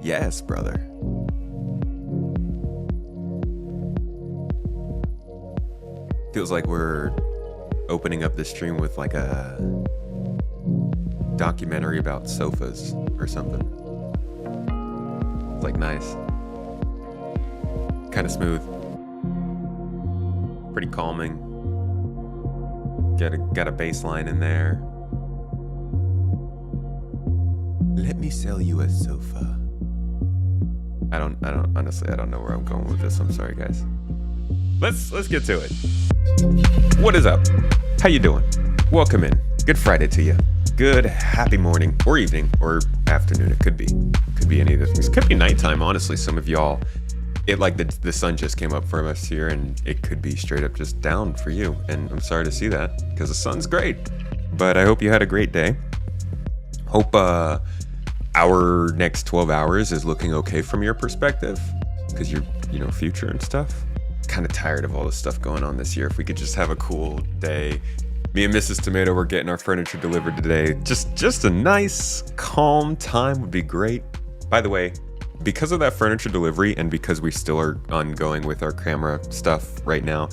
Yes, brother. Feels like we're opening up the stream with like a documentary about sofas or something. It's like nice. Kind of smooth. Pretty calming. Got a bass line in there. Let me sell you a sofa. Honestly, I don't know where I'm going with this. I'm sorry, guys. Let's get to it. What is up? How you doing? Welcome in. Good Friday to you. Good happy morning or evening or afternoon. It could be any of the things. Could be nighttime, honestly. Some of y'all, it like the sun just came up for us here, and it could be straight up just down for you. And I'm sorry to see that because the sun's great. But I hope you had a great day. Hope our next 12 hours is looking okay from your perspective because you're, future and stuff. Kind of tired of all this stuff going on this year. If we could just have a cool day. Me and Mrs. Tomato were getting our furniture delivered today. Just a nice, calm time would be great. By the way, because of that furniture delivery and because we still are ongoing with our camera stuff right now,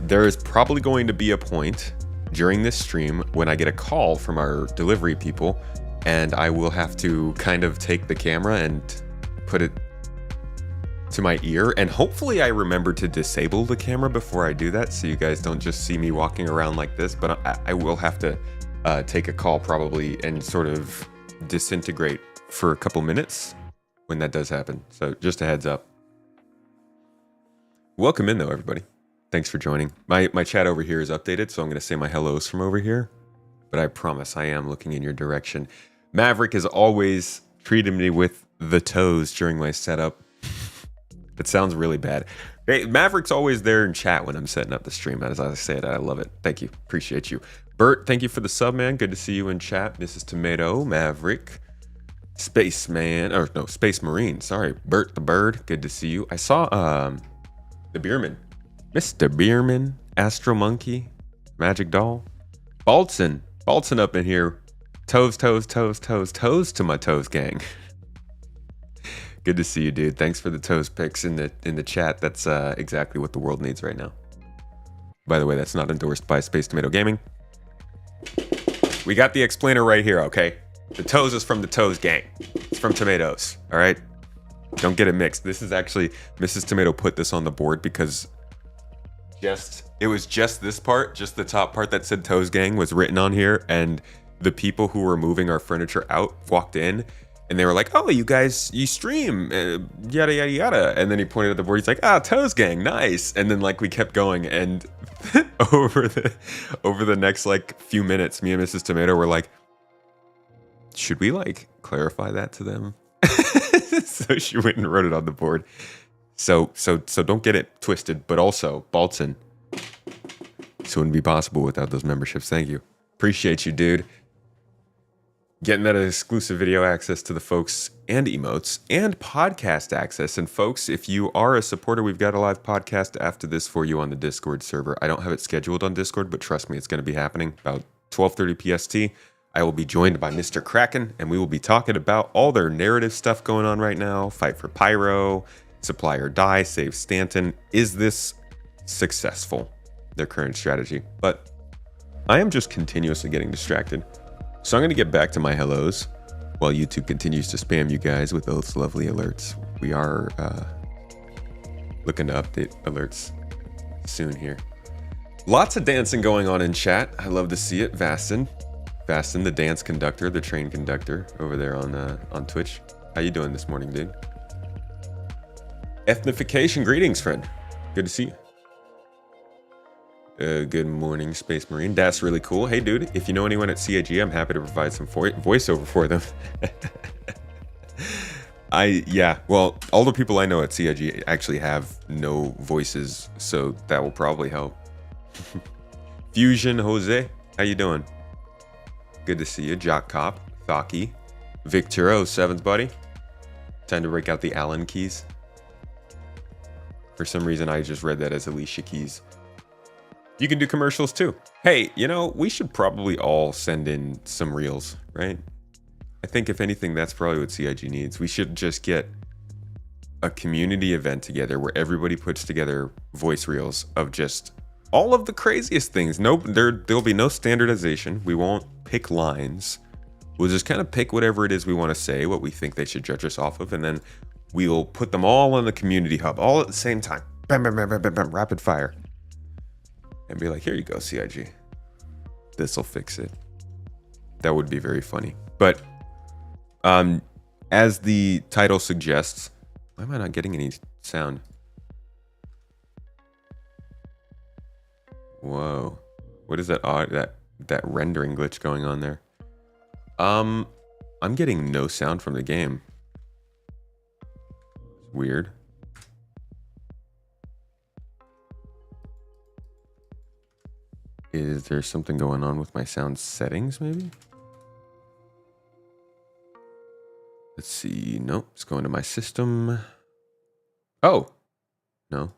there is probably going to be a point during this stream when I get a call from our delivery people, and I will have to kind of take the camera and put it to my ear, and hopefully I remember to disable the camera before I do that so you guys don't just see me walking around like this. But I will have to take a call probably and sort of disintegrate for a couple minutes when that does happen. So just a heads up. Welcome in though, everybody. Thanks for joining. My chat over here is updated, so I'm going to say my hellos from over here, but I promise I am looking in your direction. Maverick has always treated me with the toes during my setup. It sounds really bad. Hey, Maverick's always there in chat when I'm setting up the stream. As I say it, I love it. Thank you. Appreciate you. Bert, thank you for the sub, man. Good to see you in chat. Mrs. Tomato, Maverick, Spaceman, or no, Space Marine. Sorry, Bert the Bird. Good to see you. I saw the Beerman, Mr. Beerman, Astro Monkey, Magic Doll, Baltzen up in here. Toes to my toes, gang. Good to see you, dude. Thanks for the toes pics in the chat. That's exactly what the world needs right now. By the way, that's not endorsed by Space Tomato Gaming. We got the explainer right here, okay? The toes is from the toes gang. It's from tomatoes, all right? Don't get it mixed. This is actually, Mrs. Tomato put this on the board because it was just this part, just the top part that said toes gang was written on here, and the people who were moving our furniture out walked in, and they were like, "Oh, you guys, you stream, yada yada yada." And then he pointed at the board. He's like, "Ah, Toes Gang, nice." And then like we kept going, and over the next like few minutes, me and Mrs. Tomato were like, "Should we like clarify that to them?" So she went and wrote it on the board. So don't get it twisted. But also, Baltzen, this wouldn't be possible without those memberships. Thank you, appreciate you, dude. Getting that exclusive video access to the folks and emotes and podcast access. And folks, if you are a supporter, we've got a live podcast after this for you on the Discord server. I don't have it scheduled on Discord, but trust me, it's going to be happening about 12:30 PST. I will be joined by Mr. Kraken, and we will be talking about all their narrative stuff going on right now. Fight for Pyro, Supply or Die, save Stanton. Is this successful? Their current strategy. But I am just continuously getting distracted. So I'm going to get back to my hellos while YouTube continues to spam you guys with those lovely alerts. We are looking to update alerts soon here. Lots of dancing going on in chat. I love to see it. Vastin, the dance conductor, the train conductor over there on Twitch. How you doing this morning, dude? Ethnification, greetings, friend. Good to see you. Good morning, Space Marine. That's really cool. Hey, dude, if you know anyone at CIG, I'm happy to provide some voiceover for them. Well, all the people I know at CIG actually have no voices, so that will probably help. Fusion Jose, how you doing? Good to see you. Jock Cop, Thaki, Victor 07's buddy. Time to break out the Allen keys. For some reason, I just read that as Alicia Keys. You can do commercials too. Hey, we should probably all send in some reels, right? I think if anything, that's probably what CIG needs. We should just get a community event together where everybody puts together voice reels of just all of the craziest things. No, there'll be no standardization. We won't pick lines. We'll just kind of pick whatever it is we want to say, what we think they should judge us off of, and then we'll put them all on the community hub, all at the same time. Bam, bam, bam, bam, bam, bam, rapid fire. And be like, here you go, CIG. This'll fix it. That would be very funny. But as the title suggests, why am I not getting any sound? Whoa. What is that odd, that rendering glitch going on there? I'm getting no sound from the game. Weird. Is there something going on with my sound settings, maybe? Let's see. Nope. It's going to my system. Oh. No.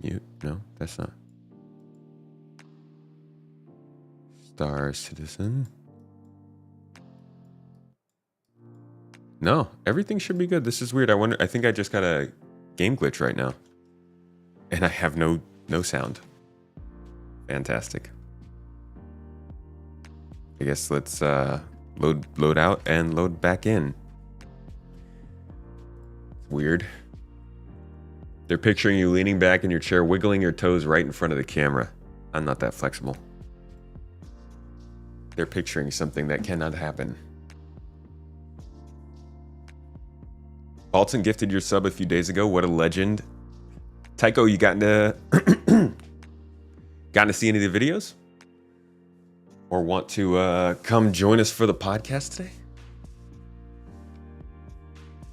Mute. No, that's not. Star Citizen. No, everything should be good. This is weird. I think I just got a game glitch right now. And I have no sound. Fantastic. I guess let's load out and load back in. Weird. They're picturing you leaning back in your chair, wiggling your toes right in front of the camera. I'm not that flexible. They're picturing something that cannot happen. Alton gifted your sub a few days ago. What a legend. Tycho, you gotten to see any of the videos? Or want to come join us for the podcast today?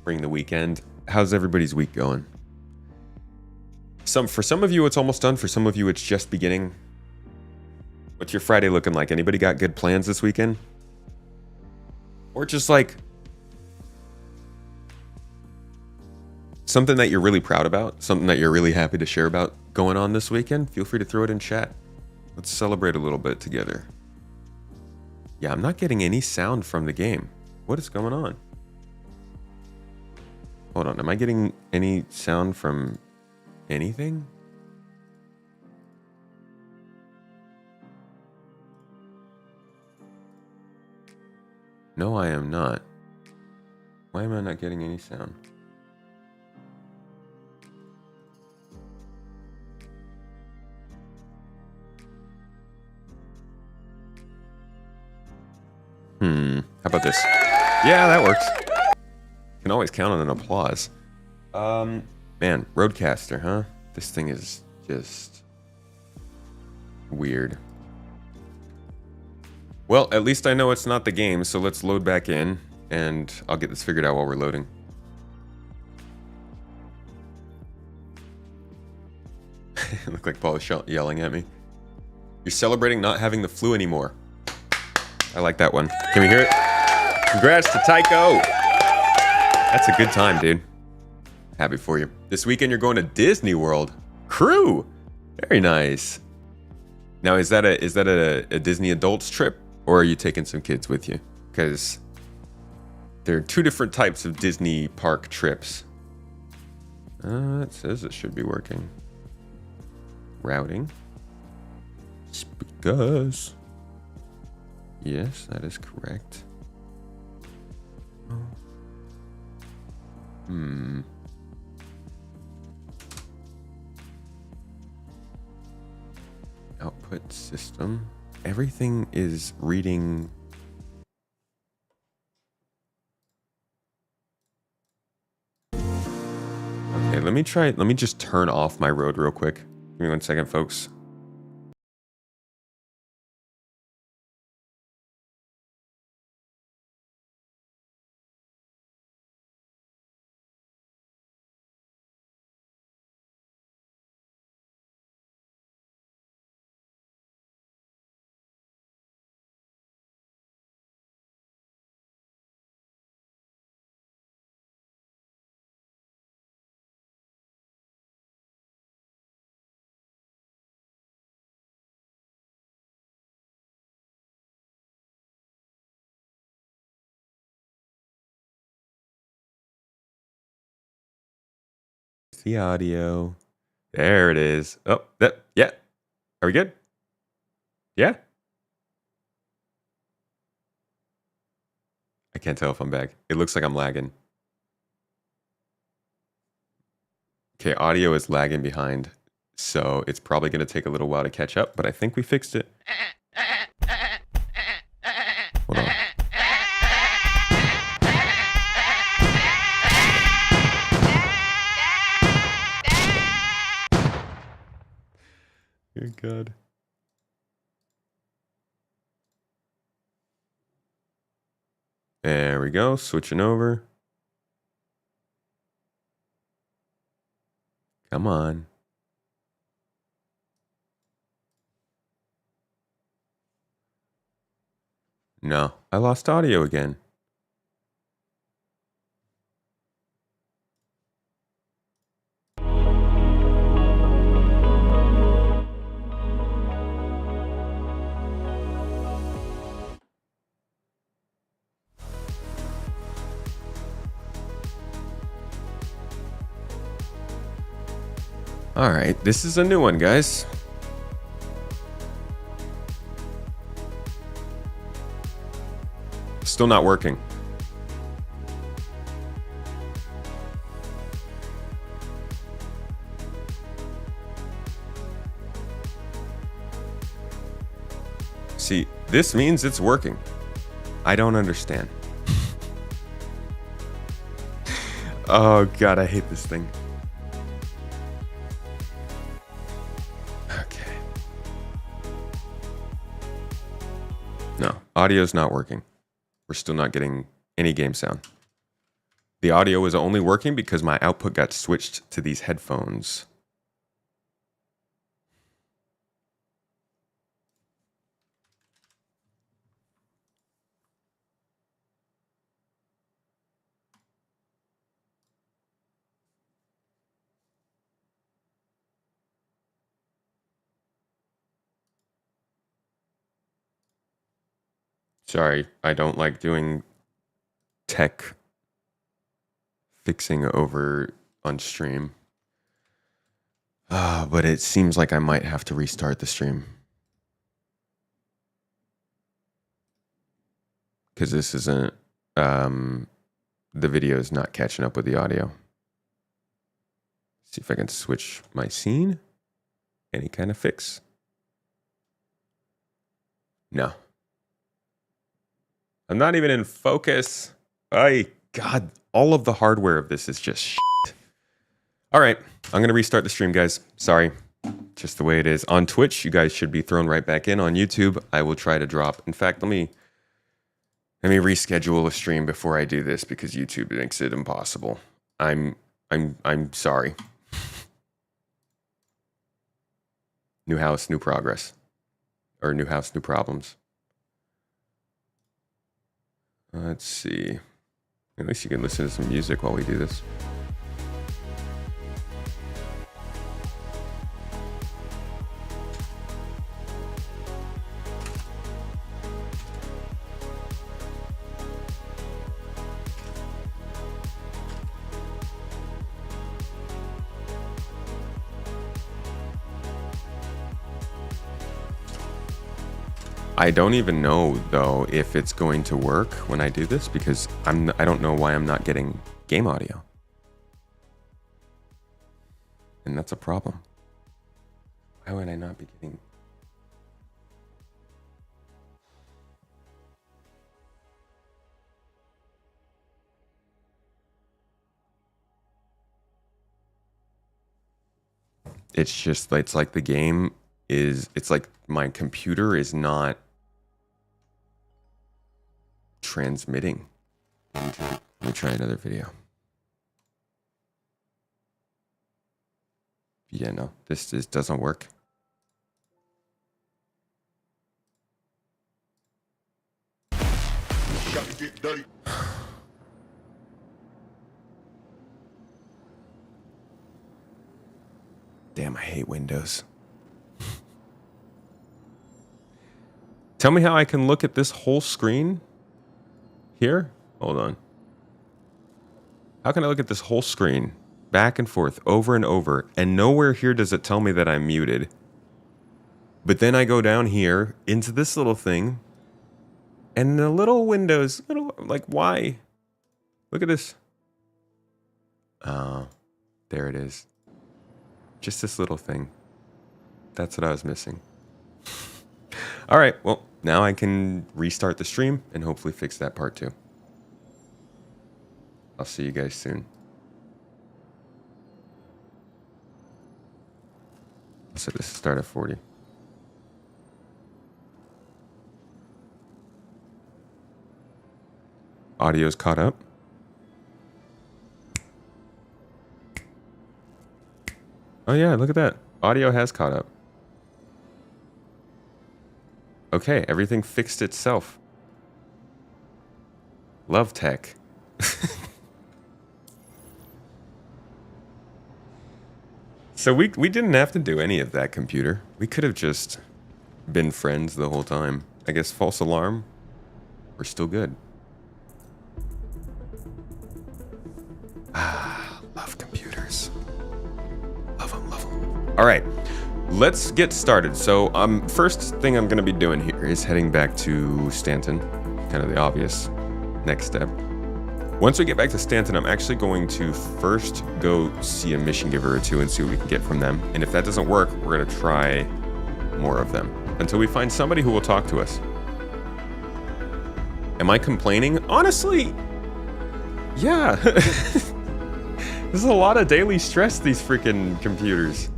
Bring the weekend. How's everybody's week going? For some of you, it's almost done. For some of you, it's just beginning. What's your Friday looking like? Anybody got good plans this weekend? Or just like something that you're really proud about, something that you're really happy to share about going on this weekend? Feel free to throw it in chat. Let's celebrate a little bit together. Yeah, I'm not getting any sound from the game. What is going on? Hold on, am I getting any sound from anything? No, I am not. Why am I not getting any sound? How about this? Yeah, that works. Can always count on an applause. Man, Roadcaster, huh? This thing is just weird. Well, at least I know it's not the game, so let's load back in, and I'll get this figured out while we're loading. Look like Paul is yelling at me. You're celebrating not having the flu anymore. I like that one. Can we hear it? Congrats to Tycho. That's a good time, dude. Happy for you. This weekend you're going to Disney World. Crew. Very nice. Now, is that a Disney adults trip, or are you taking some kids with you? Because there are two different types of Disney park trips. It says it should be working. Routing. Speakers. Yes, that is correct. Output system. Everything is reading. Okay, let me just turn off my road real quick. Give me 1 second, folks. Where's the audio? There it is. Oh, that, yeah. Are we good? Yeah? I can't tell if I'm back. It looks like I'm lagging. Okay, audio is lagging behind, so it's probably going to take a little while to catch up, but I think we fixed it. Hold on. Good God. There we go, switching over. Come on. No, I lost audio again. All right, this is a new one, guys. Still not working. See, this means it's working. I don't understand. Oh God, I hate this thing. Okay. No, audio's not working. We're still not getting any game sound. The audio is only working because my output got switched to these headphones. Sorry, I don't like doing tech fixing over on stream. But it seems like I might have to restart the stream. Because this isn't, the video is not catching up with the audio. See if I can switch my scene. Any kind of fix. No. I'm not even in focus. God, all of the hardware of this is just shit. All right, I'm going to restart the stream, guys. Sorry, just the way it is. On Twitch, you guys should be thrown right back in. On YouTube, I will try to drop. In fact, let me reschedule a stream before I do this because YouTube makes it impossible. I'm sorry. New house, new progress. Or new house, new problems. Let's see. At least you can listen to some music while we do this. I don't even know though if it's going to work when I do this because I don't know why I'm not getting game audio. And that's a problem. Why would I not be getting? It's just, it's like the game is, it's like my computer is not transmitting. Let me try another video. Yeah, no, this doesn't work. Damn, I hate Windows. Tell me how I can look at this whole screen here. Hold on. How can I look at this whole screen back and forth over and over, and nowhere here does it tell me that I'm muted. But then I go down here into this little thing, and the little windows, like, why? Look at this. Oh, there it is. Just this little thing. That's what I was missing. All right, well, now I can restart the stream and hopefully fix that part too. I'll see you guys soon. So this is start at 40. Audio's caught up. Oh yeah, look at that. Audio has caught up. Okay, everything fixed itself. Love tech. So we didn't have to do any of that, computer. We could have just been friends the whole time. I guess false alarm. We're still good. Ah, love computers. Love them, love them. All right, let's get started. So first thing I'm gonna be doing here is heading back to Stanton. Kind of the obvious next step. Once we get back to Stanton, I'm actually going to first go see a mission giver or two and see what we can get from them. And if that doesn't work, we're gonna try more of them until we find somebody who will talk to us. Am I complaining? Honestly, yeah. This is a lot of daily stress, these freaking computers.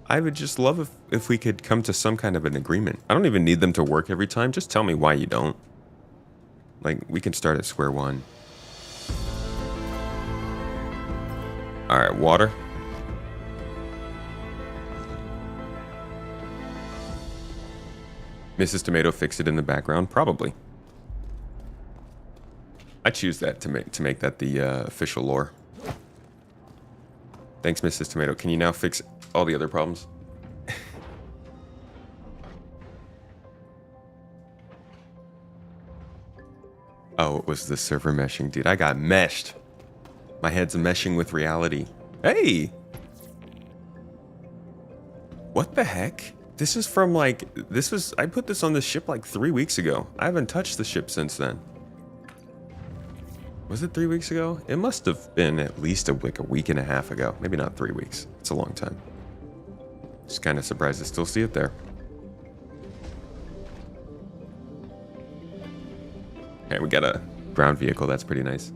I would just love if we could come to some kind of an agreement. I don't even need them to work every time. Just tell me why you don't. Like, we can start at square one. All right, water. Mrs. Tomato fixed it in the background? Probably. I choose that to make that the official lore. Thanks, Mrs. Tomato. Can you now fix all the other problems? Oh, it was the server meshing. Dude, I got meshed. My head's meshing with reality. Hey! What the heck? This is from like, I put this on the ship like 3 weeks ago. I haven't touched the ship since then. Was it 3 weeks ago? It must have been at least like a week and a half ago. Maybe not 3 weeks. It's a long time. Just kind of surprised to still see it there. Okay, we got a ground vehicle. That's pretty nice.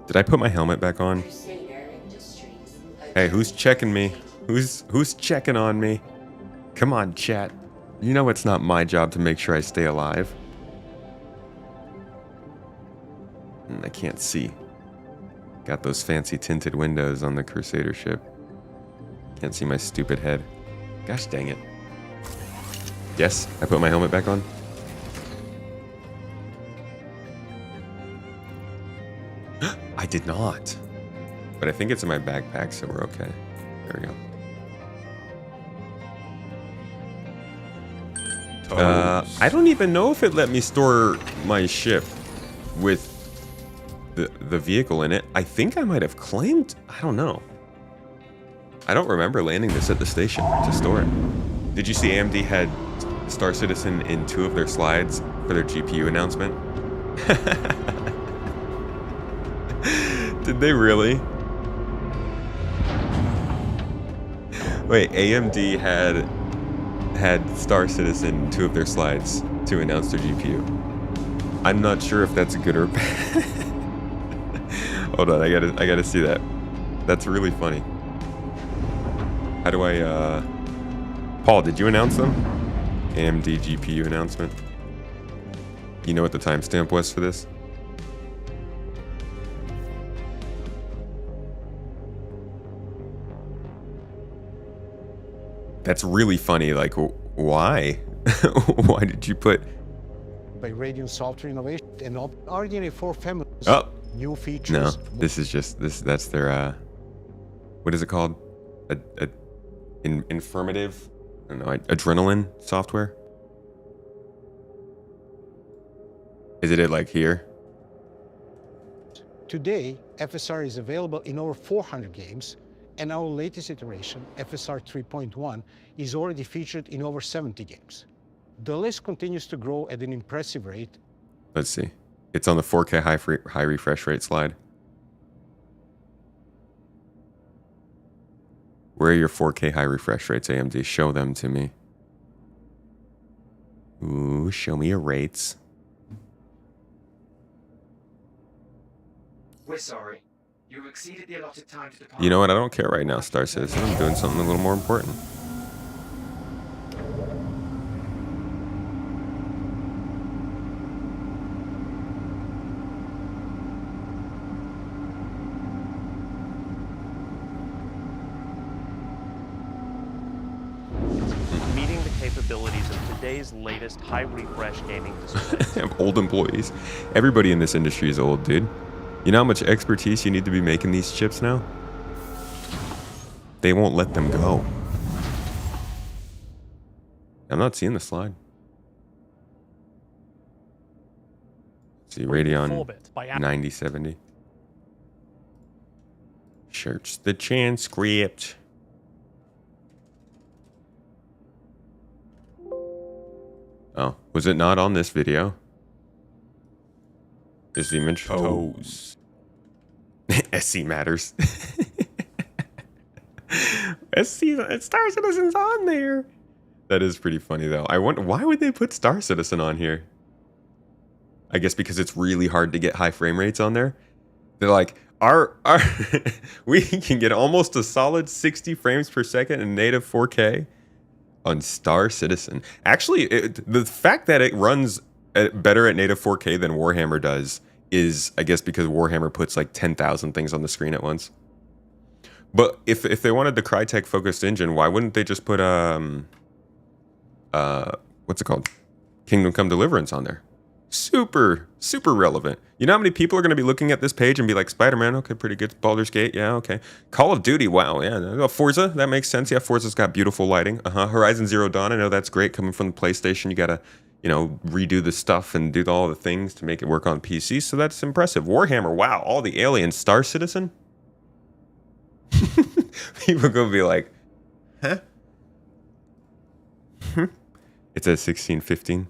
Did I put my helmet back on? Hey, who's checking me? Who's checking on me? Come on, chat. You know it's not my job to make sure I stay alive. I can't see. Got those fancy tinted windows on the Crusader ship. Can't see my stupid head. Gosh dang it. Yes, I put my helmet back on. I did not. But I think it's in my backpack, so we're okay. There we go. I don't even know if it let me store my ship with the vehicle in it. I think I might have claimed, I don't know. I don't remember landing this at the station to store it. Did you see AMD had Star Citizen in 2 of their slides for their GPU announcement? Did they really? Wait, AMD had Star Citizen in 2 of their slides to announce their GPU. I'm not sure if that's good or bad. Hold on, I gotta see that. That's really funny. How do I, Paul, did you announce them? AMD GPU announcement. You know what the timestamp was for this? That's really funny. Like, why? Why did you put... By Radeon software innovation and RDNA 4 family. Oh, new features. No, this is just this. That's their what is it called? Informative. I don't know. Adrenaline software. Is it like here? Today, FSR is available in over 400 games, and our latest iteration, FSR 3.1, is already featured in over 70 games. The list continues to grow at an impressive rate. Let's see. It's on the 4K high refresh rate slide. Where are your 4K high refresh rates, AMD? Show them to me. Ooh, show me your rates. We're sorry. You've exceeded the allotted time to depart. You know what? I don't care right now, Star Citizen. I'm doing something a little more important. Meeting the capabilities of today's latest high refresh gaming displays. Old employees. Everybody in this industry is old, dude. You know how much expertise you need to be making these chips now? They won't let them go. I'm not seeing the slide. Let's see, Radeon 9070. Search the transcript. Oh, was it not on this video? Is the image toes? SC matters. Star Citizen's on there. That is pretty funny though. I wonder why would they put Star Citizen on here? I guess because it's really hard to get high frame rates on there. They're like, our we can get almost a solid 60 frames per second in native 4K on Star Citizen. Actually, the fact that it runs better at native 4K than Warhammer does is, I guess, because Warhammer puts like 10,000 things on the screen at once. But if they wanted the Crytek focused engine, why wouldn't they just put what's it called? Kingdom Come Deliverance on there? Super relevant. You know how many people are going to be looking at this page and be like, Spider-Man, okay, pretty good. Baldur's Gate, yeah, okay. Call of Duty, wow, yeah. Forza, that makes sense. Yeah, Forza's got beautiful lighting. Horizon Zero Dawn, I know that's great. Coming from the PlayStation, you got to, you know, redo the stuff and do all the things to make it work on PC, so that's impressive. Warhammer, wow, all the aliens. Star Citizen? People gonna be like, huh? It's at 1615.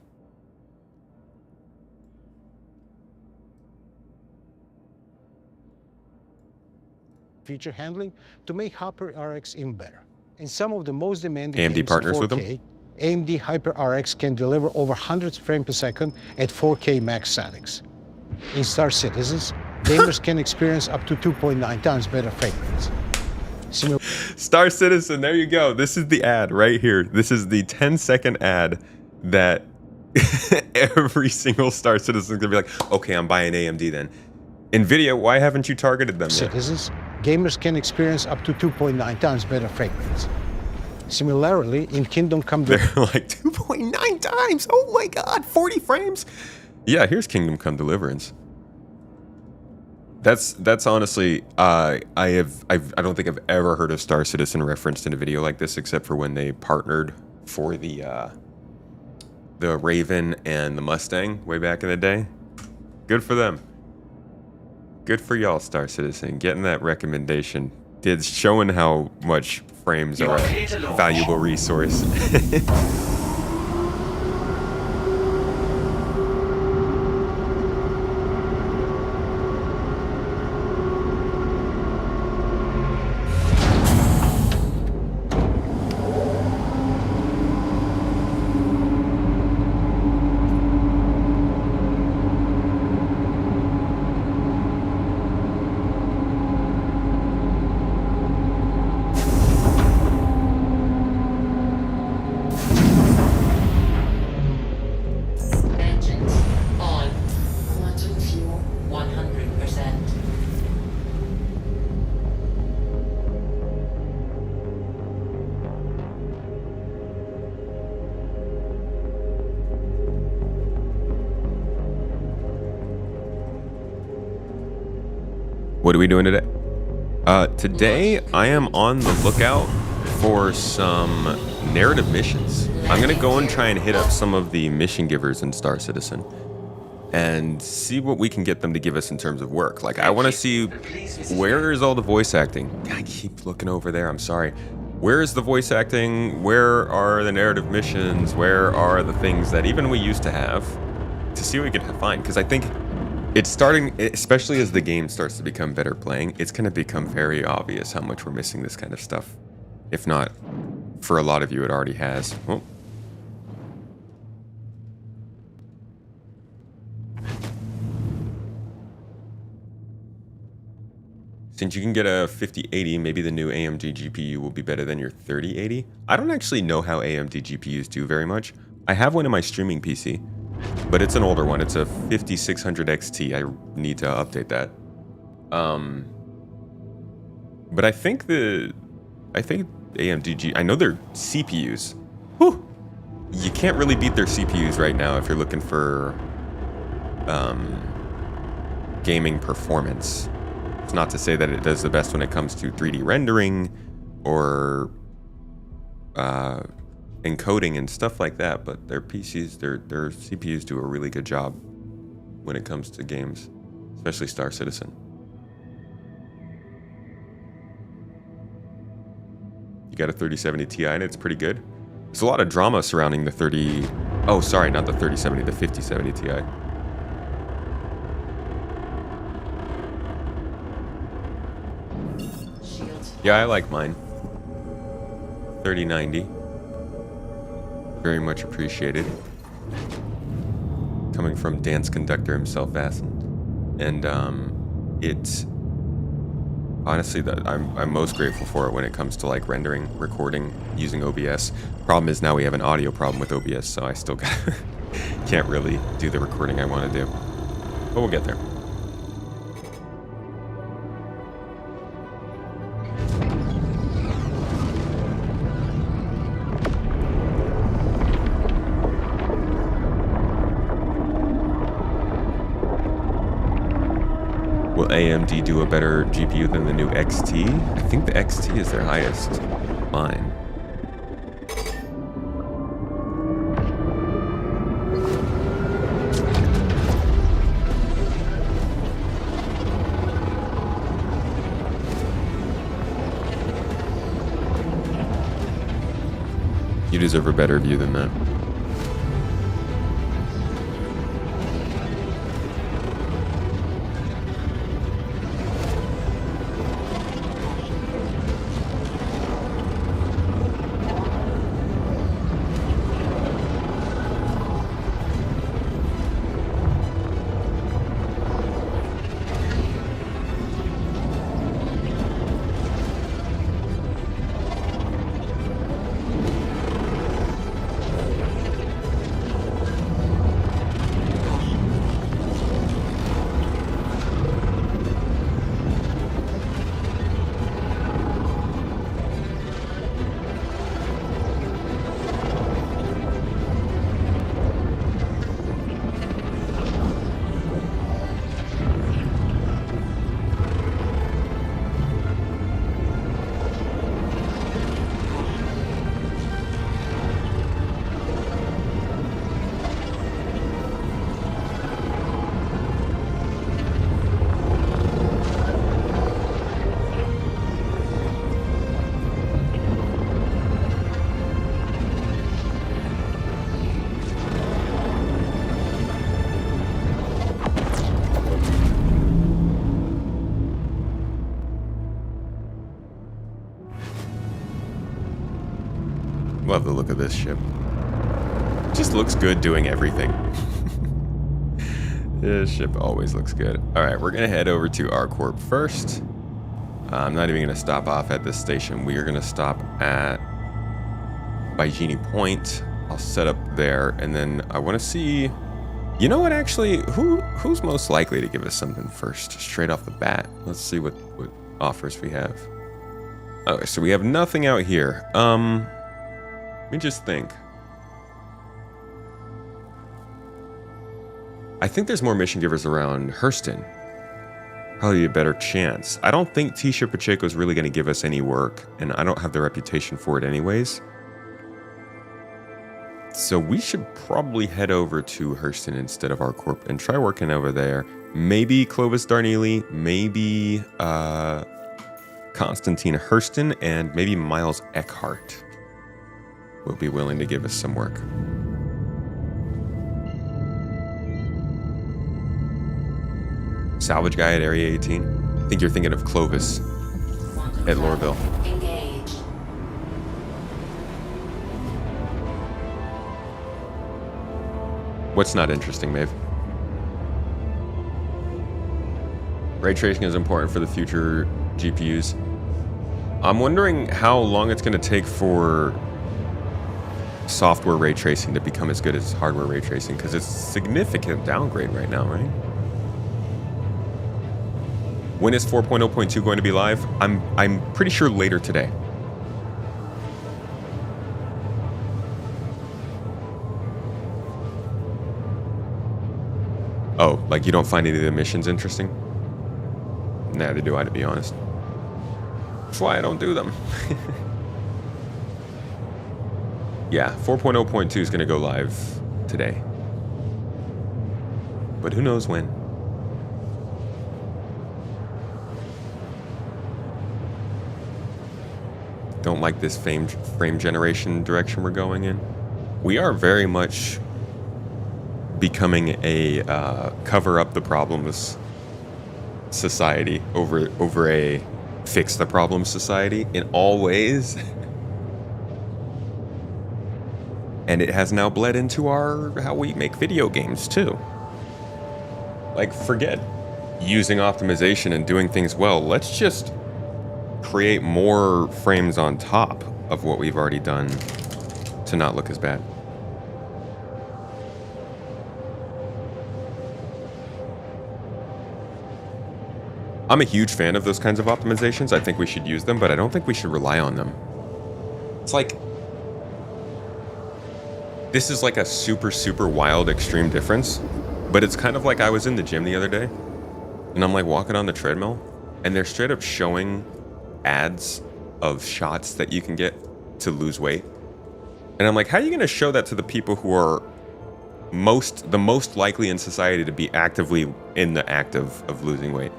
Feature handling to make HyperRX even better. And some of the most demanding AMD games partners in 4K, with them? AMD HyperRX can deliver over 100 frames per second at 4K max settings. In Star Citizens, gamers can experience up to 2.9 times better frame rates. Star Citizen, there you go. This is the ad right here. This is the 10-second ad that every single Star Citizen is gonna be like, okay, I'm buying AMD then. NVIDIA, why haven't you targeted them yet? Citizens, gamers can experience up to 2.9 times better frame rates. Similarly, in Kingdom Come Deliverance, They're like 2.9 times. Oh my God, 40 frames. Yeah, here's Kingdom Come Deliverance. That's honestly, I don't think I've ever heard of Star Citizen referenced in a video like this, except for when they partnered for the Raven and the Mustang way back in the day. Good for them. Good for y'all, Star Citizen, getting that recommendation. It's showing how much frames are a valuable resource. What are we doing today? Today, I am on the lookout for some narrative missions. I'm gonna go and try and hit up some of the mission givers in Star Citizen. and see what we can get them to give us in terms of work. Like, I want to see, where is all the voice acting? I keep looking over there, I'm sorry. Where is the voice acting? Where are the narrative missions? Where are the things that even we used to have? To see what we can find, because I think it's starting, especially as the game starts to become better playing, it's going to become very obvious how much we're missing this kind of stuff. If not, for a lot of you, it already has. Oh. Since you can get a 5080, maybe the new AMD GPU will be better than your 3080. I don't actually know how AMD GPUs do very much. I have one in my streaming PC, but it's an older one. It's a 5600 XT. I need to update that. But I think AMD I know their CPUs. Whew, you can't really beat their CPUs right now if you're looking for gaming performance. It's not to say that it does the best when it comes to 3D rendering or encoding and stuff like that, but their PCs, their CPUs do a really good job when it comes to games, especially Star Citizen. You got a 3070 Ti and it's pretty good. There's a lot of drama surrounding the 5070 Ti. Yeah, I like mine. 3090. Very much appreciated. Coming from dance conductor himself, Aston. And it's honestly that I'm most grateful for it when it comes to like rendering, recording using OBS. Problem is now we have an audio problem with OBS, so I still can't really do the recording I want to do. But we'll get there. Will AMD do a better GPU than the new XT? I think the XT is their highest line. You deserve a better view than that. Love the look of this ship. Just looks good doing everything. This ship always looks good. All right, we're gonna head over to our corp first. I'm not even gonna stop off at this station. We are gonna stop at Baijini Point. I'll set up there, and then I want to see. You know what? Actually, who's most likely to give us something first, straight off the bat? Let's see what offers we have. Okay, so we have nothing out here. Let me just think. I think there's more mission givers around Hurston. Probably a better chance. I don't think Tisha Pacheco's really going to give us any work, and I don't have the reputation for it anyways. So we should probably head over to Hurston instead of ArcCorp and try working over there. Maybe Clovis Darneely, maybe Constantine Hurston, and maybe Miles Eckhart will be willing to give us some work. Salvage guy at Area 18. I think you're thinking of Clovis at Lorville. Engaged. What's not interesting, Maeve? Ray tracing is important for the future GPUs. I'm wondering how long it's going to take for software ray tracing to become as good as hardware ray tracing, because it's a significant downgrade right now, right? When is 4.0.2 going to be live? I'm pretty sure later today. Oh, like you don't find any of the missions interesting? Neither do I, to be honest. That's why I don't do them. Yeah, 4.0.2 is going to go live today. But who knows when? Don't like this frame generation direction we're going in. We are very much becoming a cover up the problems society over a fix the problem society in all ways. And it has now bled into how we make video games too. Like, forget using optimization and doing things well. Let's just create more frames on top of what we've already done to not look as bad. I'm a huge fan of those kinds of optimizations. I think we should use them, but I don't think we should rely on them. It's like, this is like a super, super wild extreme difference, but it's kind of like I was in the gym the other day, and I'm like walking on the treadmill, and they're straight up showing ads of shots that you can get to lose weight. And I'm like, how are you going to show that to the people who are the most likely in society to be actively in the act of losing weight?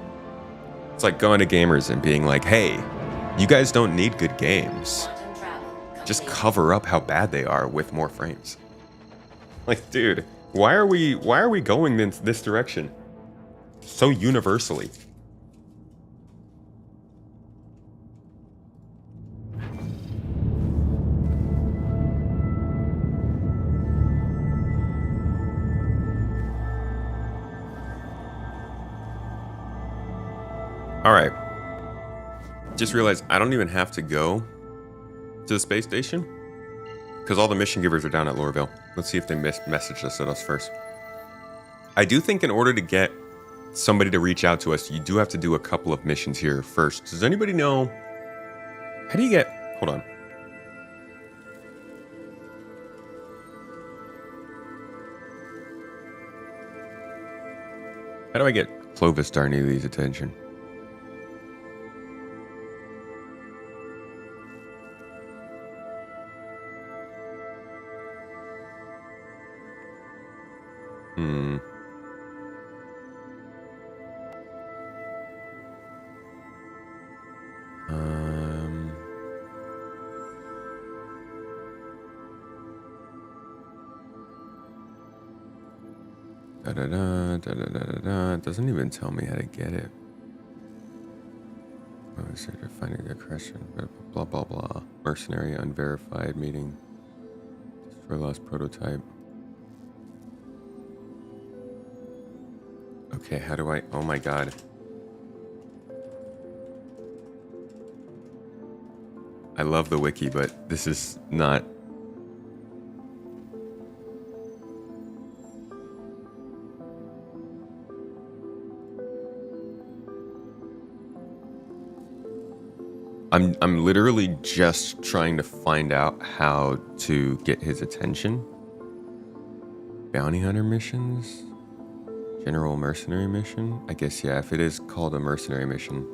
It's like going to gamers and being like, hey, you guys don't need good games. Just cover up how bad they are with more frames. Like, dude, why are we going in this direction so universally? All right. Just realized I don't even have to go to the space station because all the mission givers are down at Lorville. Let's see if they messaged us first. I do think in order to get somebody to reach out to us, you do have to do a couple of missions here first. Does anybody know? How do you get... Hold on. How do I get Clovis Darneely's attention? It doesn't even tell me how to get it. Oh, is there finding a question? Blah, blah, blah. Mercenary, unverified meeting. Destroy lost prototype. Okay, how do I... Oh my god. I love the wiki, but this is not... I'm literally just trying to find out how to get his attention. Bounty hunter missions? General mercenary mission? I guess, yeah, if it is called a mercenary mission,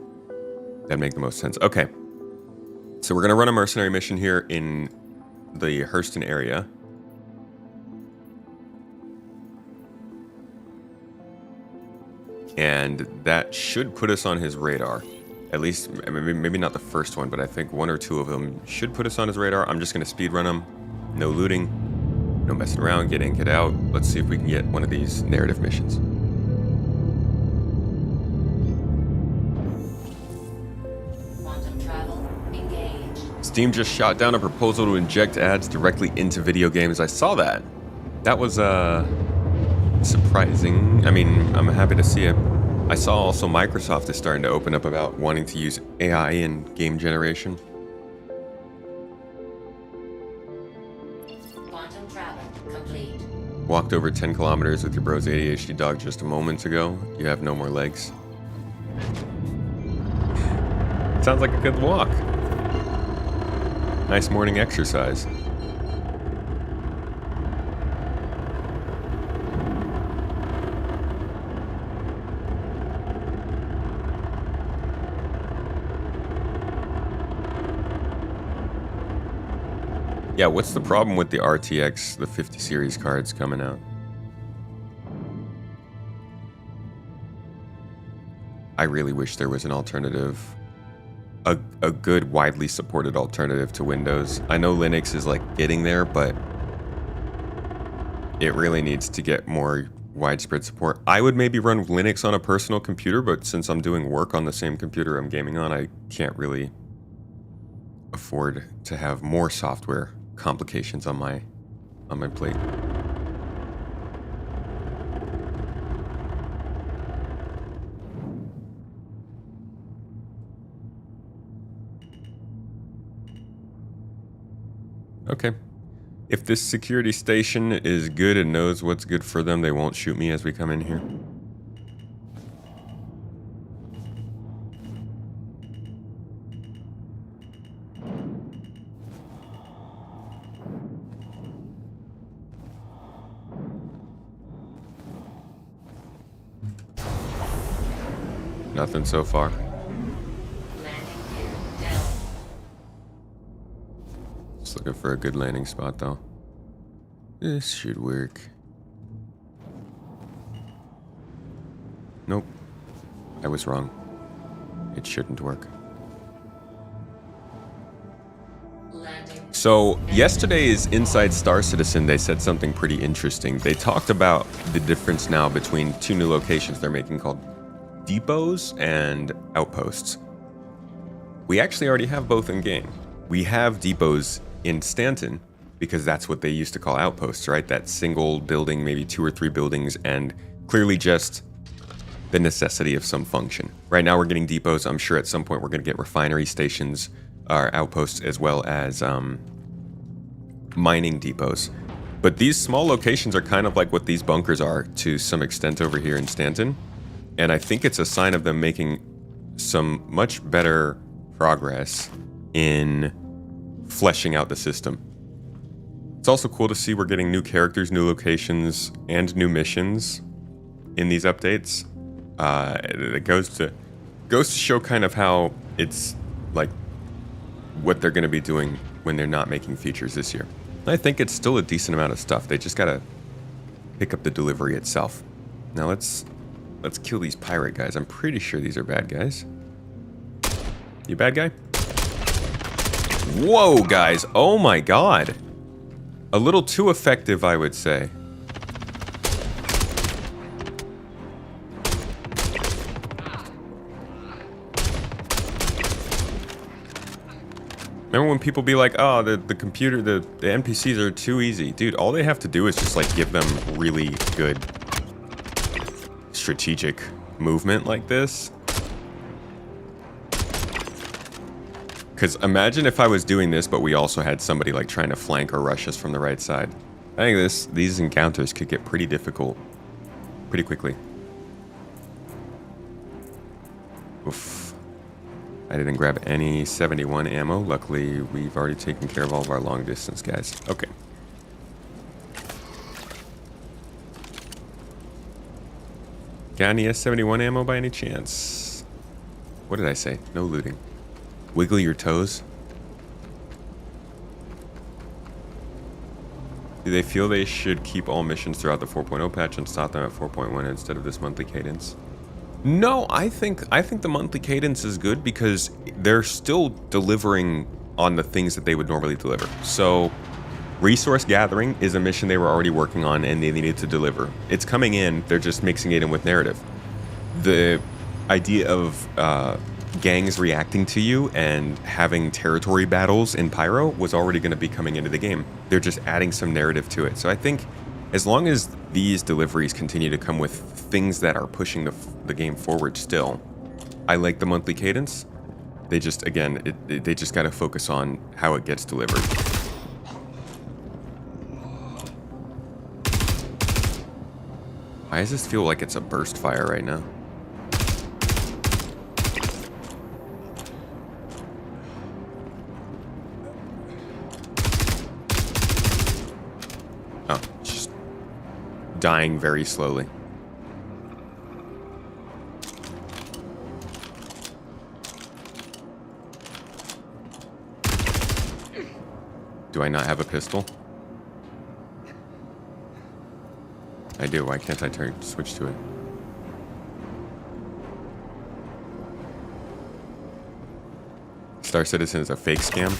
that'd make the most sense. Okay. So we're going to run a mercenary mission here in the Hurston area. and that should put us on his radar. At least, maybe not the first one, but I think one or two of them should put us on his radar. I'm just going to speed run them. No looting, no messing around, get in, get out. Let's see if we can get one of these narrative missions. Quantum travel engaged. Steam just shot down a proposal to inject ads directly into video games. I saw that. That was surprising. I mean, I'm happy to see it. I saw also Microsoft is starting to open up about wanting to use AI in game generation. Quantum travel complete. Walked over 10 kilometers with your bro's ADHD dog just a moment ago. You have no more legs. Sounds like a good walk. Nice morning exercise. Yeah, what's the problem with the RTX, the 50 series cards coming out? I really wish there was an alternative. A good, widely supported alternative to Windows. I know Linux is like getting there, but it really needs to get more widespread support. I would maybe run Linux on a personal computer, but since I'm doing work on the same computer I'm gaming on, I can't really afford to have more software complications on my plate. Okay. If this security station is good and knows what's good for them, they won't shoot me as we come in here. Nothing so far. Just looking for a good landing spot, though. This should work. Nope. I was wrong. It shouldn't work. So, yesterday's Inside Star Citizen, they said something pretty interesting. They talked about the difference now between two new locations they're making called depots and outposts. We actually already have both in game. We have depots in Stanton because that's what they used to call outposts, right? That single building, maybe 2 or 3 buildings, and clearly just the necessity of some function. Right now we're getting depots. I'm sure at some point we're going to get refinery stations or outposts as well as mining depots. But these small locations are kind of like what these bunkers are to some extent over here in Stanton. And I think it's a sign of them making some much better progress in fleshing out the system. It's also cool to see we're getting new characters, new locations, and new missions in these updates. It goes to show kind of how it's like what they're going to be doing when they're not making features this year. I think it's still a decent amount of stuff. They just got to pick up the delivery itself. Now let's kill these pirate guys. I'm pretty sure these are bad guys. You bad guy? Whoa, guys. Oh my god. A little too effective, I would say. Remember when people be like, oh, the computer, the NPCs are too easy. Dude, all they have to do is just like give them really good strategic movement like this. Because imagine if I was doing this, but we also had somebody like trying to flank or rush us from the right side. I think these encounters could get pretty difficult pretty quickly. Oof. I didn't grab any 71 ammo. Luckily, we've already taken care of all of our long distance guys. Okay. Got any S71 ammo by any chance? What did I say? No looting. Wiggle your toes. Do they feel they should keep all missions throughout the 4.0 patch and stop them at 4.1 instead of this monthly cadence? No, I think the monthly cadence is good because they're still delivering on the things that they would normally deliver. So resource gathering is a mission they were already working on and they needed to deliver. It's coming in, they're just mixing it in with narrative. The idea of gangs reacting to you and having territory battles in Pyro was already going to be coming into the game. They're just adding some narrative to it. So I think as long as these deliveries continue to come with things that are pushing the game forward still, I like the monthly cadence. They just, again, they just got to focus on how it gets delivered. Why does this feel like it's a burst fire right now? Oh, just dying very slowly. Do I not have a pistol? I do. Why can't I switch to it? Star Citizen is a fake scam.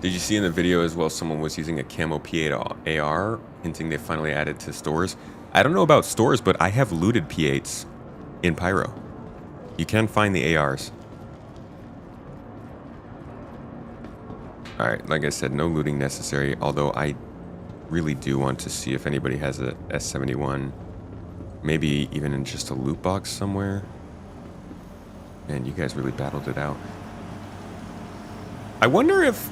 Did you see in the video as well someone was using a camo P8 AR, hinting they finally added to stores? I don't know about stores, but I have looted P8s in Pyro. You can find the ARs. Alright, like I said, no looting necessary, although I really do want to see if anybody has a S71. Maybe even in just a loot box somewhere. Man, you guys really battled it out. I wonder if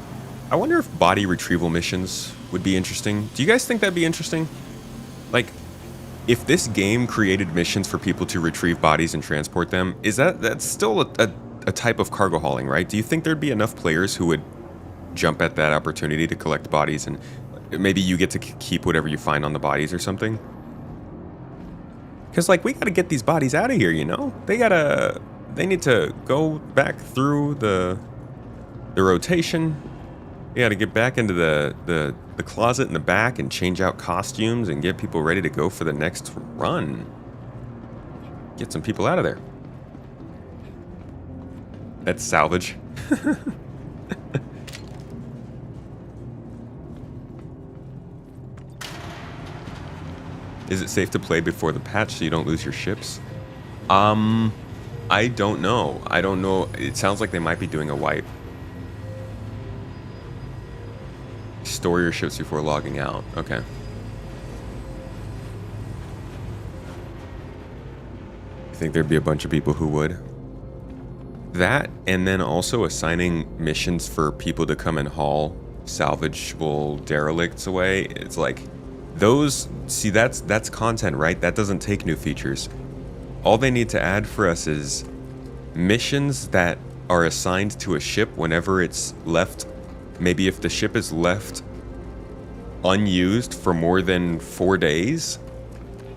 body retrieval missions would be interesting. Do you guys think that'd be interesting? Like, if this game created missions for people to retrieve bodies and transport them, is that's still a type of cargo hauling, right? Do you think there'd be enough players who would jump at that opportunity to collect bodies and maybe you get to keep whatever you find on the bodies or something? Because, like, we gotta get these bodies out of here, you know? They need to go back through the rotation. You gotta get back into the closet in the back and change out costumes and get people ready to go for the next run. Get some people out of there. That's salvage. Is it safe to play before the patch so you don't lose your ships? I don't know. I don't know. It sounds like they might be doing a wipe. Store your ships before logging out. Okay. I think there'd be a bunch of people who would. That, and then also assigning missions for people to come and haul salvageable derelicts away. It's like, those, see, that's content, right? That doesn't take new features. All they need to add for us is missions that are assigned to a ship whenever it's left. Maybe if the ship is left unused for more than 4 days,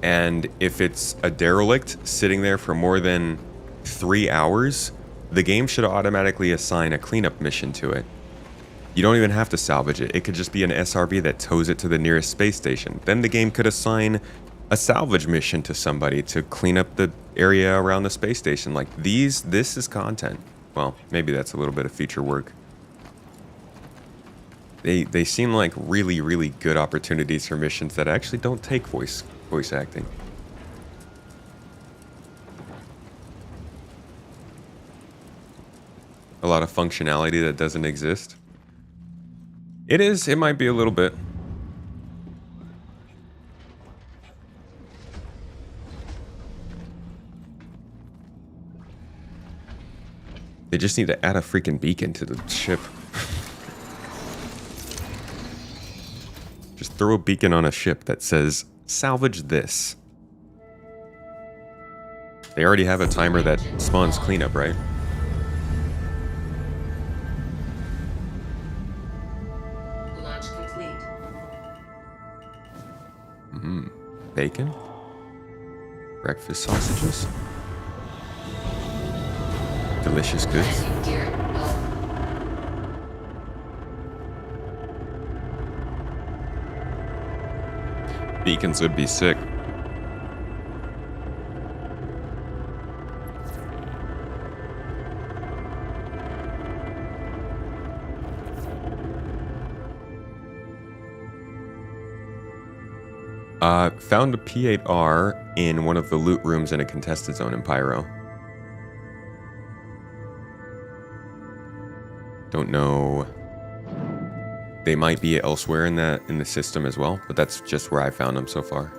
and if it's a derelict sitting there for more than 3 hours, the game should automatically assign a cleanup mission to it. You don't even have to salvage it. It could just be an SRB that tows it to the nearest space station. Then the game could assign a salvage mission to somebody to clean up the area around the space station. Like, this is content. Well, maybe that's a little bit of feature work. They seem like really, really good opportunities for missions that actually don't take voice acting. A lot of functionality that doesn't exist. It might be a little bit. They just need to add a freaking beacon to the ship. Just throw a beacon on a ship that says, salvage this. They already have a timer that spawns cleanup, right? Launch complete. Bacon? Breakfast sausages? Delicious goods? Landing gear up. Beacons would be sick. Found a P8R in one of the loot rooms in a contested zone in Pyro. Don't know. They might be elsewhere in the system as well, but that's just where I found them so far.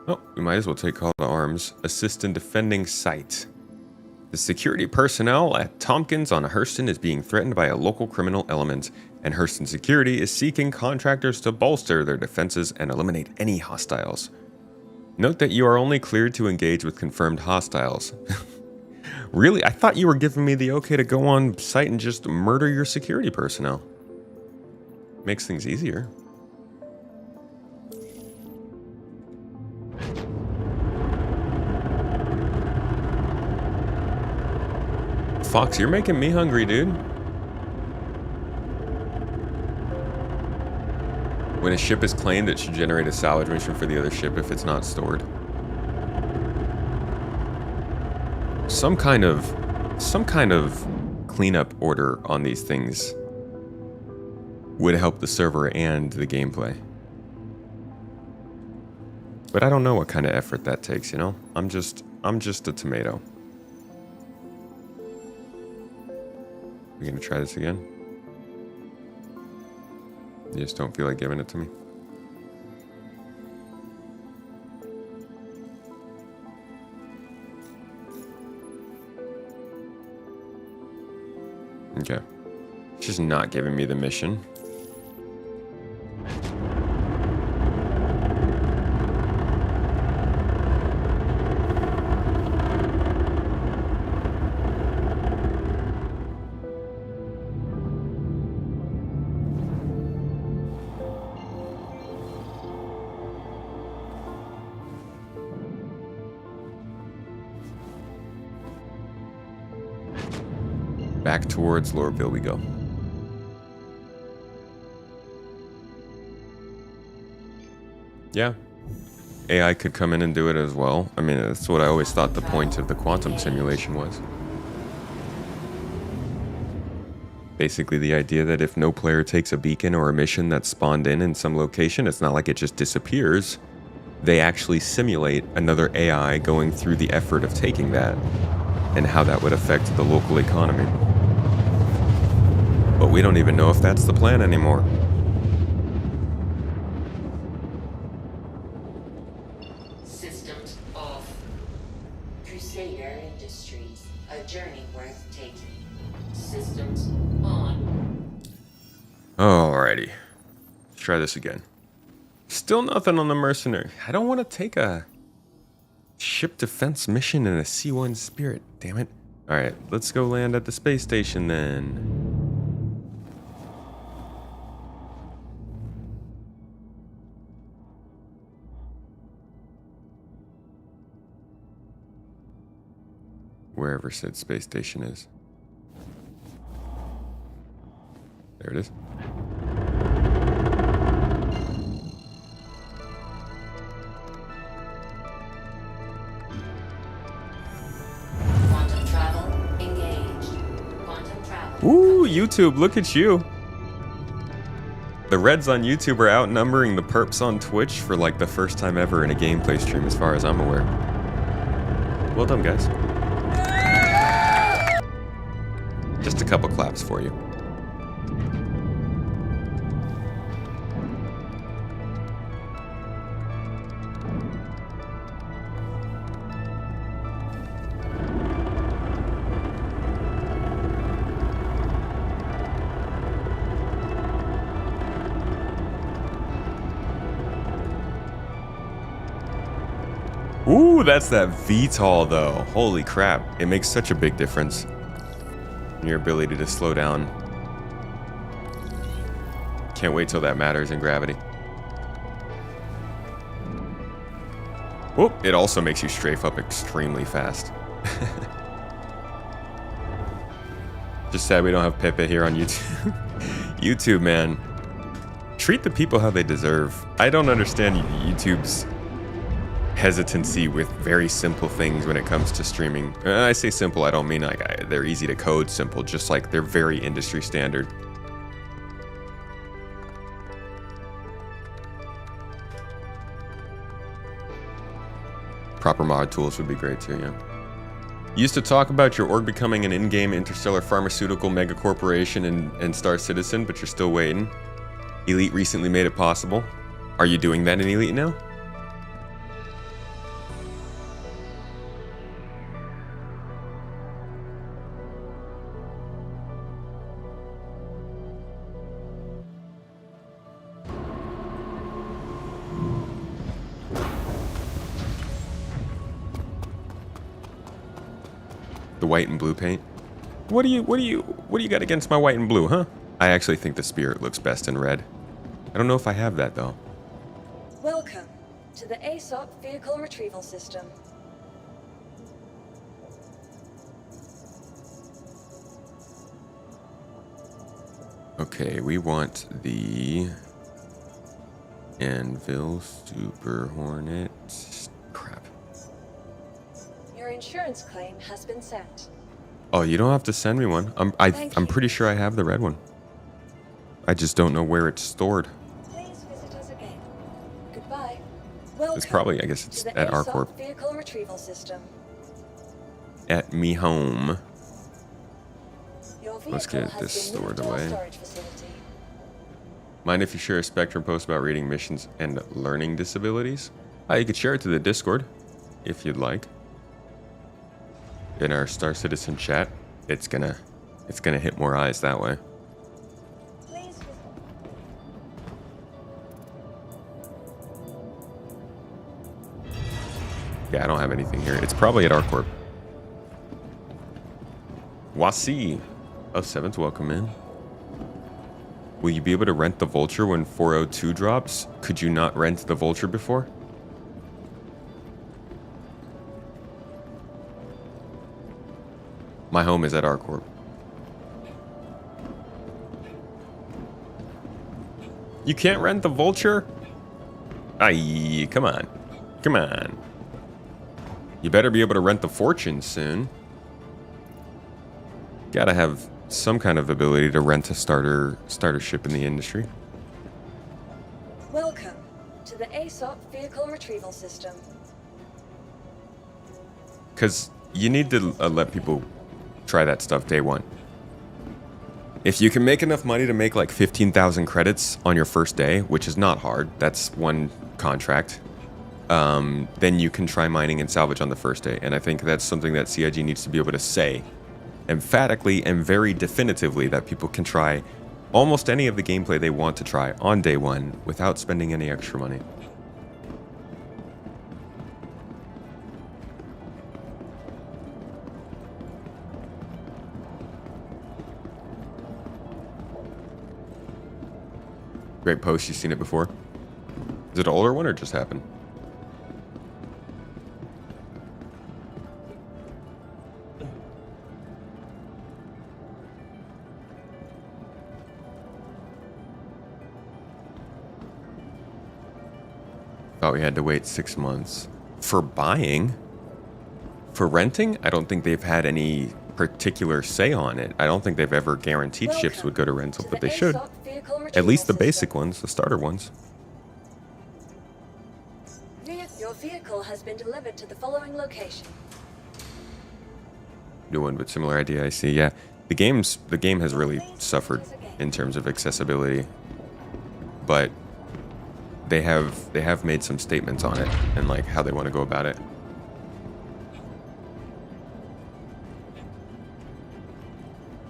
Oh, we might as well take call to arms. Assist in defending site. The security personnel at Tompkins on Hurston is being threatened by a local criminal element, and Hurston Security is seeking contractors to bolster their defenses and eliminate any hostiles. Note that you are only cleared to engage with confirmed hostiles. Really? I thought you were giving me the okay to go on site and just murder your security personnel. Makes things easier. Fox, you're making me hungry, dude. When a ship is claimed, it should generate a salvage mission for the other ship if it's not stored. Some kind of cleanup order on these things would help the server and the gameplay. But I don't know what kind of effort that takes, you know? I'm just a tomato. We gonna try this again? You just don't feel like giving it to me? Okay. It's just not giving me the mission. Back towards Lorville we go. Yeah. AI could come in and do it as well. I mean, that's what I always thought the point of the quantum simulation was. Basically the idea that if no player takes a beacon or a mission that's spawned in some location, it's not like it just disappears. They actually simulate another AI going through the effort of taking that and how that would affect the local economy. But we don't even know if that's the plan anymore. Systems off. Crusader Industries, a journey worth taking. Systems on. Alrighty. Let's try this again. Still nothing on the mercenary. I don't want to take a ship defense mission in a C1 Spirit, damn it. Alright, let's go land at the space station then. Wherever said space station is. There it is. Quantum travel engaged. Quantum travel. Ooh, YouTube, look at you. The Reds on YouTube are outnumbering the perps on Twitch for like the first time ever in a gameplay stream as far as I'm aware. Well done, guys. Just a couple claps for you. Ooh, that's that VTOL though. Holy crap. It makes such a big difference in your ability to slow down. Can't wait till that matters in gravity. Whoop, it also makes you strafe up extremely fast. Just sad we don't have Pepe here on YouTube. YouTube, man. treat the people how they deserve. I don't understand YouTube's hesitancy with very simple things when it comes to streaming. And I say simple, I don't mean like they're easy to code simple, just like they're very industry standard. Proper mod tools would be great too, yeah. You used to talk about your org becoming an in-game interstellar pharmaceutical megacorporation and Star Citizen, but you're still waiting. Elite recently made it possible. Are you doing that in Elite now? The white and blue paint. What do you got against my white and blue, huh? I actually think the Spirit looks best in red. I don't know if I have that though. Welcome to the ASOP Vehicle Retrieval System. Okay, we want the Anvil Super Hornet. Crap. Your insurance claim has been sent. Oh, you don't have to send me one. I'm pretty sure I have the red one. I just don't know where it's stored. Please visit us again. Goodbye. Welcome It's probably, I guess it's to the at our ASOP corp. Vehicle Retrieval System. At me home. Your vehicle Let's get has this been moved stored to our away. storage facility. Mind if you share a Spectrum post about reading missions and learning disabilities? You could share it to the Discord if you'd like. In our Star Citizen chat, it's gonna hit more eyes that way. Please visit. Yeah, I don't have anything here. It's probably at our corp. Wasi of 7th, welcome in. Will you be able to rent the Vulture when 402 drops? Could you not rent the Vulture before? My home is at our corp. You can't rent the Vulture? Aye, come on. Come on. You better be able to rent the Fortune soon. Gotta have some kind of ability to rent a starter ship in the industry. Welcome to the ASOP Vehicle Retrieval System. Because you need to let people try that stuff day one. If you can make enough money to make like 15,000 credits on your first day, which is not hard, that's one contract, then you can try mining and salvage on the first day. And I think that's something that CIG needs to be able to say emphatically and very definitively, that people can try almost any of the gameplay they want to try on day one without spending any extra money. Great post, you've seen it before. Is it an older one or just happened? Thought we had to wait 6 months. For buying? For renting? I don't think they've had any particular say on it. I don't think they've ever guaranteed ships would go to rental, but they should. At least the basic ones, the starter ones. Your vehicle has been delivered to the following location. New one, but similar idea, I see. Yeah, the game has really suffered in terms of accessibility, but they have made some statements on it and like how they want to go about it.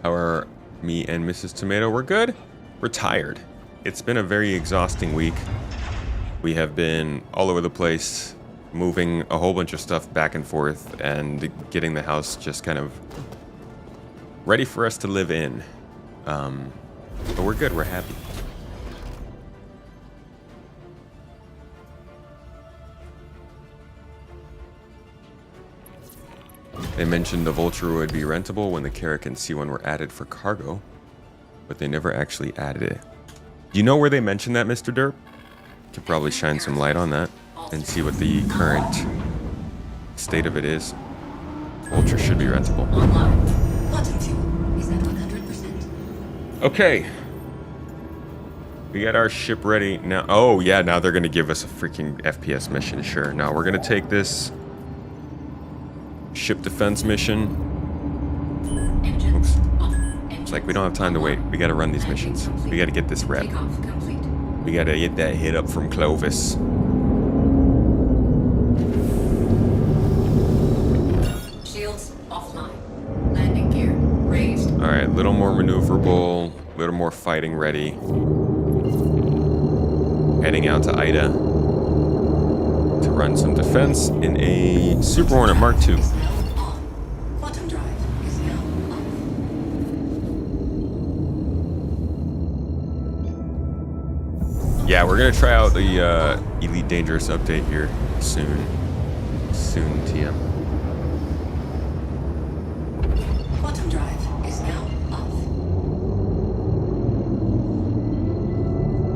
How are me and Mrs. Tomato? We're good. We're tired. It's been a very exhausting week. We have been all over the place, moving a whole bunch of stuff back and forth and getting the house just kind of ready for us to live in. But we're good. We're happy. They mentioned the Vulture would be rentable when the Carrack and C1 were added for cargo, but they never actually added it. You know where they mentioned that, Mr. Derp? Could probably shine some light on that and see what the current state of it is. Ultra should be rentable. Online. Quantum fuel is at 100%. Okay. We got our ship ready now. Oh, yeah, now they're going to give us a freaking FPS mission. Sure. Now we're going to take this ship defense mission. Engines Oops. off. It's like we don't have time to wait. We got to run these missions. We got to get this rep. Takeoff complete. We got to get that hit up from Clovis. Shields offline. Landing gear raised. All right, a little more maneuverable, a little more fighting ready. Heading out to Ida to run some defense in a Super Hornet Mark II. Is now on. Quantum drive is now off. Yeah, we're gonna try out the Elite Dangerous update here soon. Soon, TM. Quantum drive is now off.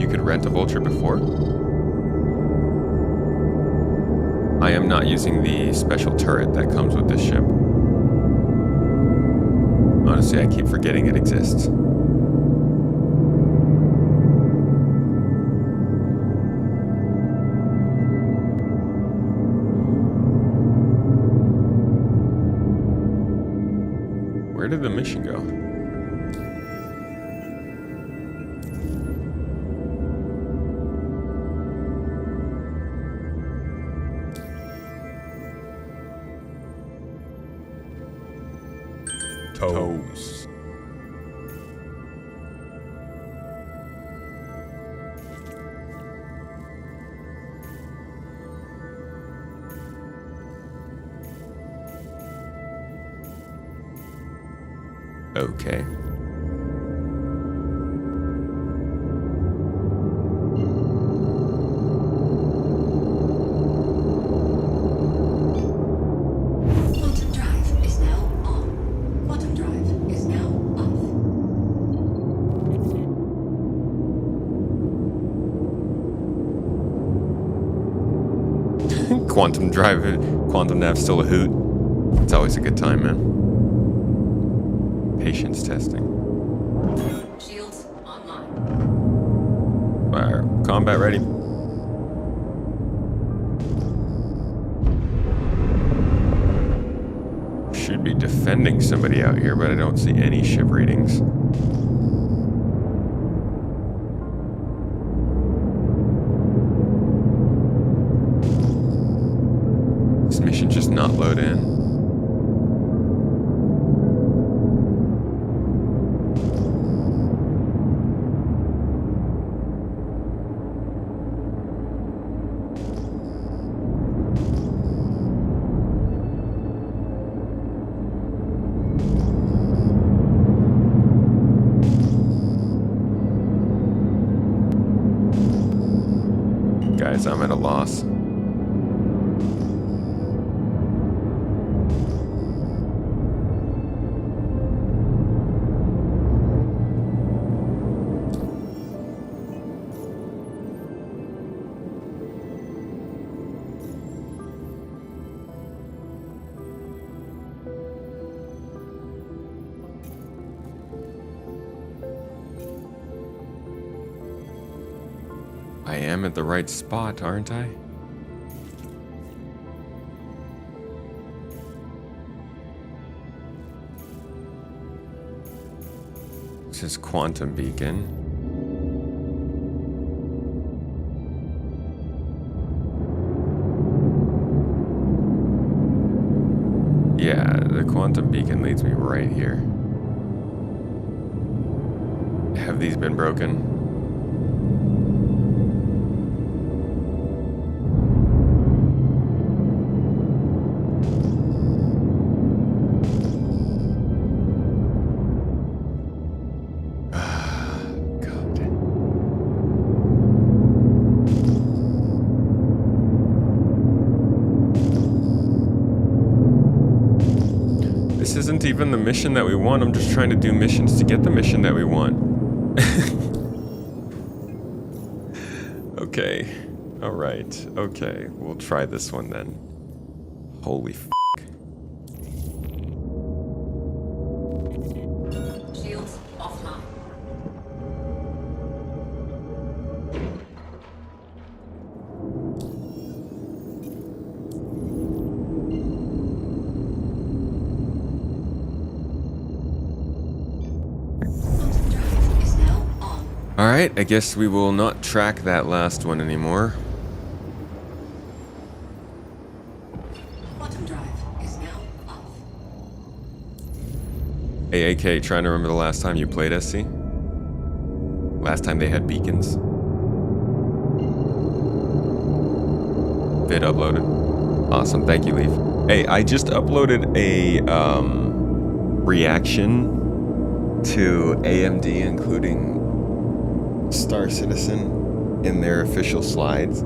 You could rent a Vulture before. I am not using the special turret that comes with this ship. Honestly, I keep forgetting it exists. Where did the mission go? Toes. Okay. Quantum drive is now on. Quantum drive is now off. Quantum Nav's still a hoot. It's always a good time, man. Patience testing. Shields online. Fire. Combat ready. Should be defending somebody out here, but I don't see any ship readings. This mission just not load in. Guys, I'm at a loss. I am at the right spot, aren't I? This is Quantum Beacon. Yeah, the Quantum Beacon leads me right here. Have these been broken? This isn't even the mission that we want. I'm just trying to do missions to get the mission that we want. Okay. All right. Okay. We'll try this one then. Holy f***. Shields offline. Quantum drive is now on. All right. I guess we will not track that last one anymore. Quantum drive is now off. Hey, AK, trying to remember the last time you played SC? Last time they had beacons? Vid uploaded. Awesome, thank you, Leaf. Hey, I just uploaded a reaction to AMD, including Star Citizen, in their official slides.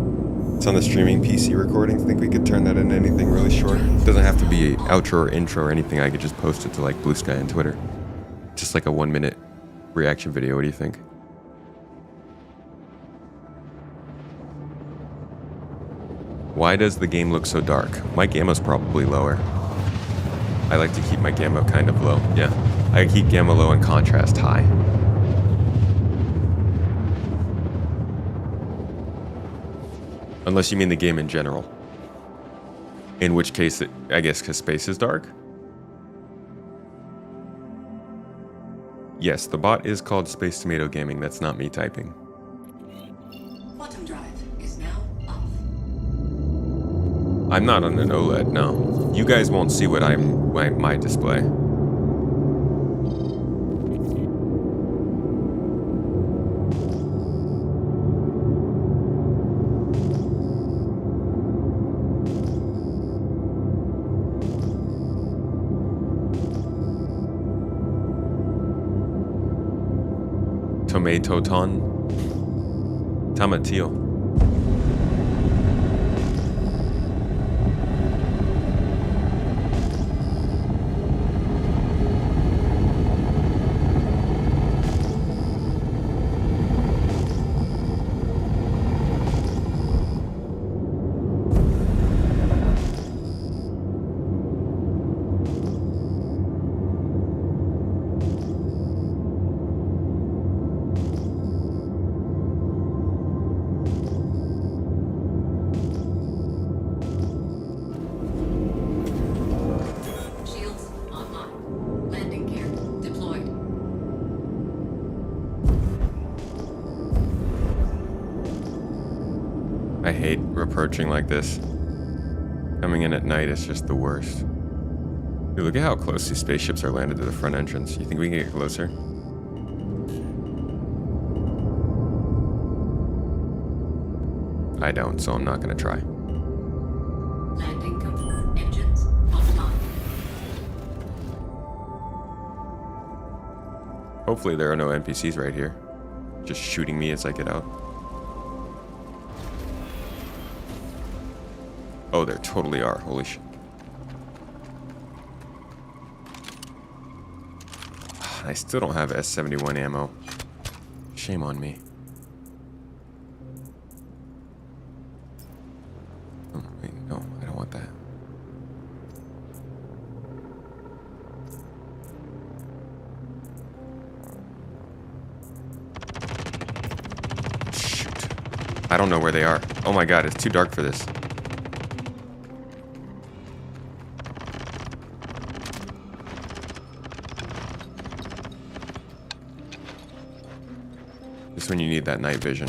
It's on the streaming PC recording. Think we could turn that into anything really short? It doesn't have to be outro or intro or anything. I could just post it to like Blue Sky and Twitter. Just like a 1-minute reaction video. What do you think? Why does the game look so dark? My gamma's probably lower. I like to keep my gamma kind of low. Yeah, I keep gamma low and contrast high. Unless you mean the game in general. In which case, I guess because space is dark? Yes, the bot is called Space Tomato Gaming. That's not me typing. Quantum drive is now off. I'm not on an OLED, no. You guys won't see what my display. Tomatoton. Tomatillo. Shields online. Landing gear deployed. I hate approaching like this. Coming in at night is just the worst. Dude, look at how close these spaceships are landed to the front entrance. You think we can get closer? I don't, so I'm not gonna try. Landing complete. Engines offline. Hopefully there are no NPCs right here. Just shooting me as I get out. Oh, there totally are. Holy shit. I still don't have S71 ammo. Shame on me. Oh, wait, no, I don't want that. Shoot. I don't know where they are. Oh my god, it's too dark for this. Just when you need that night vision.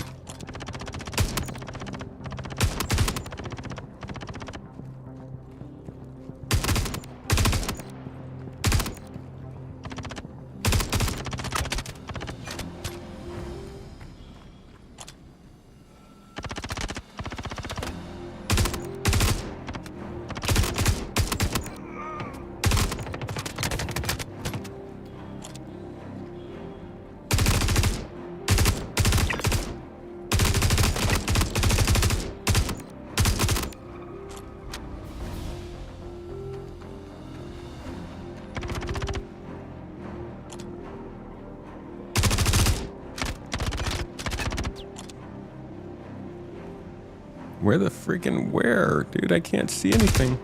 Where the freaking where? Dude, I can't see anything.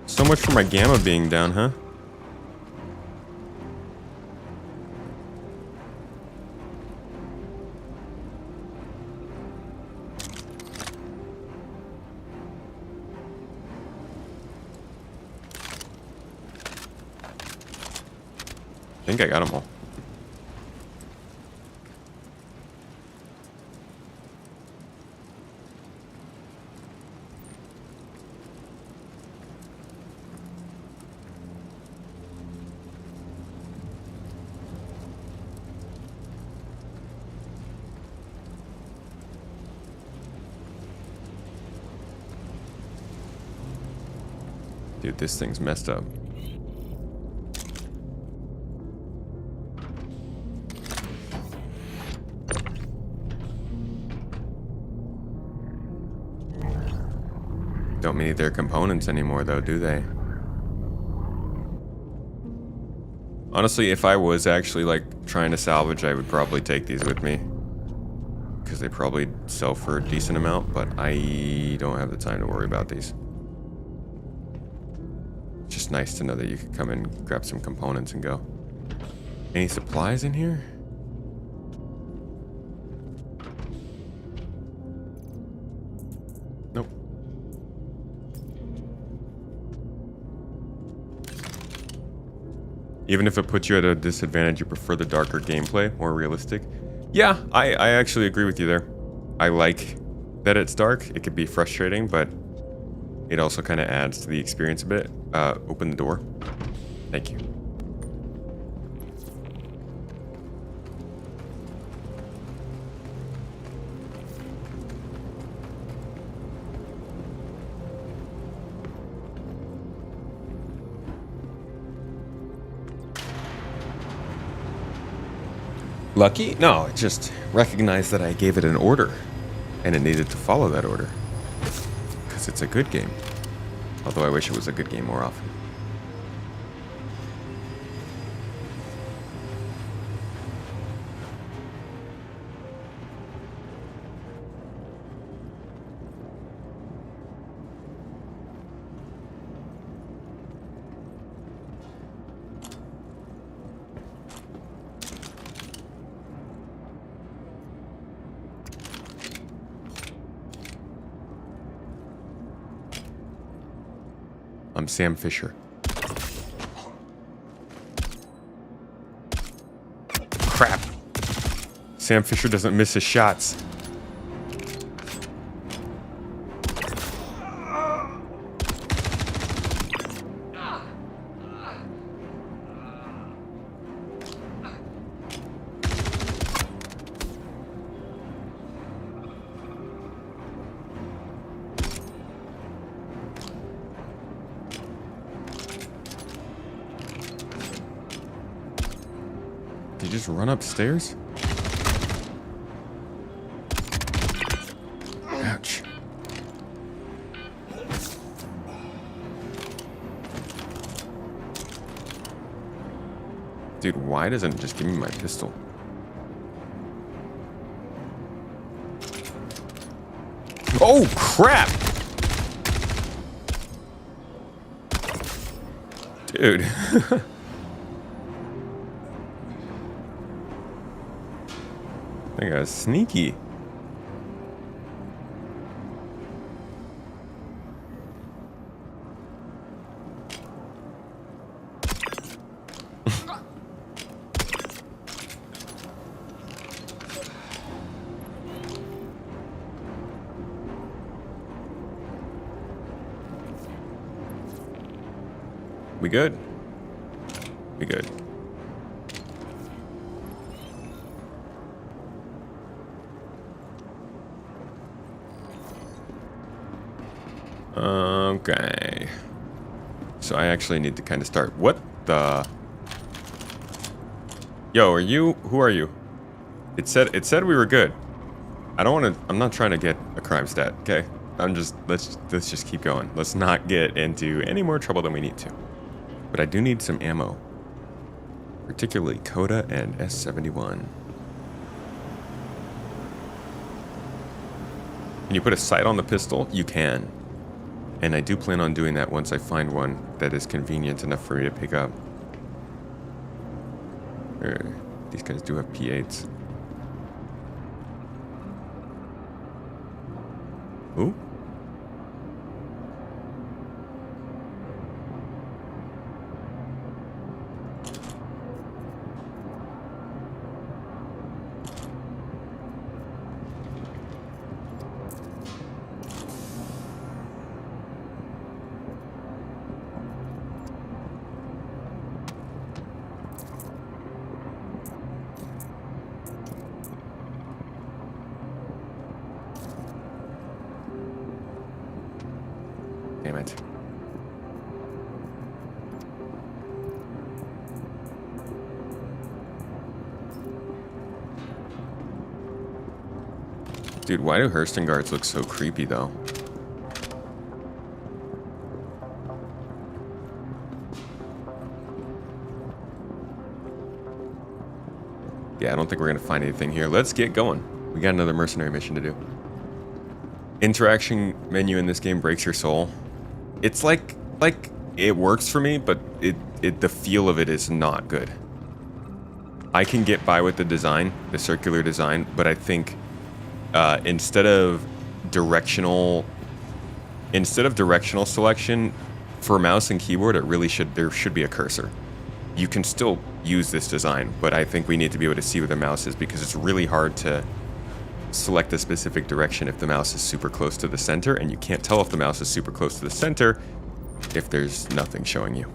So much for my gamma being down, huh? I think I got them all. Dude, this thing's messed up. Don't need their components anymore, though, do they? Honestly, if I was actually, like, trying to salvage, I would probably take these with me. Because they probably sell for a decent amount, but I don't have the time to worry about these. It's just nice to know that you could come and grab some components and go. Any supplies in here? Nope. Even if it puts you at a disadvantage, you prefer the darker gameplay, more realistic? Yeah, I actually agree with you there. I like that it's dark. It could be frustrating, but it also kind of adds to the experience a bit. Open the door. Thank you. Lucky? No, it just recognized that I gave it an order, and it needed to follow that order. Because it's a good game. Although I wish it was a good game more often. I'm Sam Fisher. Crap. Sam Fisher doesn't miss his shots. Did you just run upstairs? Ouch. Dude, why doesn't it just give me my pistol? Oh, crap! Dude. That guy's sneaky. We good? We good. Okay. So I actually need to kind of start. What the? Yo, are you? Who are you? It said we were good. I don't want to. I'm not trying to get a crime stat. Okay. I'm just. Let's just keep going. Let's not get into any more trouble than we need to. But I do need some ammo, particularly Coda and S71. Can you put a sight on the pistol? You can. And I do plan on doing that once I find one that is convenient enough for me to pick up. These guys do have P8s. Ooh. Damn it. Dude, why do Hurston guards look so creepy though? Yeah, I don't think we're gonna find anything here. Let's get going. We got another mercenary mission to do. Interaction menu in this game breaks your soul. It's like it works for me, but the feel of it is not good. I can get by with the design, the circular design, but I think instead of directional selection for mouse and keyboard, there should be a cursor. You can still use this design, but I think we need to be able to see where the mouse is because it's really hard to select a specific direction if the mouse is super close to the center, and you can't tell if the mouse is super close to the center if there's nothing showing you.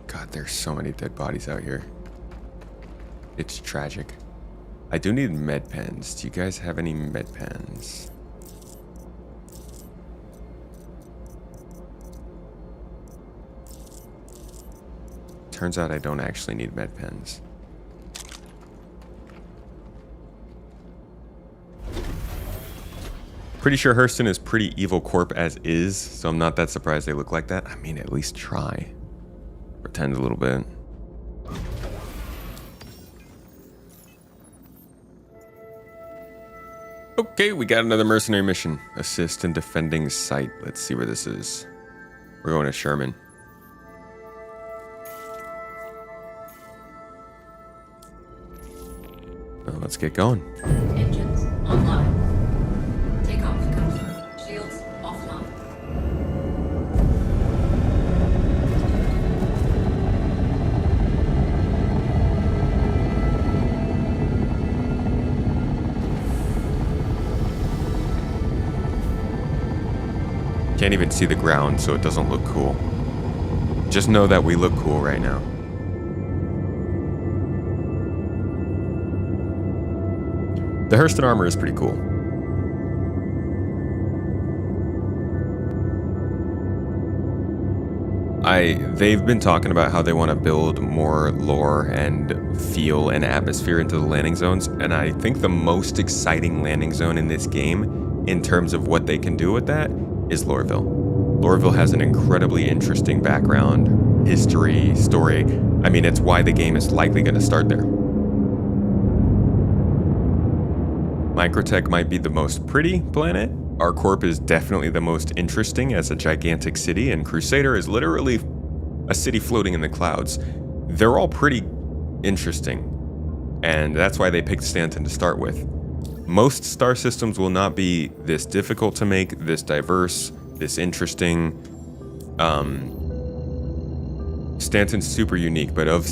God, there's so many dead bodies out here. It's tragic. I do need med pens. Do you guys have any med pens? Turns out I don't actually need med pens. Pretty sure Hurston is pretty evil corp as is, so I'm not that surprised they look like that. I mean, at least try. Pretend a little bit. Okay, we got another mercenary mission. Assist in defending site. Let's see where this is. We're going to Sherman. Well, let's get going. Engines online. Takeoff confirmed. Shields offline. Can't even see the ground, so it doesn't look cool. Just know that we look cool right now. The Hurston armor is pretty cool. They've been talking about how they want to build more lore and feel and atmosphere into the landing zones, and I think the most exciting landing zone in this game, in terms of what they can do with that, is Lorville. Lorville has an incredibly interesting background, history, story. I mean, it's why the game is likely going to start there. Microtech might be the most pretty planet. Our corp is definitely the most interesting as a gigantic city, and Crusader is literally a city floating in the clouds. They're all pretty interesting, and that's why they picked Stanton to start with. Most star systems will not be this difficult to make, this diverse, this interesting. Stanton's super unique, but of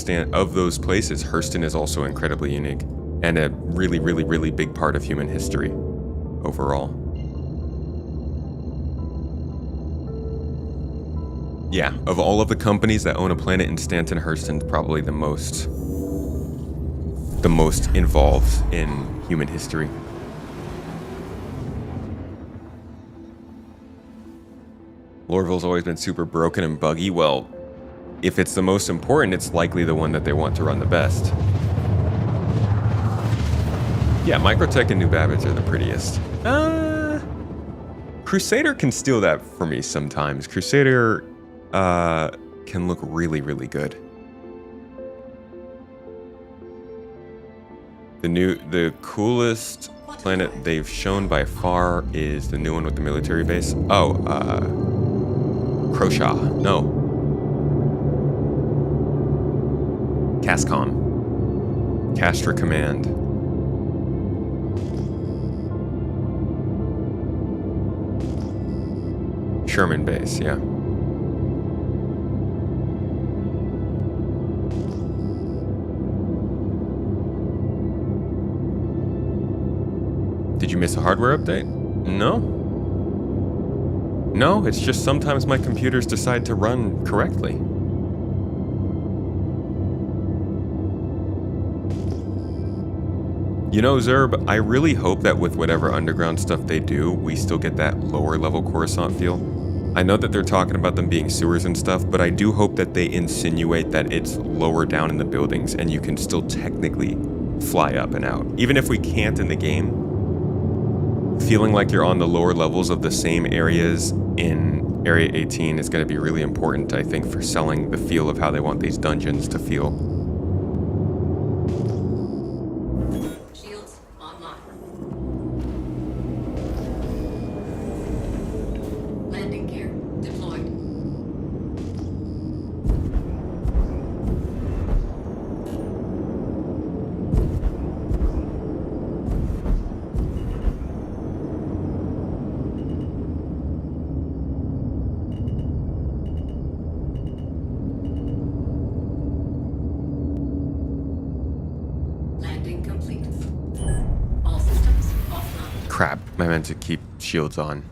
those places, Hurston is also incredibly unique and a really, really, really big part of human history overall. Yeah, of all of the companies that own a planet in Stanton, Hurston's probably the most involved in human history. Lorville's always been super broken and buggy. Well, if it's the most important, it's likely the one that they want to run the best. Yeah, Microtech and New Babbage are the prettiest. Crusader can steal that for me sometimes. Crusader can look really, really good. The coolest planet they've shown by far is the new one with the military base. Oh, Croshaw. No. Cascom. Castra Command. Sherman base, yeah. Did you miss a hardware update? No. No, it's just sometimes my computers decide to run correctly. You know, Zerb, I really hope that with whatever underground stuff they do, we still get that lower level Coruscant feel. I know that they're talking about them being sewers and stuff, but I do hope that they insinuate that it's lower down in the buildings and you can still technically fly up and out. Even if we can't in the game, feeling like you're on the lower levels of the same areas in Area 18 is going to be really important, I think, for selling the feel of how they want these dungeons to feel. Shields online. Landing gear deployed. Landing complete. All systems offline. Crap, I meant to keep shields on.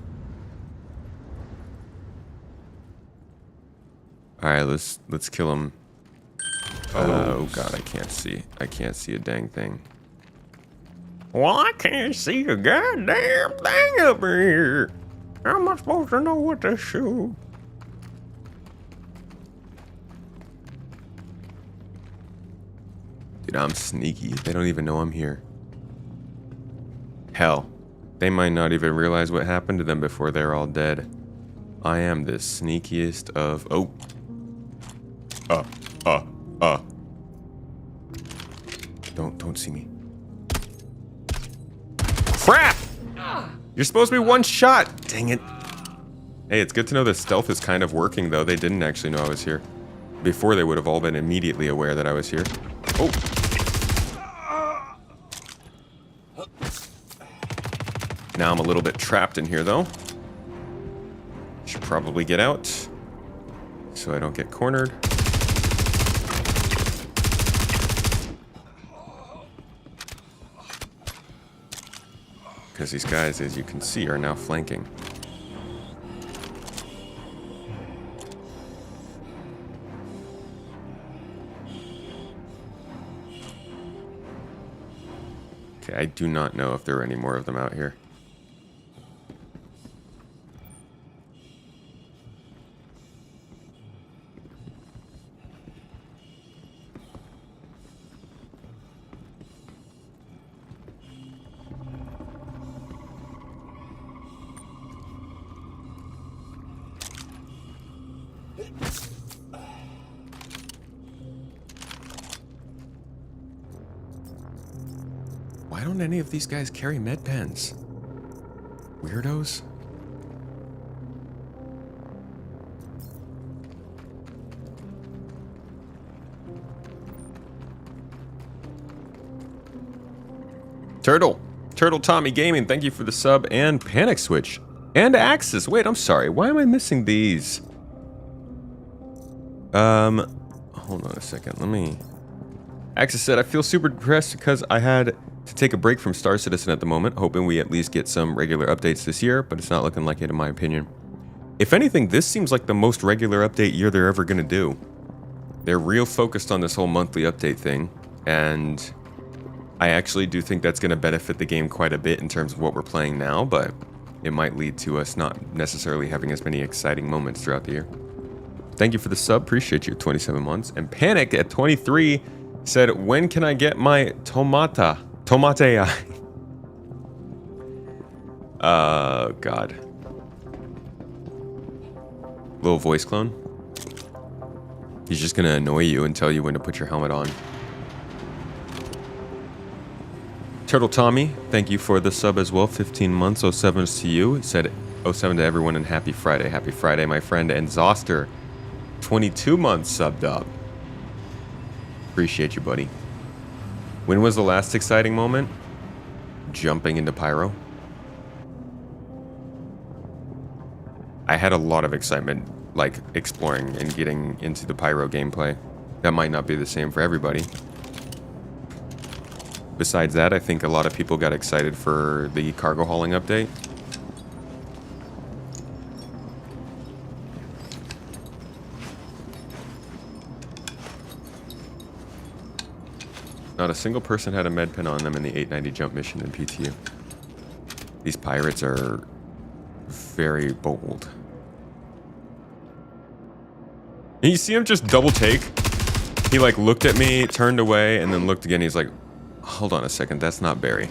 Alright, let's kill him. Oh god, I can't see. I can't see a dang thing. Well, I can't see a goddamn thing up here. How am I supposed to know what to shoot? Dude, I'm sneaky. They don't even know I'm here. Hell, they might not even realize what happened to them before they're all dead. I am the sneakiest of... Oh. Don't see me. Crap! You're supposed to be one shot! Dang it. Hey, it's good to know that stealth is kind of working, though. They didn't actually know I was here. Before, they would have all been immediately aware that I was here. Oh! Now I'm a little bit trapped in here, though. Should probably get out so I don't get cornered. Because these guys, as you can see, are now flanking. Okay, I do not know if there are any more of them out here. Why don't any of these guys carry med pens? Weirdos. Turtle Tommy Gaming, thank you for the sub, and Panic Switch and Axis. Wait, I'm sorry. Why am I missing these? Hold on a second. Let me. Axis said, I feel super depressed because I had to take a break from Star Citizen at the moment, hoping we at least get some regular updates this year, but it's not looking like it in my opinion. If anything, this seems like the most regular update year they're ever going to do. They're real focused on this whole monthly update thing, and I actually do think that's going to benefit the game quite a bit in terms of what we're playing now, but it might lead to us not necessarily having as many exciting moments throughout the year. Thank you for the sub, appreciate you, 27 months. And Panic at 23 said, when can I get my tomate? God. Little voice clone. He's just gonna annoy you and tell you when to put your helmet on. Turtle Tommy, thank you for the sub as well. 15 months, 07 to you. He said 07 to everyone and happy Friday. Happy Friday, my friend. And Zoster, 22 months subbed up. Appreciate you, buddy. When was the last exciting moment? Jumping into Pyro. I had a lot of excitement, like exploring and getting into the Pyro gameplay. That might not be the same for everybody. Besides that, I think a lot of people got excited for the cargo hauling update. Not a single person had a med pin on them in the 890 jump mission in PTU. These pirates are very bold. And you see him just double take? He like looked at me, turned away, and then looked again. He's like, hold on a second, that's not Barry.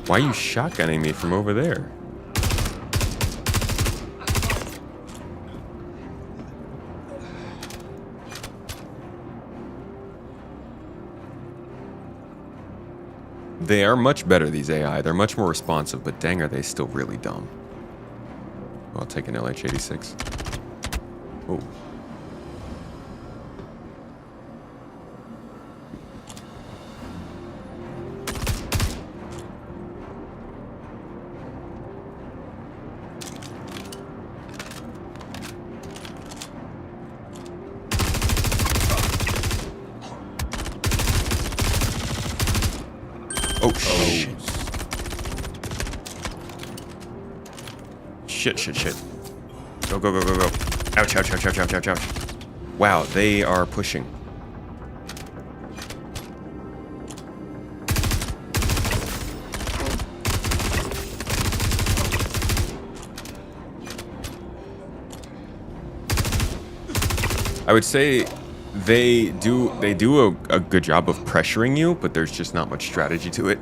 Why are you shotgunning me from over there? They are much better, these AI. They're much more responsive, but dang, are they still really dumb. Well, I'll take an LH-86. Oh. Oh, shit. Shit. Go. Ouch. Wow, they are pushing. I would say they do a good job of pressuring you, but there's just not much strategy to it.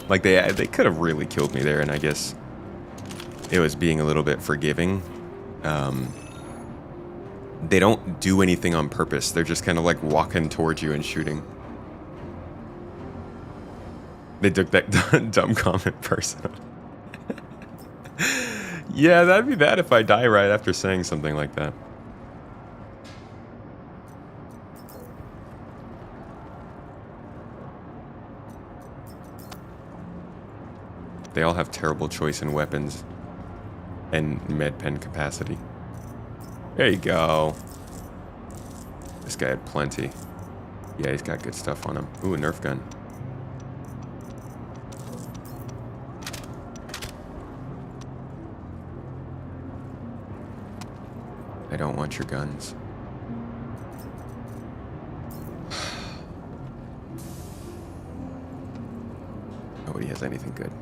Like they could have really killed me there, and I guess it was being a little bit forgiving. They don't do anything on purpose. They're just kind of like walking towards you and shooting. They took that dumb comment personal. Yeah, that'd be bad if I die right after saying something like that. They all have terrible choice in weapons and med pen capacity. There you go. This guy had plenty. Yeah, he's got good stuff on him. Ooh, a Nerf gun. I don't want your guns. Nobody has anything good.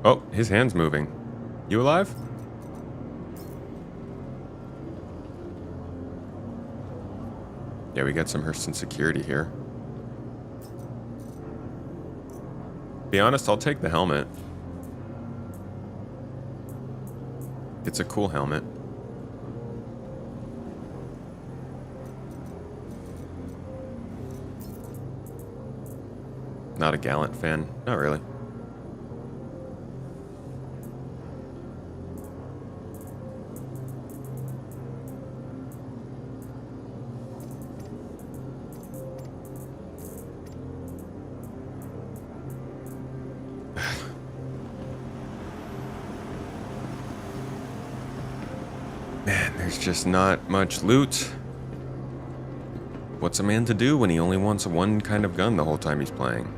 Oh, his hand's moving. You alive? Yeah, we got some Hurston security here. Be honest, I'll take the helmet. It's a cool helmet. Not a Gallant fan. Not really. There's just not much loot. What's a man to do when he only wants one kind of gun the whole time he's playing?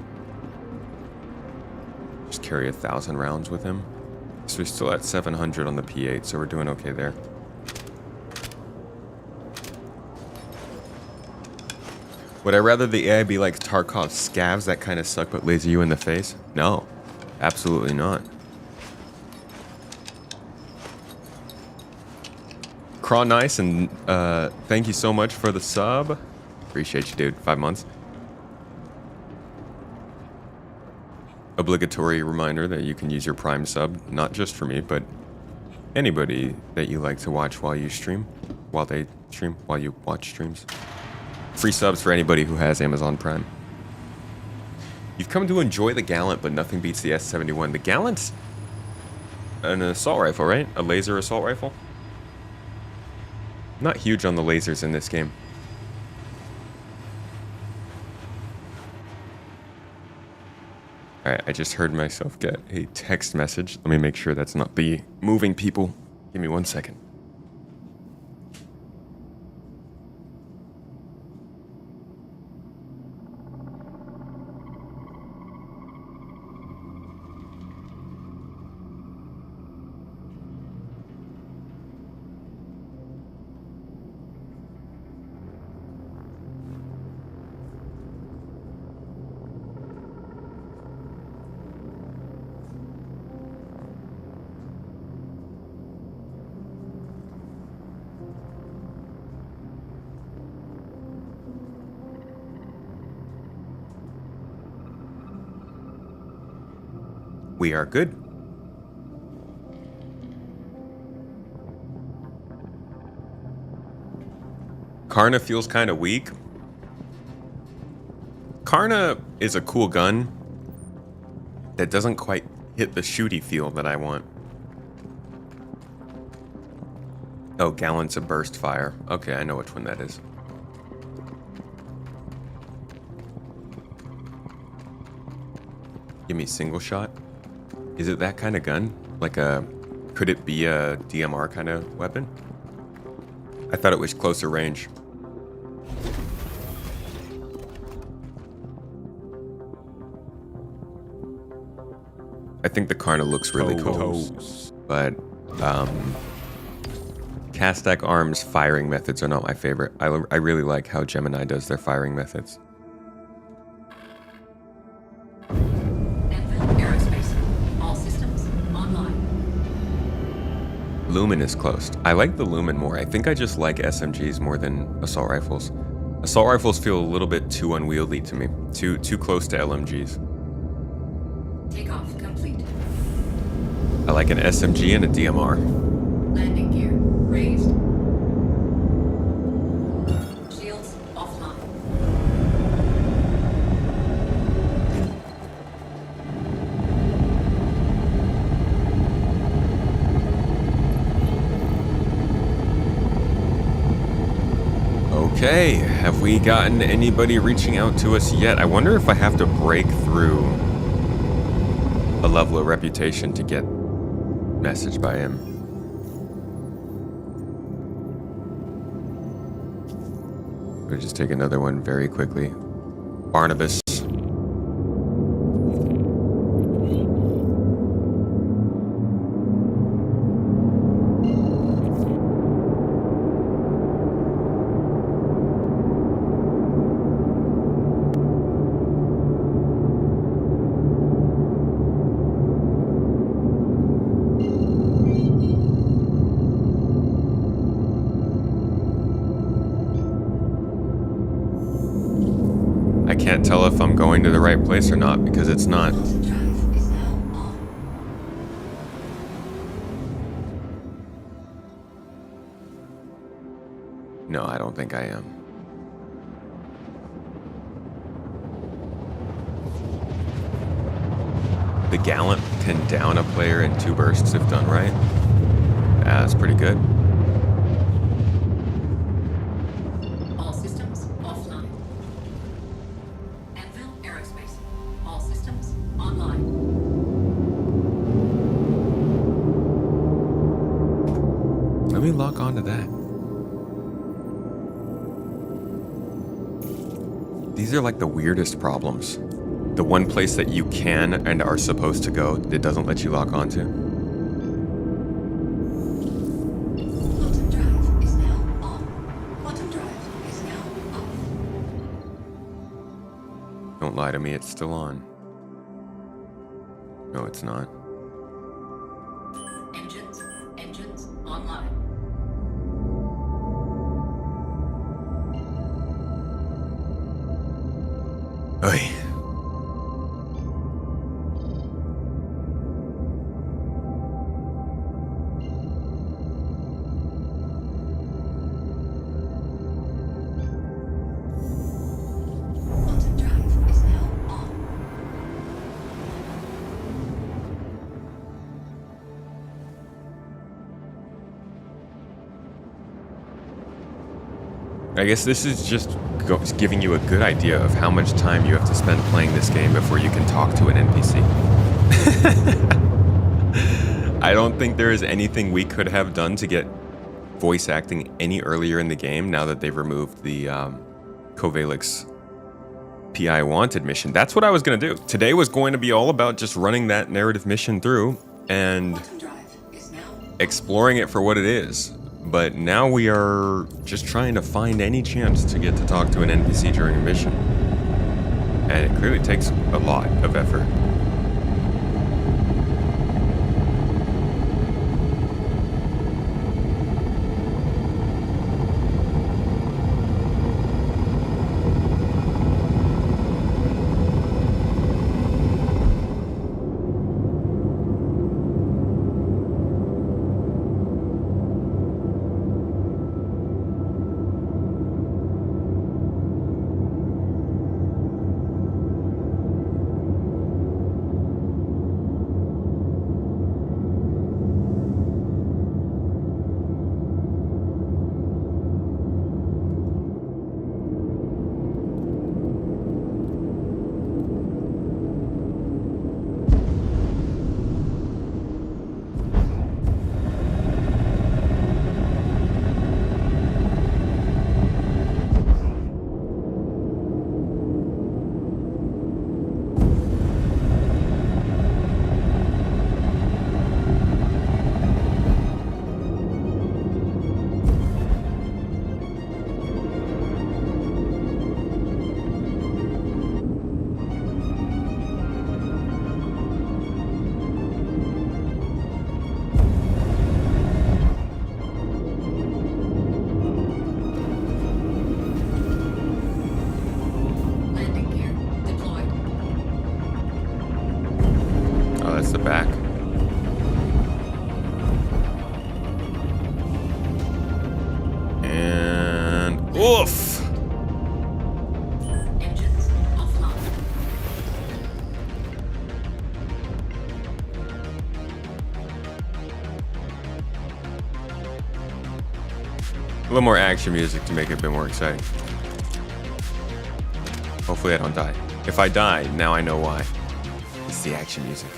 Just carry 1,000 rounds with him. So we're still at 700 on the P8, so we're doing okay there. Would I rather the AI be like Tarkov's scavs that kind of suck but laser you in the face? No, absolutely not. Craw nice, and thank you so much for the sub. Appreciate you, dude. 5 months. Obligatory reminder that you can use your Prime sub, not just for me, but anybody that you like to watch while you stream, while they stream, while you watch streams. Free subs for anybody who has Amazon Prime. You've come to enjoy the Gallant, but nothing beats the S71. The Gallant's an assault rifle, right? A laser assault rifle? Not huge on the lasers in this game. Alright, I just heard myself get a text message. Let me make sure that's not the moving people. Give me 1 second. We are good. Karna feels kind of weak. Karna is a cool gun that doesn't quite hit the shooty feel that I want. Oh, Gallant's a burst fire. Okay, I know which one that is. Give me single shot. Is it that kind of gun? Like a... Could it be a DMR kind of weapon? I thought it was closer range. I think the Karna looks really cool. But, Castac Arms firing methods are not my favorite. I really like how Gemini does their firing methods. Lumen is closed. I like the Lumen more. I think I just like SMGs more than assault rifles. Assault rifles feel a little bit too unwieldy to me. Too close to LMGs. Takeoff complete. I like an SMG and a DMR. Landing gear raised. Shields offline. Okay, have we gotten anybody reaching out to us yet? I wonder if I have to break through a level of reputation to get messaged by him. We'll just take another one very quickly. Barnabas. Can't tell if I'm going to the right place or not because it's not. Quantum drive is now on. No, I don't think I am. The Gallant can down a player in 2 bursts if done right. Yeah, that's pretty good. All systems offline. Anvil Aerospace. All systems online. Let me lock onto that. These are like the weirdest problems. The one place that you can and are supposed to go, it doesn't let you lock onto. Quantum drive is now on. Quantum drive is now off. lie to me, it's still on. No, it's not. Engines online. Oy. Quantum drive is now on. I guess this is just giving you a good idea of how much time you have to spend playing this game before you can talk to an NPC. I don't think there is anything we could have done to get voice acting any earlier in the game now that they've removed the Covalix PI Wanted mission. That's what I was going to do. Today was going to be all about just running that narrative mission through and Quantum drive is now exploring it for what it is. But now we are just trying to find any chance to get to talk to an NPC during a mission. And it clearly takes a lot of effort. landing gear deployed. Oh, that's the back. And oof! Engines offline. A little more action music to make it a bit more exciting. Hopefully I don't die. If I die, now I know why. It's the action music.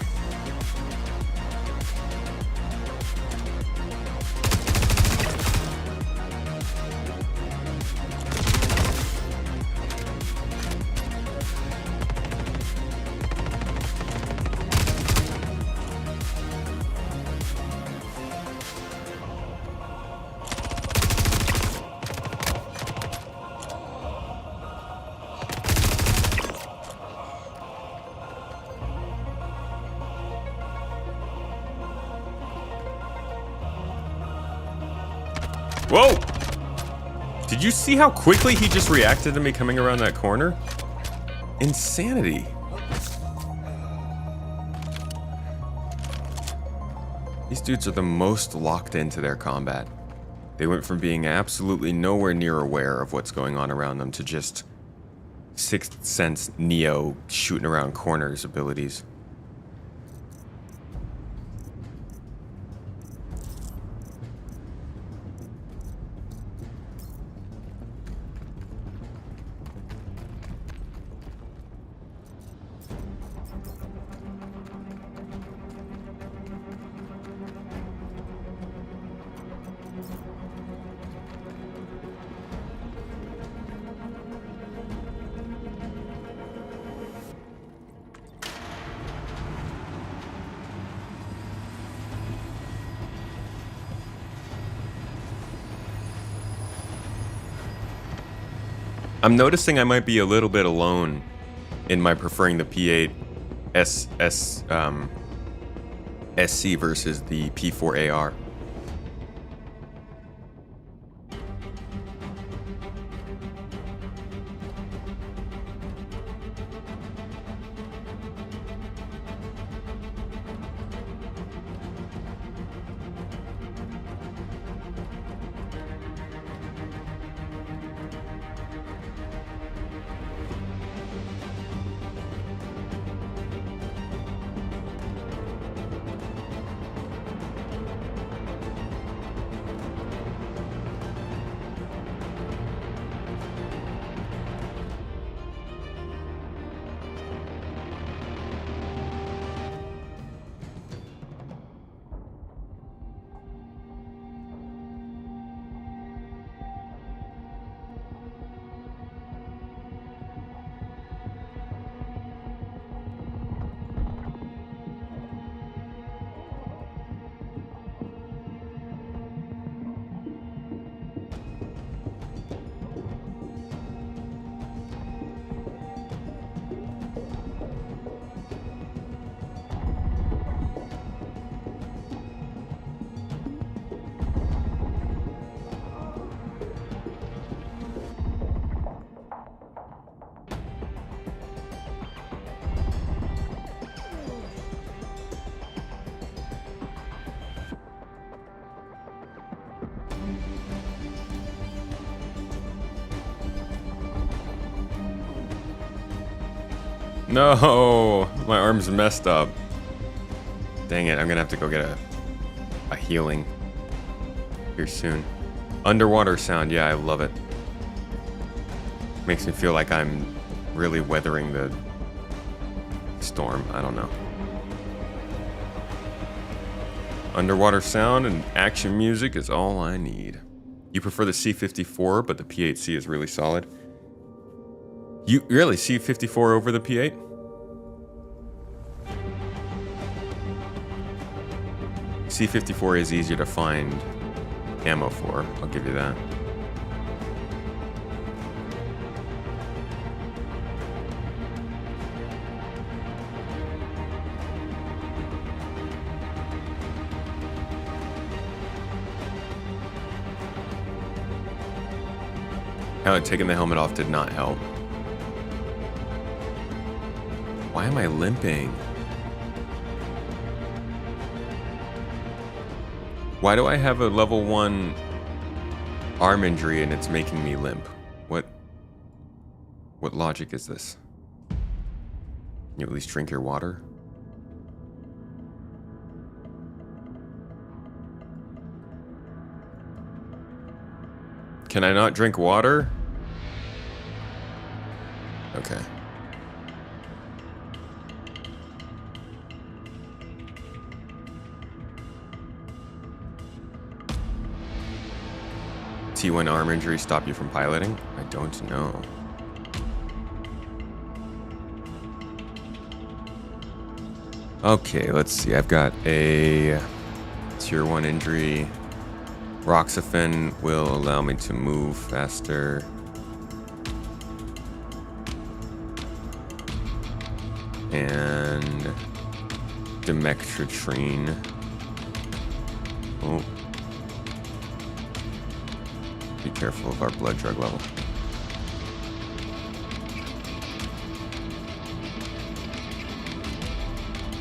Whoa! Did you see how quickly he just reacted to me coming around that corner? Insanity. These dudes are the most locked into their combat. They went from being absolutely nowhere near aware of what's going on around them to just Sixth Sense Neo shooting around corners abilities. I'm noticing I might be a little bit alone in my preferring the P8 SC versus the P4 AR. No, my arm's messed up. Dang it, I'm gonna have to go get a healing here soon. Underwater sound, yeah, I love it. Makes me feel like I'm really weathering the storm, I don't know. Underwater sound and action music is all I need. You prefer the C54, but the P8C is really solid. You really C54 over the P8? C54 is easier to find ammo for, I'll give you that. How taking the helmet off did not help. Why am I limping? Why do I have a level 1 arm injury and it's making me limp? What logic is this? Can you at least drink your water? Can I not drink water? Okay. T1 arm injury stop you from piloting? I don't know. Okay, let's see. I've got a tier 1 injury. Roxafen will allow me to move faster. And Dimectrotrine. Oh. Be careful of our blood drug level.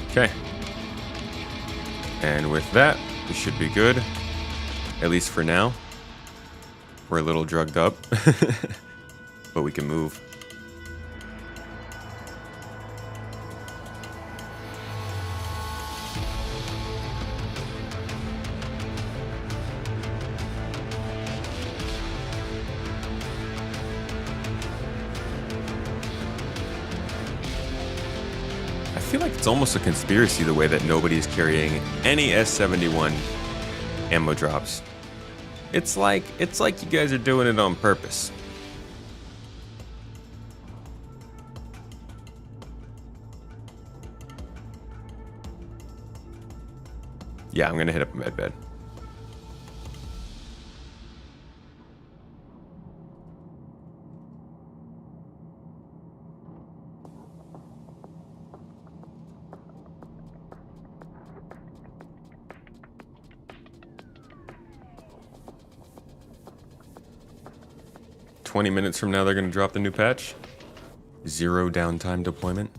Okay. And with that, we should be good. At least for now. We're a little drugged up. But we can move. I feel like it's almost a conspiracy the way that nobody's carrying any S71 ammo drops. It's like you guys are doing it on purpose. Yeah, I'm gonna hit up a med bed. 20 minutes from now they're going to drop the new patch. 0 downtime deployment.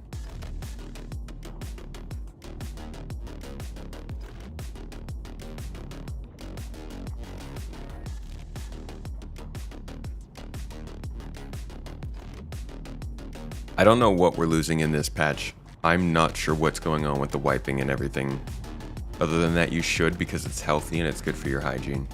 I don't know what we're losing in this patch. I'm not sure what's going on with the wiping and everything. Other than that, you should, because it's healthy and it's good for your hygiene.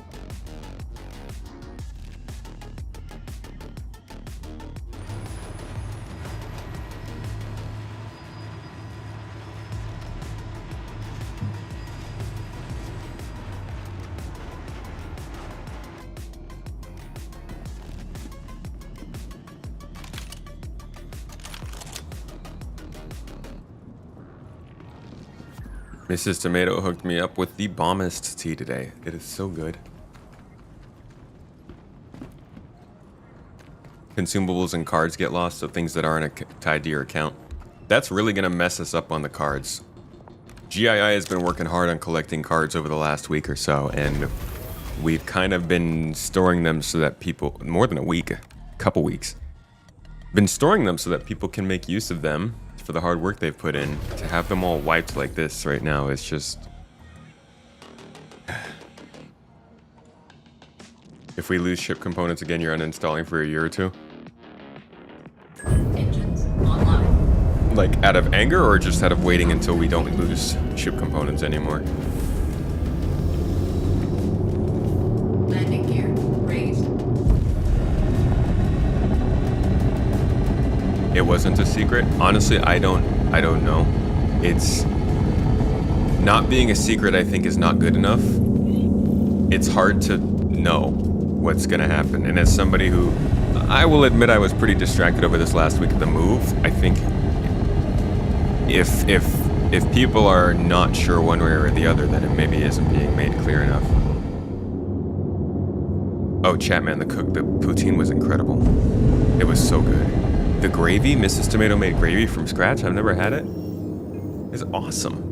Mrs. Tomato hooked me up with the bombest tea today. It is so good. Consumables and cards get lost, so things that aren't tied to your account. That's really going to mess us up on the cards. GII has been working hard on collecting cards over the last week or so, and we've kind of been storing them so that people, more than a week, a couple weeks, been storing them so that people can make use of them for the hard work they've put in. To have them all wiped like this right now is just... If we lose ship components again, you're uninstalling for a year or two? Engines online. Like out of anger or just out of waiting until we don't lose ship components anymore? Landing gear raised. It wasn't a secret. Honestly, I don't know. It's not being a secret, I think, is not good enough. It's hard to know what's gonna happen. And as somebody who, I will admit, I was pretty distracted over this last week of the move. I think if people are not sure one way or the other, then it maybe isn't being made clear enough. Oh, chat man, the poutine was incredible. It was so good. The gravy, Mrs. Tomato made gravy from scratch. I've never had it. It's awesome.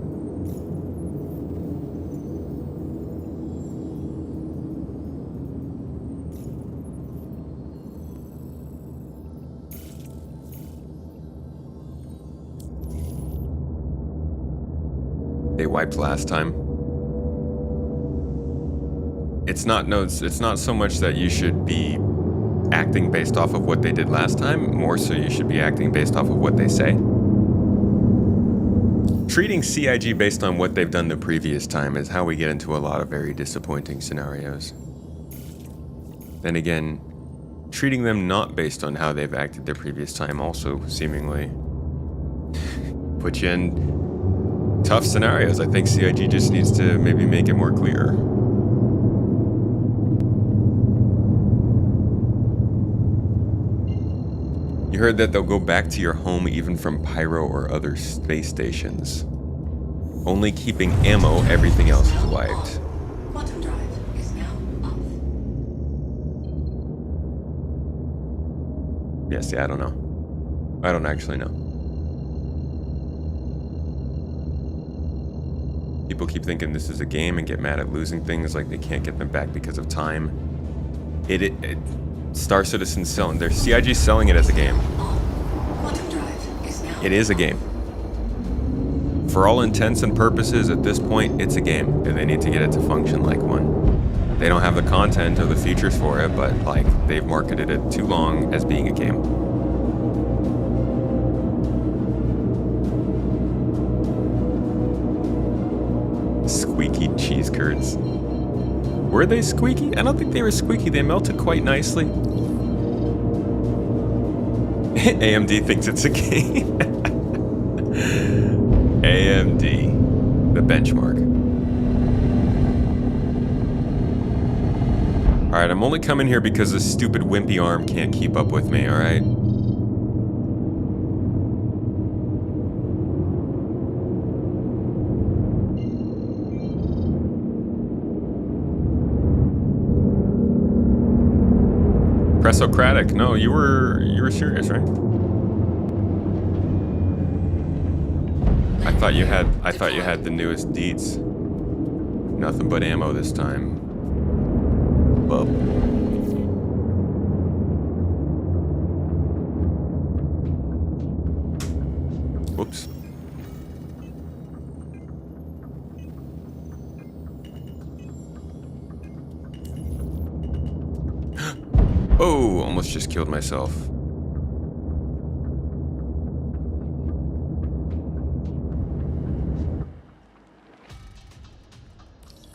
They wiped last time. It's not so much that you should be acting based off of what they did last time, more so you should be acting based off of what they say. Treating CIG based on what they've done the previous time is how we get into a lot of very disappointing scenarios. Then again, treating them not based on how they've acted the previous time also seemingly put you in tough scenarios. I think CIG just needs to maybe make it more clear. You heard that they'll go back to your home even from Pyro or other space stations. Only keeping ammo, everything else is wiped. Quantum drive is now off. Yes, yeah, I don't know. I don't actually know. People keep thinking this is a game and get mad at losing things like they can't get them back because of time. Star Citizen's selling. Their CIG selling it as a game. Quantum drive is now It is a game. For all intents and purposes, at this point, it's a game, and they need to get it to function like one. They don't have the content or the features for it, but like they've marketed it too long as being a game. Squeaky cheese curds. Were they squeaky? I don't think they were squeaky. They melted quite nicely. AMD thinks it's a game. AMD, the benchmark. Alright, I'm only coming here because this stupid wimpy arm can't keep up with me, alright? Pressocratic. No, you were serious, right? I thought you had the newest deeds. Nothing but ammo this time. Bub. Whoops. Oh, almost just killed myself.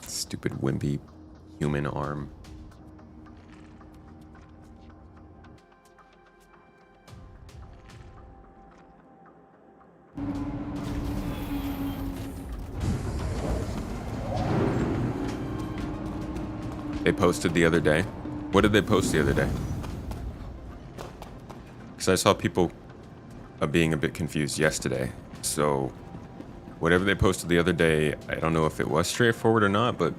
Stupid wimpy human arm. They posted the other day. What did they post the other day? Because I saw people being a bit confused yesterday. So whatever they posted the other day, I don't know if it was straightforward or not, but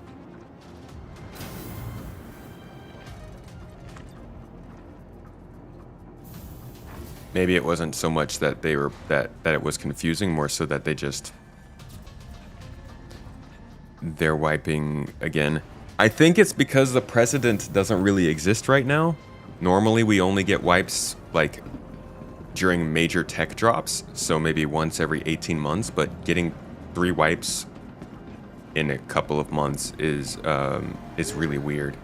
maybe it wasn't so much that they were that it was confusing, more so that they're wiping again. I think it's because the president doesn't really exist right now. Normally we only get wipes like during major tech drops, so maybe once every 18 months, but getting 3 wipes in a couple of months is really weird.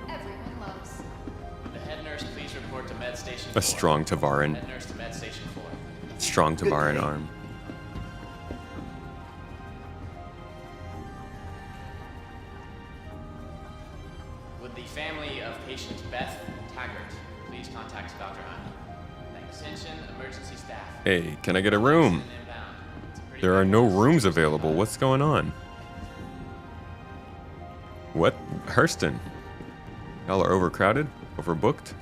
Everyone loves. The head nurse, please report to med station. A strong Tavaran. Head nurse to med station 4. Strong Tavaran arm. Would the family of patient Beth Taggart please contact Dr. Hunt? Thanks. Attention, emergency staff. Hey, can I get a room? Inbound. It's a pretty There are big no one. rooms available. What's going on? What? Hurston? Y'all are overcrowded? Overbooked?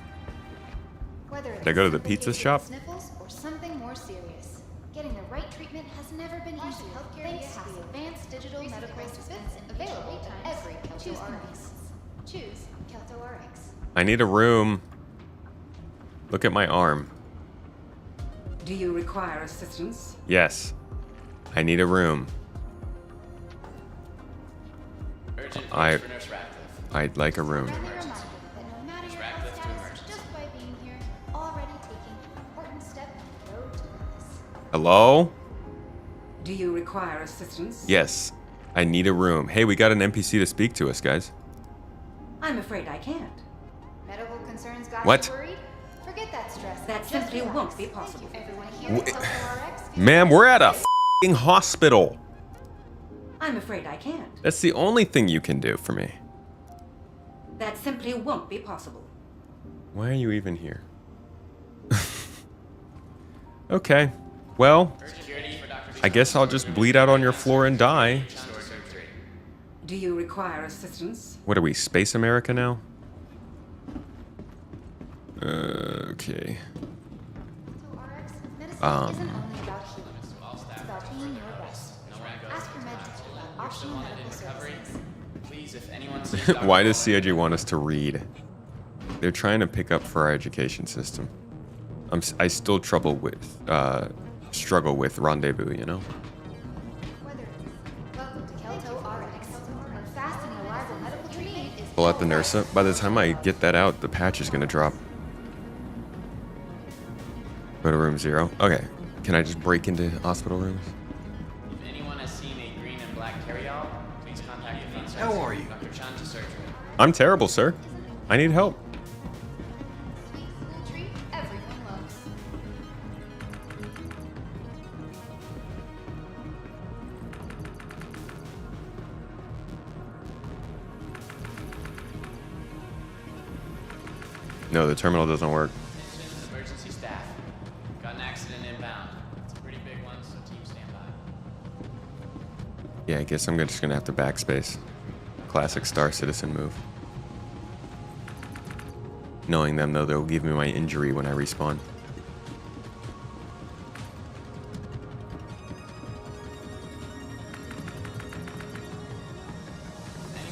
Whether Did I go to the it's pizza simple shop? sniffles or something more serious, getting the right treatment has never been easier. Thanks to the advanced digital medical assistance available at every Kelto RX. Choose Kelto RX. I need a room. Look at my arm. Do you require assistance? Yes. I need a room. Urgent I- pitch for Nurse Ratcliffe. I'd like a room. Friendly reminder that no matter your health Ratcliffe to status, emergency. just by being here, already taking an important step on the road to wellness. Hello? Do you require assistance? Yes. I need a room. Hey, we got an NPC to speak to us, guys. I'm afraid I can't. Medical concerns got What? you worried? Forget that stress. That Just simply relax. won't be possible. Everyone here at Kelto RX feels Ma'am, we're at a f***ing hospital. I'm afraid I can't. That's the only thing you can do for me. That simply won't be possible. Why are you even here? Okay. Well, Security for Dr. I guess I'll just bleed out on your floor and die. Storage room 3. Do you require assistance? What are we, Space America now? Okay. So RX, medicine Um, isn't only about healing. It's about being your best. Ask your med team about optional medical services. Please, if anyone sees Dr. Why does Muller- CIG want us to read? They're trying to pick up for our education system. I still struggle with rendezvous, you know? Whether it's welcome to Kelto RX, or fast and reliable medical treatment is Pull out the nurse up. By the time I get that out, the patch is gonna drop. Go to room 0. Okay. Can I just break into hospital rooms? If anyone has seen a green and black carryall, please contact the front How are you? Dr. Chan to surgery. I'm terrible, sir. I need help. sweet school treat everyone loves. No, the terminal doesn't work. Attention, emergency staff. Got an accident inbound. It's a pretty big one, so team stand by. Yeah, I guess I'm just gonna have to backspace. Classic Star Citizen move. Knowing them, though, they'll give me my injury when I respawn.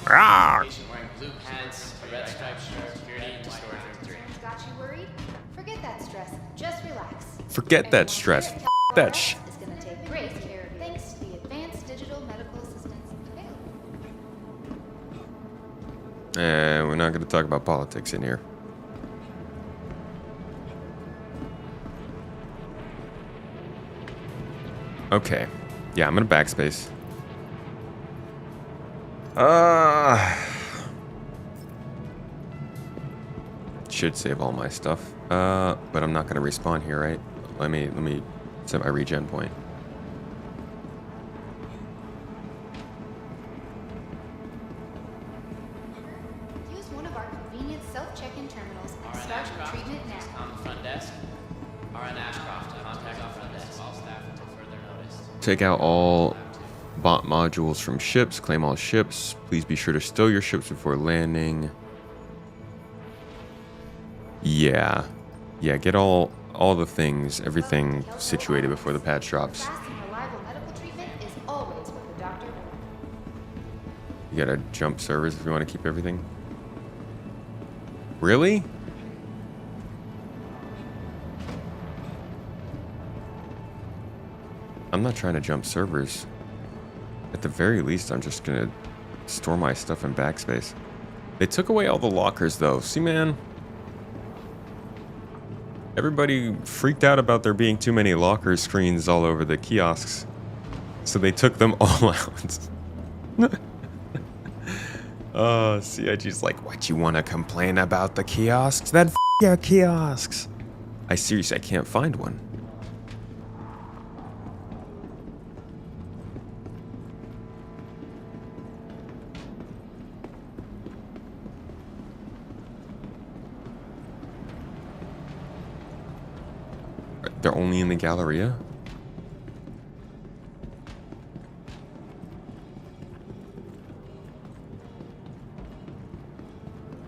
Ah! Patient wearing blue pants, a red striped shirt, security to storage room 3. Got you worried? Forget that stress. Just relax. Forget that stress. Everyone F here at that Kelto sh. RX is gonna take great care of you, thanks to the advanced digital medical assistance available. We're not going to talk about politics in here. Okay. Yeah, I'm going to backspace. Should save all my stuff. But I'm not going to respawn here, right? Let me set my regen point. Use one of our convenient self-check-in terminals and RN start Ashcroft, treatment please now. calm the front desk. RN Ashcroft, contact the front desk. All staff until further notice. Take out all bot modules from ships. Claim all ships. Please be sure to stow your ships before landing. Yeah. Yeah, get all the things, everything situated before the patch drops. Fast and reliable medical treatment is always what the doctor wants. You gotta jump servers if you want to keep everything. Really? I'm not trying to jump servers. At the very least, I'm just gonna store my stuff in backspace. They took away all the lockers though. See, man? Everybody freaked out about there being too many locker screens all over the kiosks. So they took them all out. CIG's like, what, you want to complain about the kiosks? Then f your kiosks. I seriously, I can't find one. They're only in the Galleria?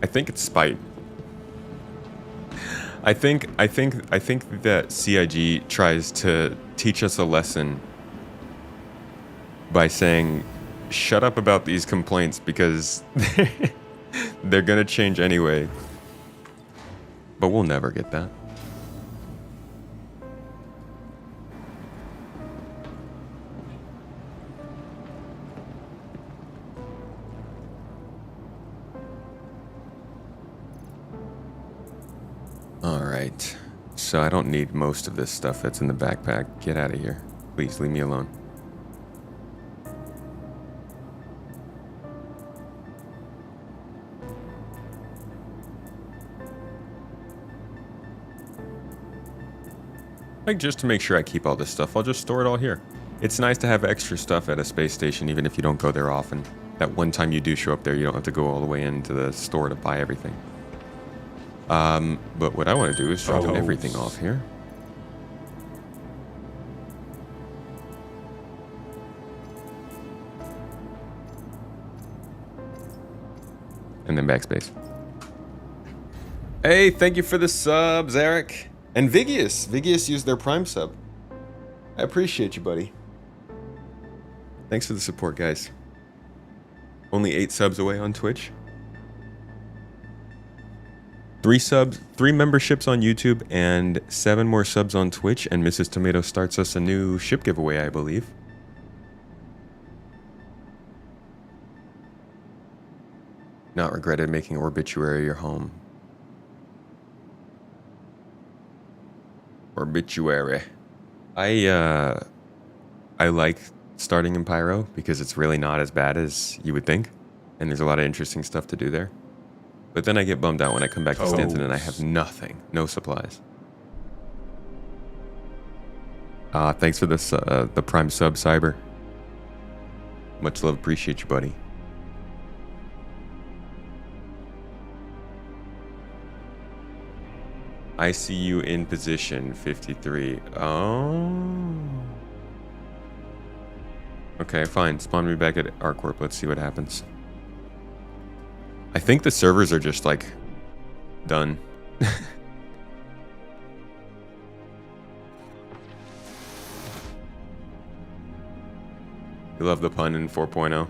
I think it's spite. I think that CIG tries to teach us a lesson by saying, shut up about these complaints because they're gonna change anyway. But we'll never get that. Alright, so I don't need most of this stuff that's in the backpack. Get out of here. Please, leave me alone. Like, just to make sure I keep all this stuff, I'll just store it all here. It's nice to have extra stuff at a space station, even if you don't go there often. That one time you do show up there, you don't have to go all the way into the store to buy everything. But what I want to do is drop everything off here. And then backspace. Hey, thank you for the subs, Eric. And Vigius. Vigius used their Prime sub. I appreciate you, buddy. Thanks for the support, guys. Only 8 subs away on Twitch. 3 memberships on YouTube, and 7 more subs on Twitch, and Mrs. Tomato starts us a new ship giveaway, I believe. Not regretted making Orbituary your home. Orbituary. I like starting in Pyro because it's really not as bad as you would think, and there's a lot of interesting stuff to do there. But then I get bummed out when I come back to Stanton and I have nothing. No supplies. Thanks for this, the Prime sub, Cyber. Much love. Appreciate you, buddy. I see you in position 53. Oh. Okay, fine. Spawn me back at ArcCorp. Let's see what happens. I think the servers are just like done. You love the pun in 4.0.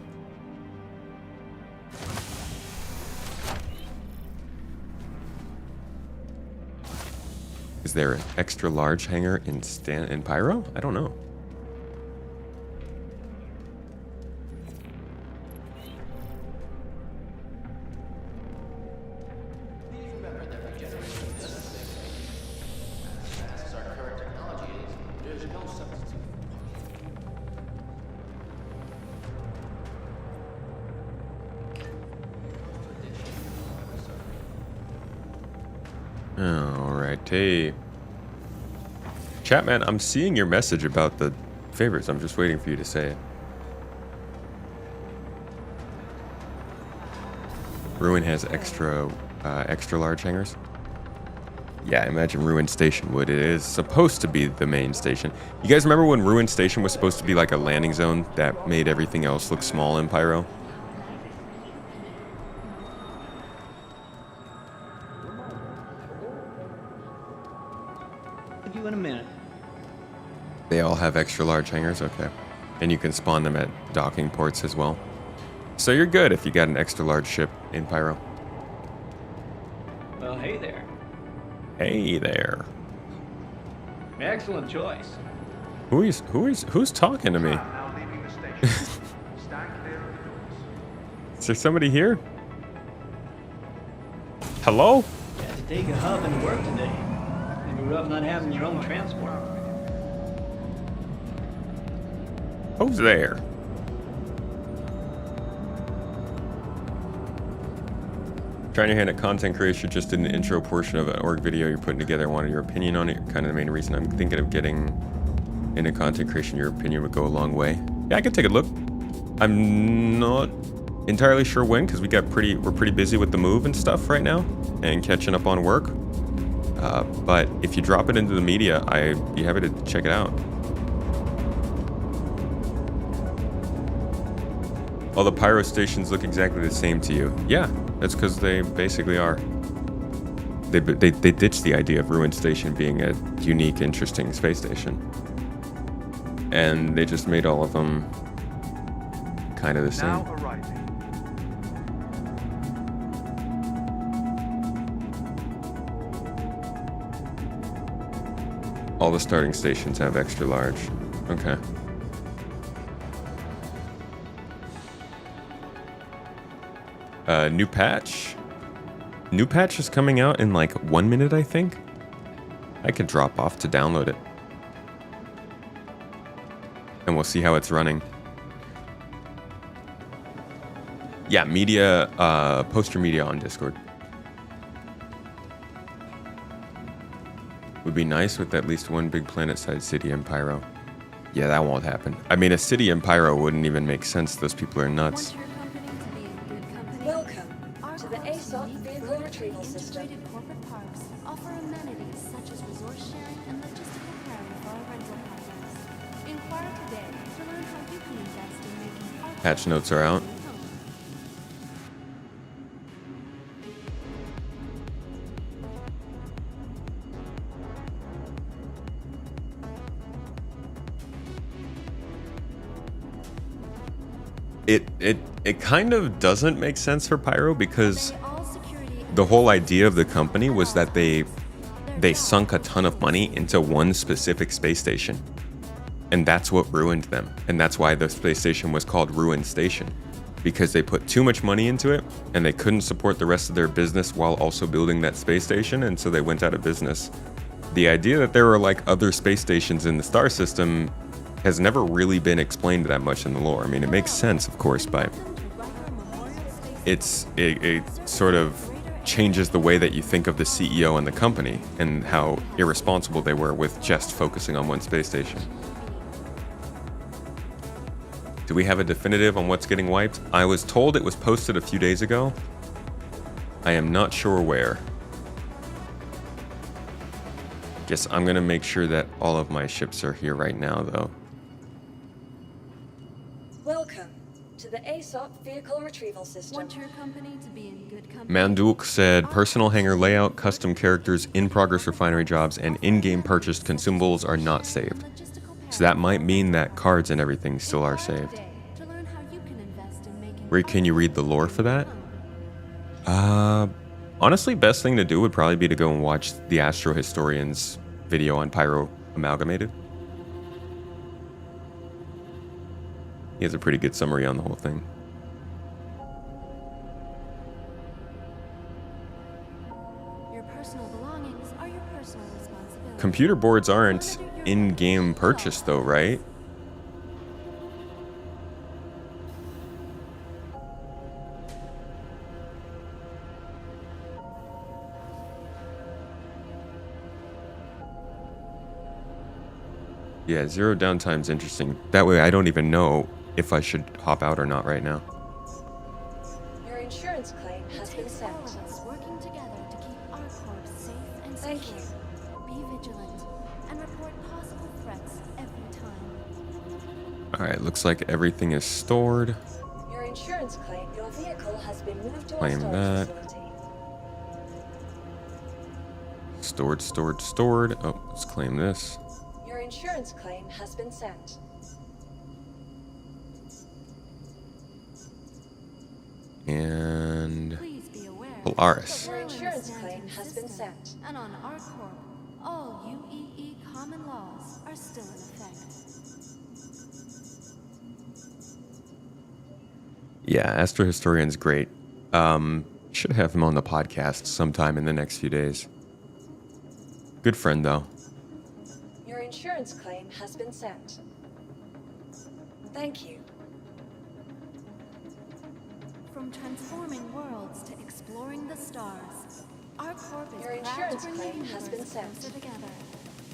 Is there an extra large hangar in Pyro? I don't know. Alrighty. Chat man, I'm seeing your message about the favors. I'm just waiting for you to say it. Ruin has extra large hangars. Yeah, I imagine Ruin Station would. It is supposed to be the main station. You guys remember when Ruin Station was supposed to be like a landing zone that made everything else look small in Pyro? Give you in a minute. They all have extra large hangars? Okay. And you can spawn them at docking ports as well. So you're good if you got an extra large ship in Pyro. Well, hey there. Hey there. Excellent choice. Who's talking to me? Now leaving the station. Stand clear of the doors. Is there somebody here? Hello? Had to take a hub into work today. Maybe rough not having your own transport. Who's there? Trying your hand at content creation, just did an intro portion of an org video you're putting together. I wanted your opinion on it. Kind of the main reason I'm thinking of getting into content creation. Your opinion would go a long way. Yeah, I could take a look. I'm not entirely sure when, because we're pretty busy with the move and stuff right now and catching up on work. But if you drop it into the media, I'd be happy to check it out. All the Pyro stations look exactly the same to you. Yeah, that's because they basically are. They ditched the idea of Ruin Station being a unique, interesting space station. And they just made all of them kind of the same. Now arriving. All the starting stations have extra large. Okay. New patch. New patch is coming out in like 1 minute, I think. I could drop off to download it. And we'll see how it's running. Yeah, media, post your media on Discord. Would be nice with at least one big planet-sized city in Pyro. Yeah, that won't happen. I mean, a city in Pyro wouldn't even make sense. Those people are nuts. Welcome to the ASOP Vehicle Retrieval System. Integrated corporate parks offer amenities such as resource sharing and logistical carry for our rental partners. Inquire today to learn how you can invest in making park Patch notes are out. It kind of doesn't make sense for Pyro because the whole idea of the company was that they sunk a ton of money into one specific space station. And that's what ruined them. And that's why the space station was called Ruin Station. Because they put too much money into it and they couldn't support the rest of their business while also building that space station, and so they went out of business. The idea that there were like other space stations in the star system has never really been explained that much in the lore. I mean, it makes sense, of course, but it sort of changes the way that you think of the CEO and the company and how irresponsible they were with just focusing on one space station. Do we have a definitive on what's getting wiped? I was told it was posted a few days ago. I am not sure where. Guess I'm gonna make sure that all of my ships are here right now, though. Welcome to the ASOP Vehicle Retrieval System. Want your company to be in good company? Manduk said, personal hangar layout, custom characters, in-progress refinery jobs, and in-game purchased consumables are not saved. So that might mean that cards and everything still are saved. Where can you read the lore for that? Honestly, best thing to do would probably be to go and watch the Astro Historian's video on Pyro Amalgamated. He has a pretty good summary on the whole thing. Your personal belongings are your personal responsibility. Computer boards aren't in-game purchase though, right? Yeah, zero downtime's interesting. That way I don't even know if I should hop out or not right now. Your insurance claim has been sent. All of us working together to keep our corps safe and Thank secure. Be vigilant and report possible threats every time. Alright, looks like everything is stored. Your insurance claim. Your vehicle has been moved to a Claim storage that. facility. Stored. Oh, let's claim this. Your insurance claim has been sent. And Please be aware. Polaris. Your insurance claim has been sent. And on our corps, all UEE common laws are still in effect. Yeah, Astro Historian's great. Should have him on the podcast sometime in the next few days. Good friend, though. Your insurance claim has been sent. Thank you. From transforming worlds to exploring the stars, our corps is Your proud to insurance bring the claim has been universe sent. closer together.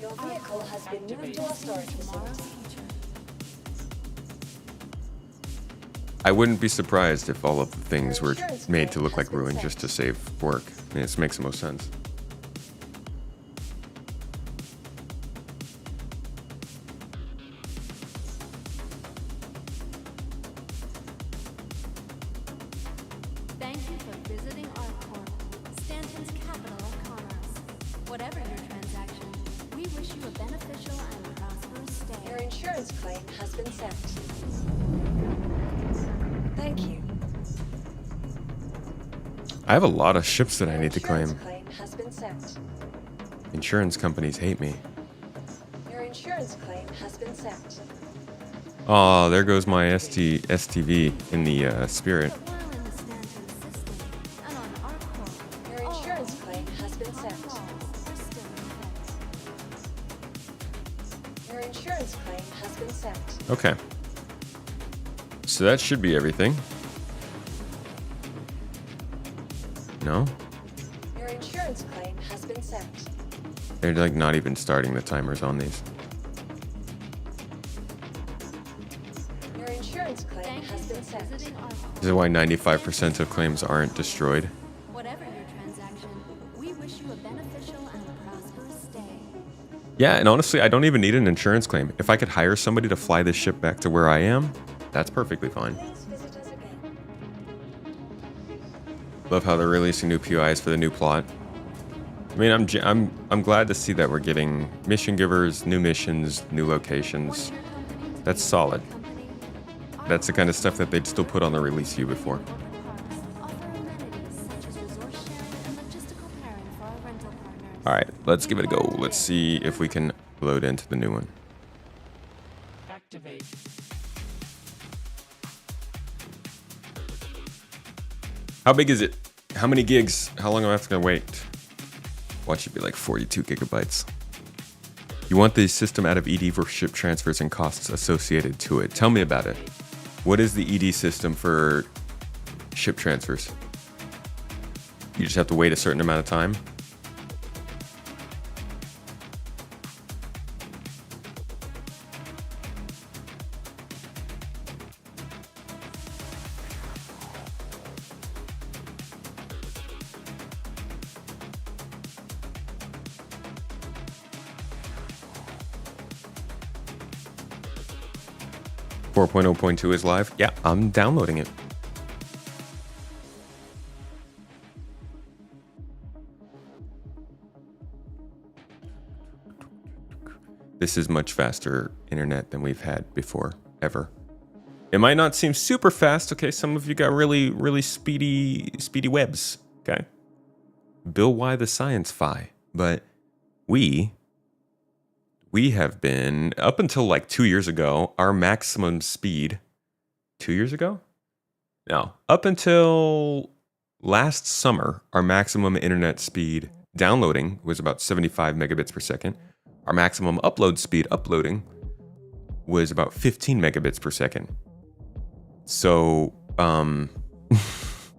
Your vehicle has been moved to a storage Tomorrow's facility. future. I wouldn't be surprised if all of the things were made to look like ruin just to save work. I mean, this makes the most sense. Thank you for visiting our corps, Stanton's capital of commerce. Whatever your transaction, we wish you a beneficial and prosperous Your stay. insurance claim has been sent. Thank you. I have a lot of ships that I need to Insurance claim. claim has been sent. Insurance companies hate me. Your insurance claim has been sent. Oh, there goes my STV in the Spirit. But while in the Stanton system and on our corps, Your all insurance claim has been common sent. laws are still in effect. Your insurance claim has been sent. Okay. So that should be everything. No? Your insurance claim has been sent. They're like not even starting the timers on these. Your insurance claim Thank has you been for sent. visiting our corps. This is why 95% of claims aren't destroyed. Whatever your transaction, we wish you a beneficial and prosperous stay. Yeah, and honestly, I don't even need an insurance claim. If I could hire somebody to fly this ship back to where I am, that's perfectly fine. Please visit us again. Love how they're releasing new POIs for the new plot. I mean, I'm glad to see that we're getting mission givers, new missions, new locations. That's solid. That's the kind of stuff that they'd still put on the release view before. All right, let's give it a go. Let's see if we can load into the new one. Activate. How big is it? How many gigs? How long am I have to wait? Watch it be like 42 gigabytes. You want the system out of ED for ship transfers and costs associated to it. Tell me about it. What is the ED system for ship transfers? You just have to wait a certain amount of time? .0.2 is live. Yeah, I'm downloading it. This is much faster internet than we've had before, ever. It might not seem super fast, okay? Some of you got really speedy webs, okay? Bill Y the Science Fi. But we have been, up until like 2 years ago, our maximum speed, 2 years ago? No, up until last summer, our maximum internet speed downloading was about 75 megabits per second. Our maximum upload speed uploading was about 15 megabits per second. So, if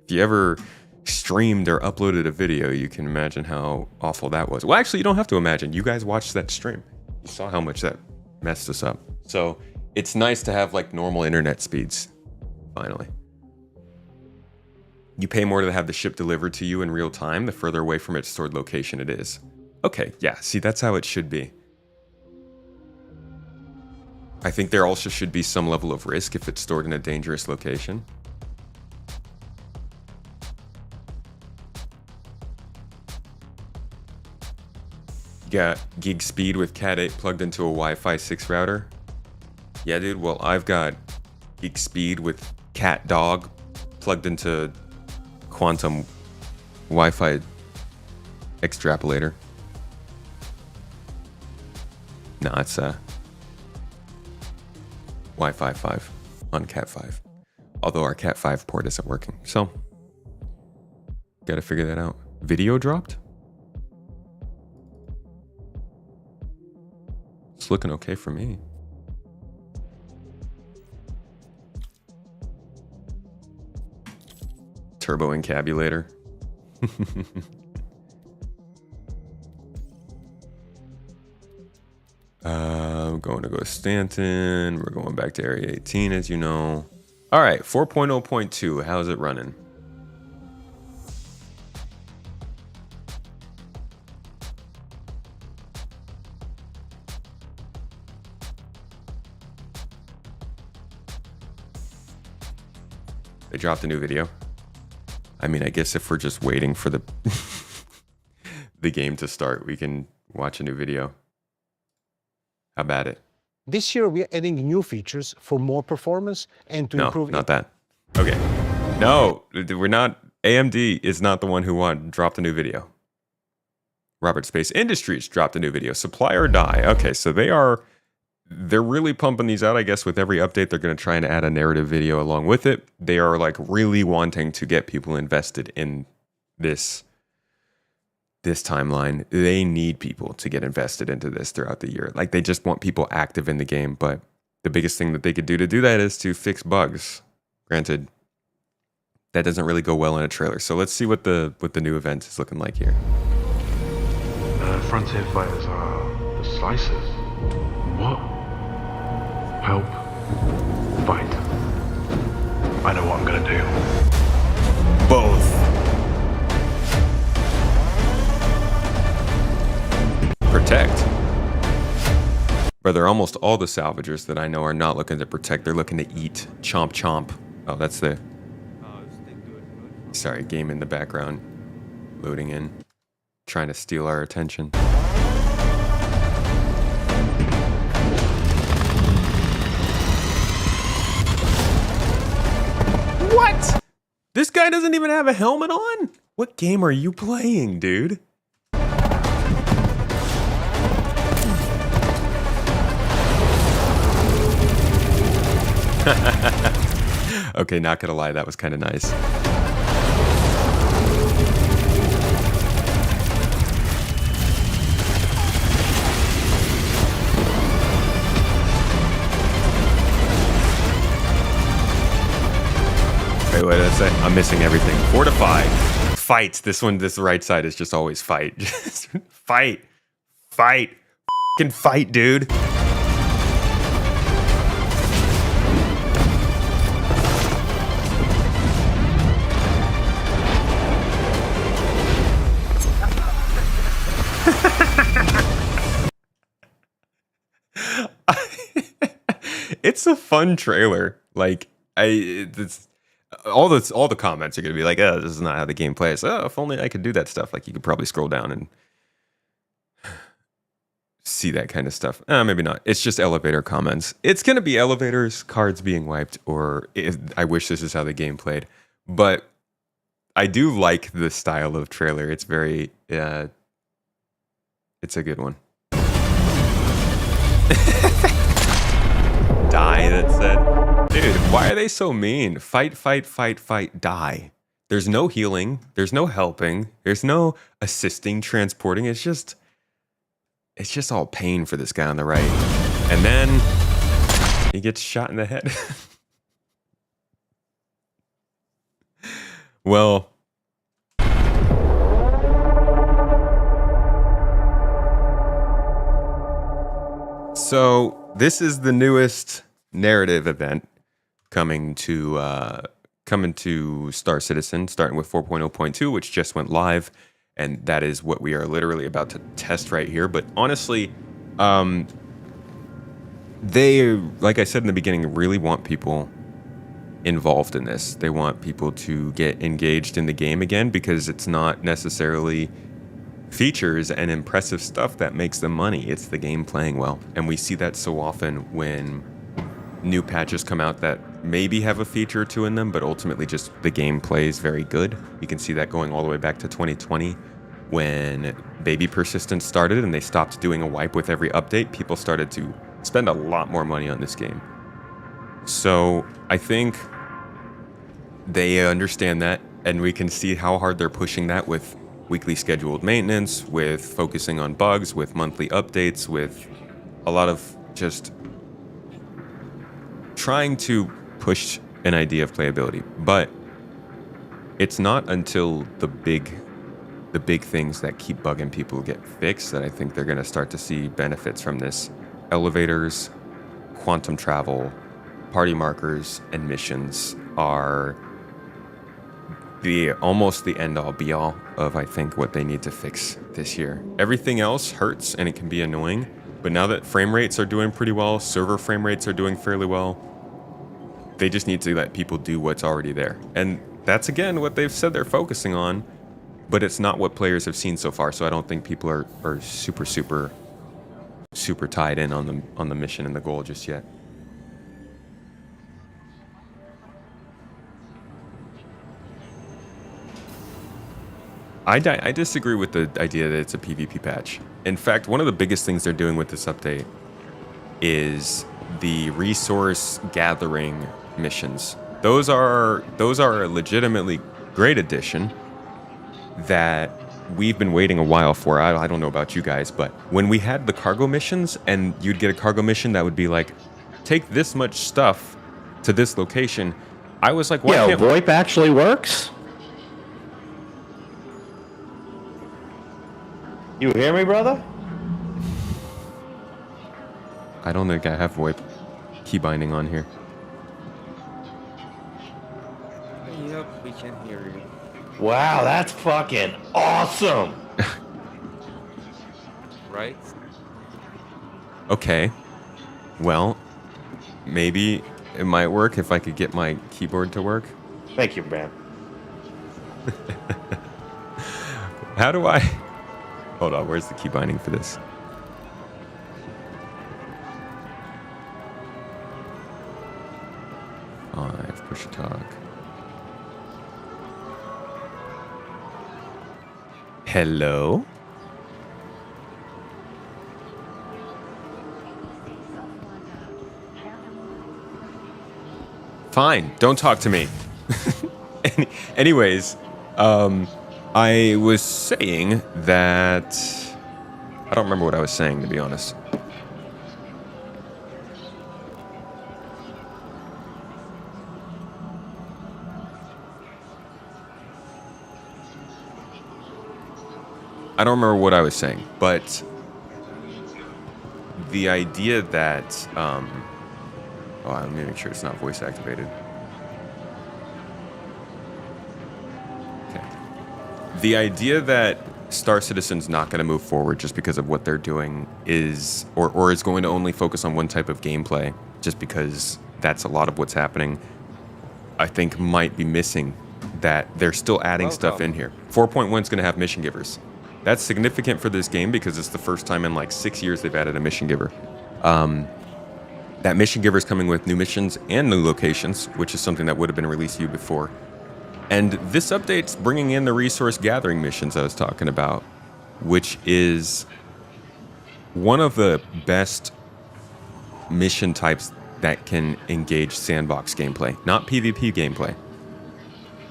you ever streamed or uploaded a video, you can imagine how awful that was. Well, actually, you don't have to imagine. You guys watched that stream. You saw how much that messed us up. So it's nice to have like normal internet speeds, finally. You pay more to have the ship delivered to you in real time, the further away from its stored location it is. Okay, yeah, see, that's how it should be. I think there also should be some level of risk if it's stored in a dangerous location. You got gig speed with Cat 8 plugged into a Wi-Fi 6 router. Yeah, dude, well, I've got gig speed with Cat Dog plugged into Quantum Wi-Fi extrapolator. No, it's Wi-Fi 5 on Cat 5. Although our Cat 5 port isn't working. So, gotta figure that out. Video dropped? It's looking okay for me. Turbo encabulator. We're going to go Stanton. We're going back to Area 18, as you know. All right, 4.0.2. How's it running? They dropped a new video. I mean, I guess if we're just waiting for the the game to start, we can watch a new video. How about it? This year, we are adding new features for more performance and to improve... No, not that. Okay. No, we're not... AMD is not the one who dropped a new video. Robert Space Industries dropped a new video. Supply or die. Okay, so they're really pumping these out, I guess. With every update, they're going to try and add a narrative video along with it. They are like really wanting to get people invested in this timeline. They need people to get invested into this throughout the year. Like, they just want people active in the game. But the biggest thing that they could do to do that is to fix bugs. Granted, that doesn't really go well in a trailer. So let's see what the new event is looking like here. Frontier fighters are the slicers. What? Help. Fight. I know what I'm gonna do. Both. Protect. Brother, almost all the salvagers that I know are not looking to protect. They're looking to eat. Chomp chomp. Oh, that's the... Sorry, game in the background. Loading in. Trying to steal our attention. What? This guy doesn't even have a helmet on? What game are you playing, dude? Okay, not gonna lie, that was kind of nice. Wait, what did I say? I'm missing everything. Fortify. Fight. This right side is just always fight. Just fight. Fight. F***ing fight, dude. It's a fun trailer. Like, all the comments are gonna be like, "Oh, this is not how the game plays." Oh, if only I could do that stuff. Like, you could probably scroll down and see that kind of stuff. Maybe not. It's just elevator comments. It's gonna be elevators, cards being wiped, or I wish this is how the game played. But I do like the style of trailer. It's very, it's a good one. Die, that said. Dude, why are they so mean? Fight, fight, fight, fight, die. There's no healing. There's no helping. There's no assisting, transporting. It's just all pain for this guy on the right. And then he gets shot in the head. Well, So this is the newest narrative event coming to Star Citizen, starting with 4.0.2, which just went live, and that is what we are literally about to test right here. But honestly, they, like I said in the beginning, really want people involved in this. They want people to get engaged in the game again, because it's not necessarily features and impressive stuff that makes them money. It's the game playing well. And we see that so often when new patches come out that maybe have a feature or two in them, but ultimately just the game plays very good. You can see that going all the way back to 2020 when baby persistence started and they stopped doing a wipe with every update. People started to spend a lot more money on this game. So I think they understand that, and we can see how hard they're pushing that with weekly scheduled maintenance, with focusing on bugs, with monthly updates, with a lot of just trying to push an idea of playability. But it's not until the big things that keep bugging people get fixed that I think they're going to start to see benefits from this. Elevators, quantum travel, party markers, and missions are almost the end-all be-all of, I think, what they need to fix this year. Everything else hurts and it can be annoying, but now that frame rates are doing pretty well, server frame rates are doing fairly well, they just need to let people do what's already there. And that's, again, what they've said they're focusing on, but it's not what players have seen so far, so I don't think people are super tied in on the mission and the goal just yet. I disagree with the idea that it's a PvP patch. In fact, one of the biggest things they're doing with this update is the resource gathering missions. Those are a legitimately great addition that we've been waiting a while for. I don't know about you guys, but when we had the cargo missions and you'd get a cargo mission that would be like, take this much stuff to this location, I was like, why can't VoIP actually works? You hear me, brother? I don't think I have VoIP key binding on here. Yep, we can hear you. Wow, that's fucking awesome. Right? Okay. Well, maybe it might work if I could get my keyboard to work. Thank you, man. How do I... Hold on, where's the key binding for this? Push to talk. Hello? Fine, don't talk to me. Anyways, I was saying that... I don't remember what I was saying, to be honest. I don't remember what I was saying, but the idea that... oh, let me make sure it's not voice activated. The idea that Star Citizen's not going to move forward just because of what they're doing is, or is going to only focus on one type of gameplay, just because that's a lot of what's happening, I think might be missing that they're still adding stuff in here. 4.1 is going to have mission givers. That's significant for this game because it's the first time in like 6 years they've added a mission giver. That mission giver is coming with new missions and new locations, which is something that would have been released to you before. And this update's bringing in the resource gathering missions I was talking about, which is one of the best mission types that can engage sandbox gameplay, not PvP gameplay.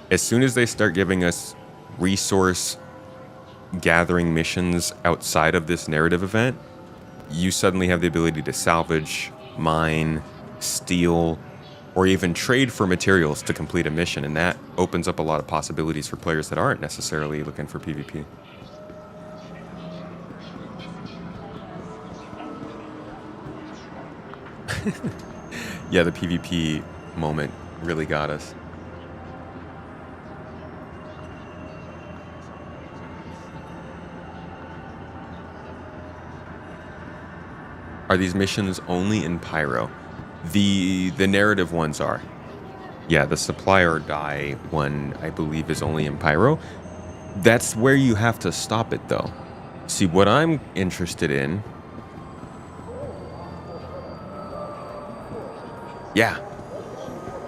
As soon as they start giving us resource gathering missions outside of this narrative event, you suddenly have the ability to salvage, mine, steal, or even trade for materials to complete a mission, and that opens up a lot of possibilities for players that aren't necessarily looking for PvP. Yeah, the PvP moment really got us. Are these missions only in Pyro? The narrative ones are. Yeah, the supply or die one, I believe, is only in Pyro. That's where you have to stop it, though. See, what I'm interested in... Yeah.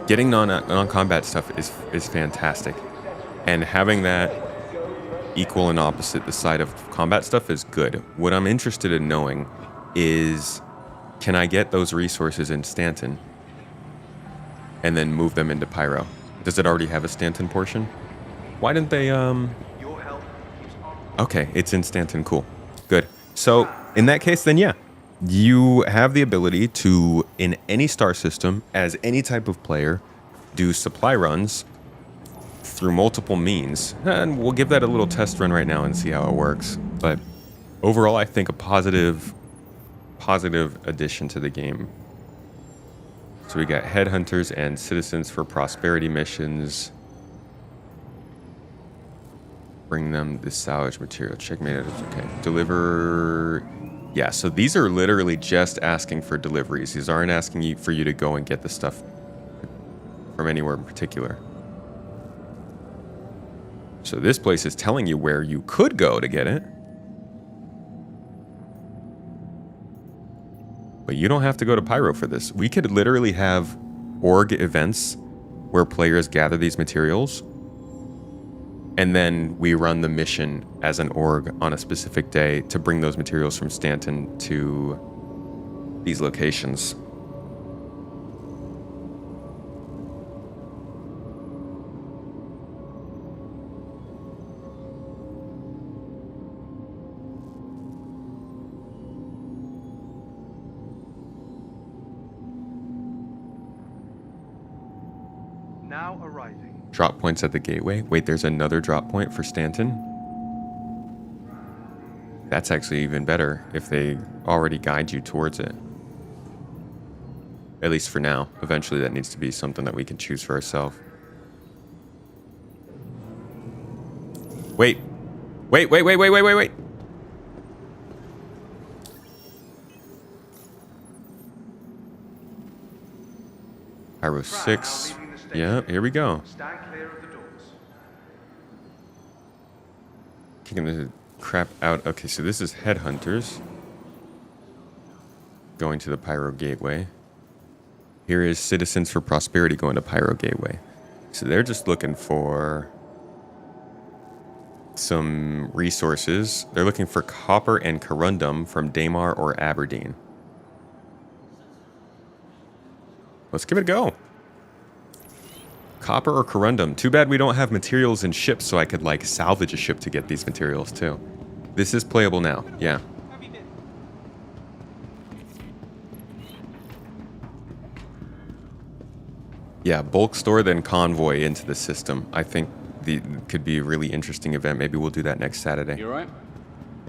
Getting non-combat stuff is fantastic. And having that equal and opposite the side of combat stuff is good. What I'm interested in knowing is, can I get those resources in Stanton and then move them into Pyro? Does it already have a Stanton portion? Why didn't they, Okay, it's in Stanton, cool. Good. So, in that case, then yeah. You have the ability to, in any star system, as any type of player, do supply runs through multiple means. And we'll give that a little test run right now and see how it works. But overall, I think a positive addition to the game. So we got headhunters and citizens for prosperity missions. Bring them the salvage material. Checkmate it. Okay. Deliver. Yeah, so these are literally just asking for deliveries. These aren't asking you for you to go and get the stuff from anywhere in particular. So this place is telling you where you could go to get it. But you don't have to go to Pyro for this. We could literally have org events where players gather these materials, and then we run the mission as an org on a specific day to bring those materials from Stanton to these locations. Now arriving. Drop points at the gateway. Wait, there's another drop point for Stanton? That's actually even better if they already guide you towards it. At least for now. Eventually that needs to be something that we can choose for ourselves. Wait. Wait. Pyro 6. Yeah, here we go. Stand clear of the doors. Kicking the crap out. Okay, so this is headhunters. Going to the Pyro Gateway. Here is Citizens for Prosperity going to Pyro Gateway. So they're just looking for some resources. They're looking for copper and corundum from Damar or Aberdeen. Let's give it a go. Copper or corundum. Too bad we don't have materials in ships so I could, like, salvage a ship to get these materials, too. This is playable now. Yeah. Yeah, bulk store, then convoy into the system. I think could be a really interesting event. Maybe we'll do that next Saturday. You alright?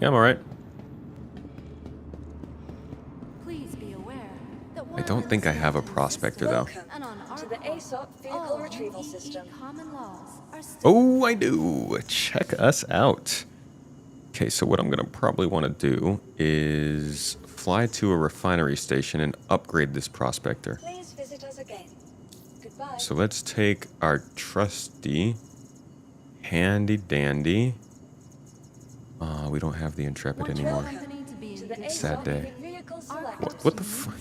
Yeah, I'm alright. Please be aware that I don't think I have a prospector, though. To the ASOP vehicle retrieval system. Oh, I do. Check us out. Okay, so what I'm going to probably want to do is fly to a refinery station and upgrade this prospector. Please visit us again. Goodbye. So let's take our trusty, handy dandy. We don't have the Intrepid anymore. Sad day. What the fuck?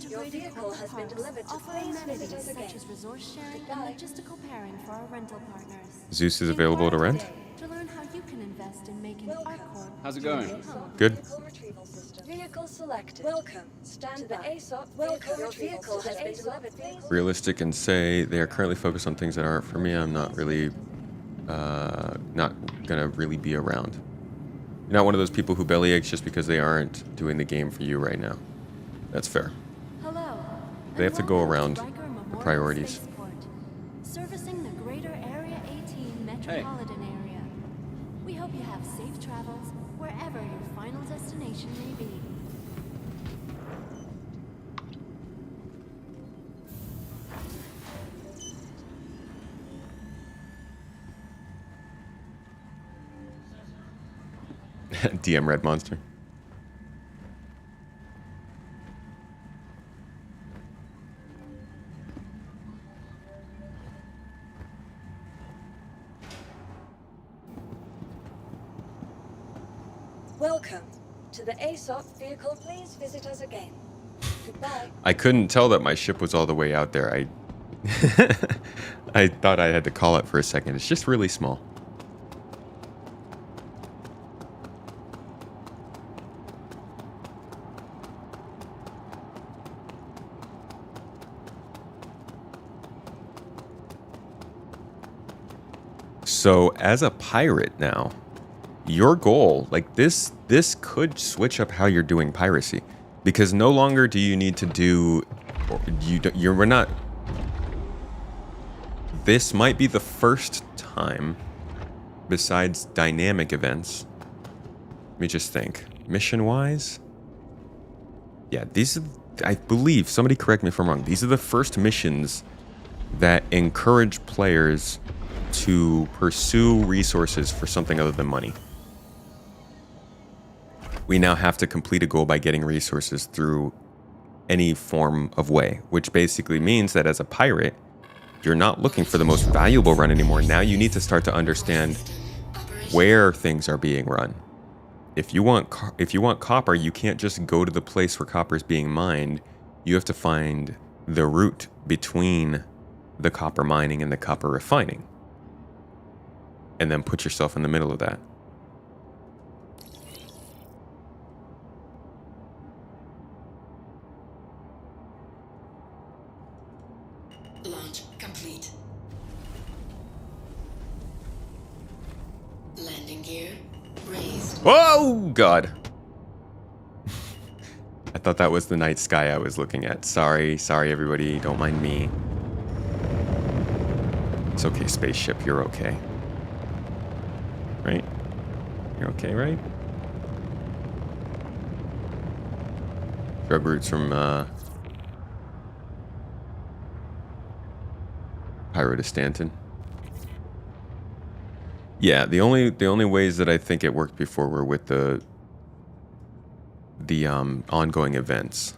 Your vehicle has been delivered to please visit us again. Resource sharing and logistical pairing for our rental partners. Zeus is available to rent? To learn how you can invest in making ArcCorp. How's it going? Good. Vehicle selected. Welcome. Stand to the ASOP. Welcome. Your vehicle has been delivered. Please. Realistic and say they are currently focused on things that aren't for me. I'm not really, not gonna really be around. You're not one of those people who bellyaches just because they aren't doing the game for you right now. That's fair. Hello. They have to go around the priorities. Servicing the greater Area 18 metropolitan area. We hope you have safe travels wherever your final destination may be. DM Red Monster. Welcome to the ASOP vehicle. Please visit us again. Goodbye. I couldn't tell that my ship was all the way out there. I thought I had to call it for a second. It's just really small. So as a pirate now, your goal, like this could switch up how you're doing piracy, because no longer do you need to do, we're not. This might be the first time, besides dynamic events. Let me just think. Mission-wise, yeah, these are, I believe, somebody correct me if I'm wrong, these are the first missions that encourage players to pursue resources for something other than money. We now have to complete a goal by getting resources through any form of way, which basically means that as a pirate, you're not looking for the most valuable run anymore. Now you need to start to understand where things are being run. If you want copper, you can't just go to the place where copper is being mined. You have to find the route between the copper mining and the copper refining, and then put yourself in the middle of that. Launch complete. Landing gear raised. Oh, God. I thought that was the night sky I was looking at. Sorry, everybody. Don't mind me. It's okay, spaceship. You're okay. Right? You're okay, right? Drug routes from Pyro to Stanton. Yeah, the only ways that I think it worked before were with the ongoing events.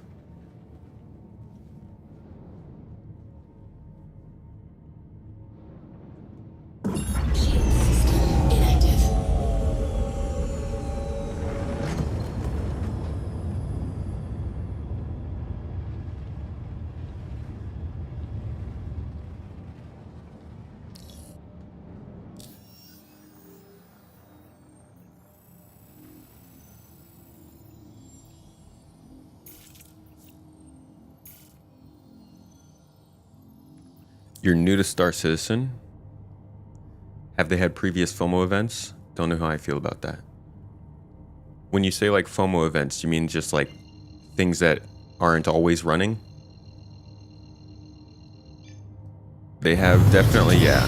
You're new to Star Citizen. Have they had previous FOMO events? Don't know how I feel about that. When you say like FOMO events, you mean just like things that aren't always running? They have definitely, yeah.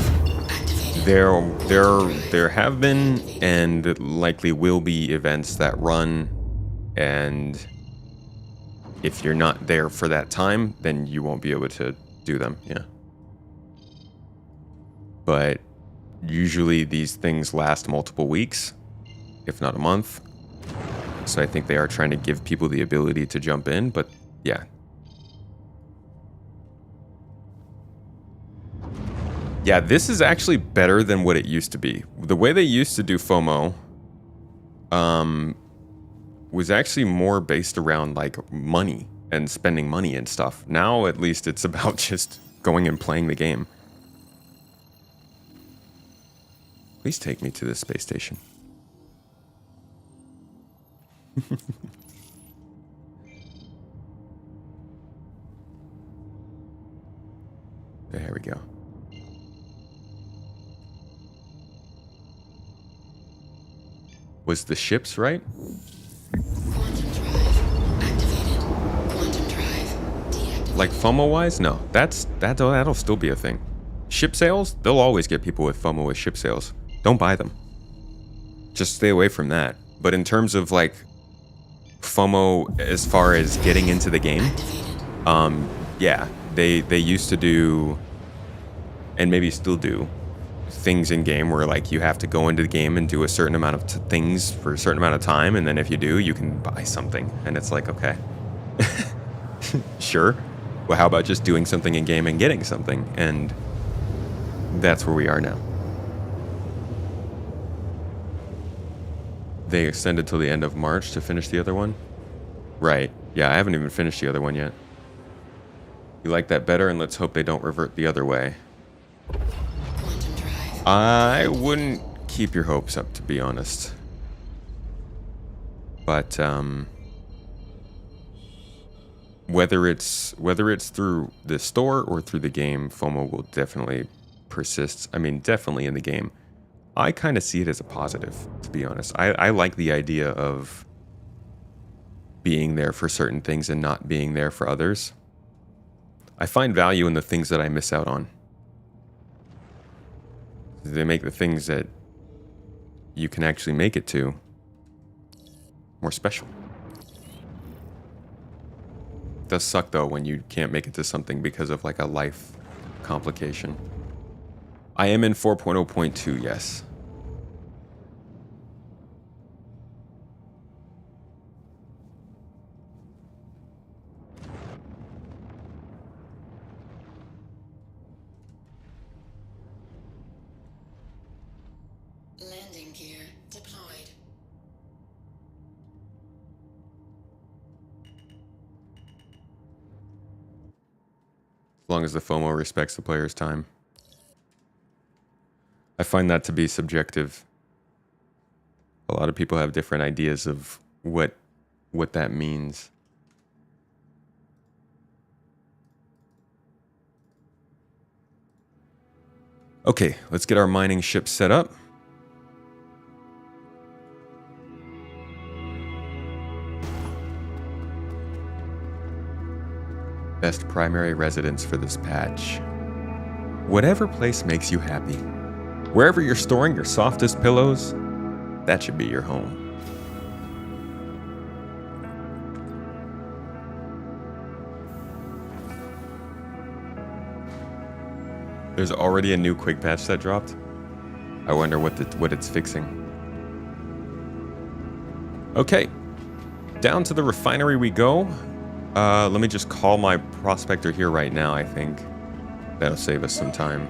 There have been and likely will be events that run, and if you're not there for that time, then you won't be able to do them, yeah. But usually these things last multiple weeks, if not a month. So I think they are trying to give people the ability to jump in, but yeah. Yeah, this is actually better than what it used to be. The way they used to do FOMO was actually more based around like money and spending money and stuff. Now at least it's about just going and playing the game. Please take me to this space station. There we go. Was the ships right? Quantum drive activated. Quantum drive deactivated. Like FOMO-wise? No. That'll still be a thing. Ship sales? They'll always get people with FOMO with ship sales. Don't buy them. Just stay away from that. But in terms of like FOMO as far as getting into the game, yeah, they used to do, and maybe still do, things in game where like you have to go into the game and do a certain amount of things for a certain amount of time, and then if you do, you can buy something. And it's like, okay, sure. Well, how about just doing something in game and getting something? And that's where we are now. They extended till the end of March to finish the other one? Right. Yeah, I haven't even finished the other one yet. You like that better, and let's hope they don't revert the other way. I wouldn't keep your hopes up, to be honest. But whether it's through the store or through the game, FOMO will definitely persist. I mean, definitely in the game. I kind of see it as a positive, to be honest. I like the idea of being there for certain things and not being there for others. I find value in the things that I miss out on. They make the things that you can actually make it to more special. It does suck though when you can't make it to something because of like a life complication. I am in 4.0.2, yes. Landing gear deployed. As long as the FOMO respects the player's time. I find that to be subjective. A lot of people have different ideas of what that means. Okay, let's get our mining ship set up. Best primary residence for this patch. Whatever place makes you happy. Wherever you're storing your softest pillows, that should be your home. There's already a new quick patch that dropped. I wonder what it's fixing. Okay, down to the refinery we go. Let me just call my prospector here right now, I think. That'll save us some time.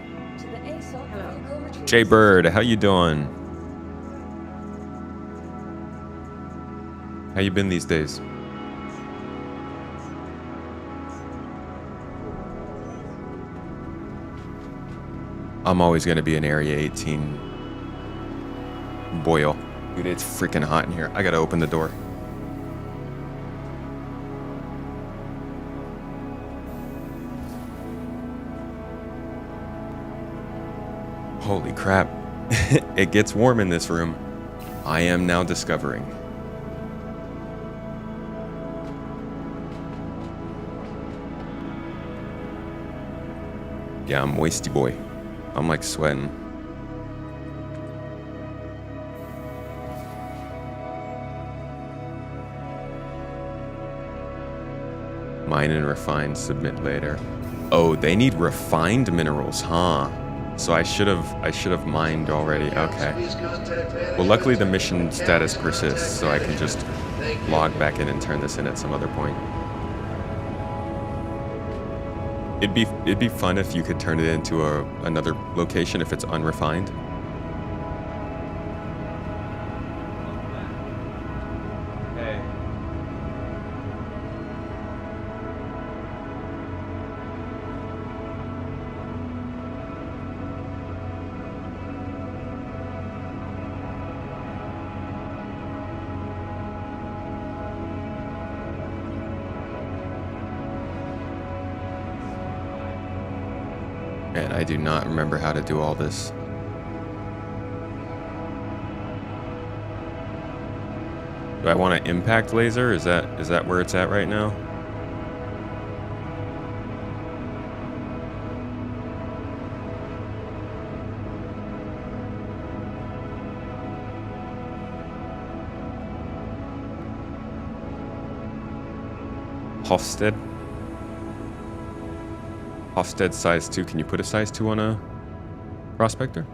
Jay Bird, how you doing? How you been these days? I'm always gonna be in Area 18. Boyle. Dude, it's freaking hot in here. I gotta open the door. Holy crap. It gets warm in this room. I am now discovering. Yeah, I'm moisty boy. I'm like sweating. Mine and refine, submit later. Oh, they need refined minerals, huh? So I should have mined already. Okay. Well, luckily the mission status persists, so I can just log back in and turn this in at some other point. It'd be fun if you could turn it into another location if it's unrefined. Hey. Man, I do not remember how to do all this. Do I want to impact laser? Is that where it's at right now? Hofstede? Hofstede size 2. Can you put a size 2 on a prospector?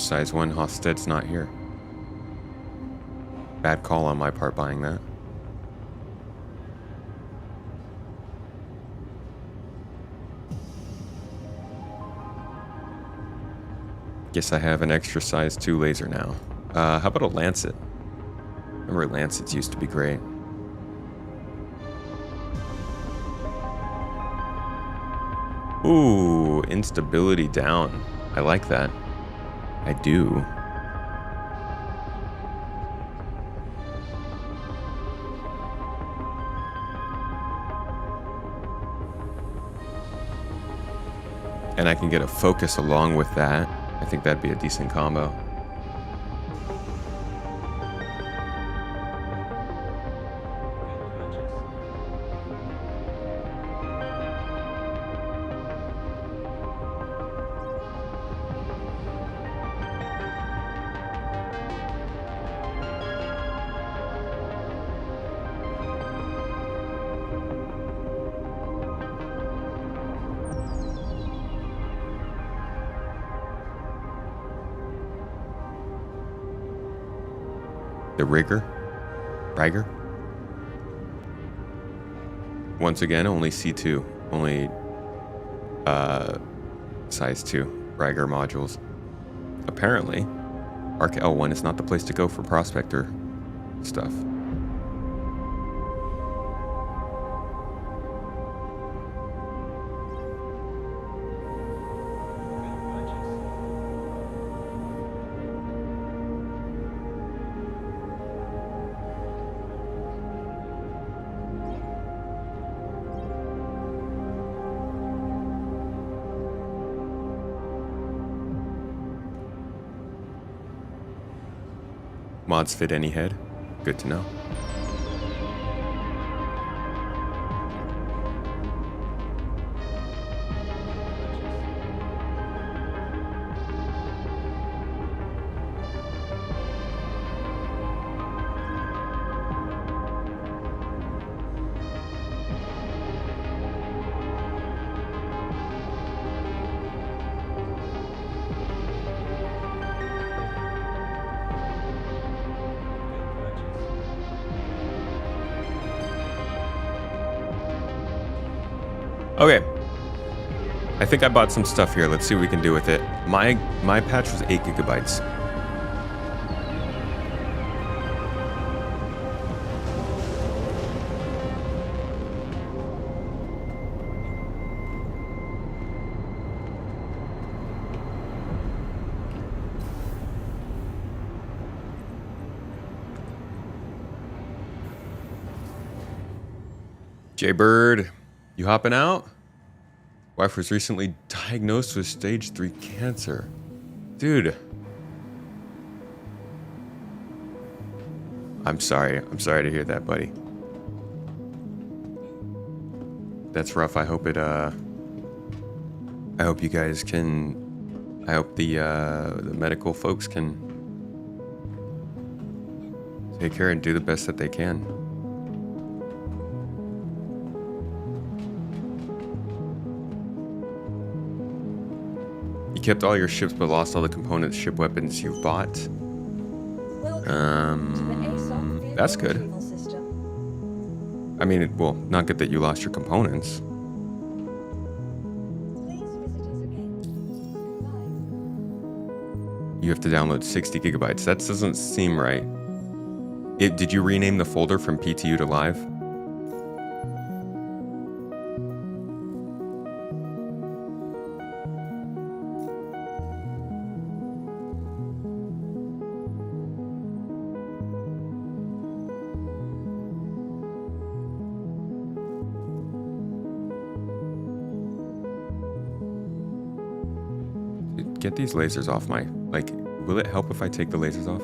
size 1. Hofstede's not here. Bad call on my part buying that. Guess I have an extra size 2 laser now. How about a Lancet? Remember Lancets used to be great. Ooh, instability down. I like that. I do. And I can get a focus along with that. I think that'd be a decent combo. The Rigger? Once again, only C2. Only size 2 Riger modules. Apparently, Arc L1 is not the place to go for prospector stuff. Mods fit any head? Good to know. Okay. I think I bought some stuff here. Let's see what we can do with it. My patch was 8 gigabytes. Jaybird, you hopping out? Wife was recently diagnosed with stage 3 cancer. Dude. I'm sorry to hear that, buddy. That's rough. I hope you guys can, I hope the medical folks can take care and do the best that they can. You kept all your ships but lost all the components, ship weapons you've bought. That's good. I mean, well, not good that you lost your components. You have to download 60 gigabytes. That doesn't seem right. Did you rename the folder from PTU to live? Get these lasers off my, like, will it help if I take the lasers off?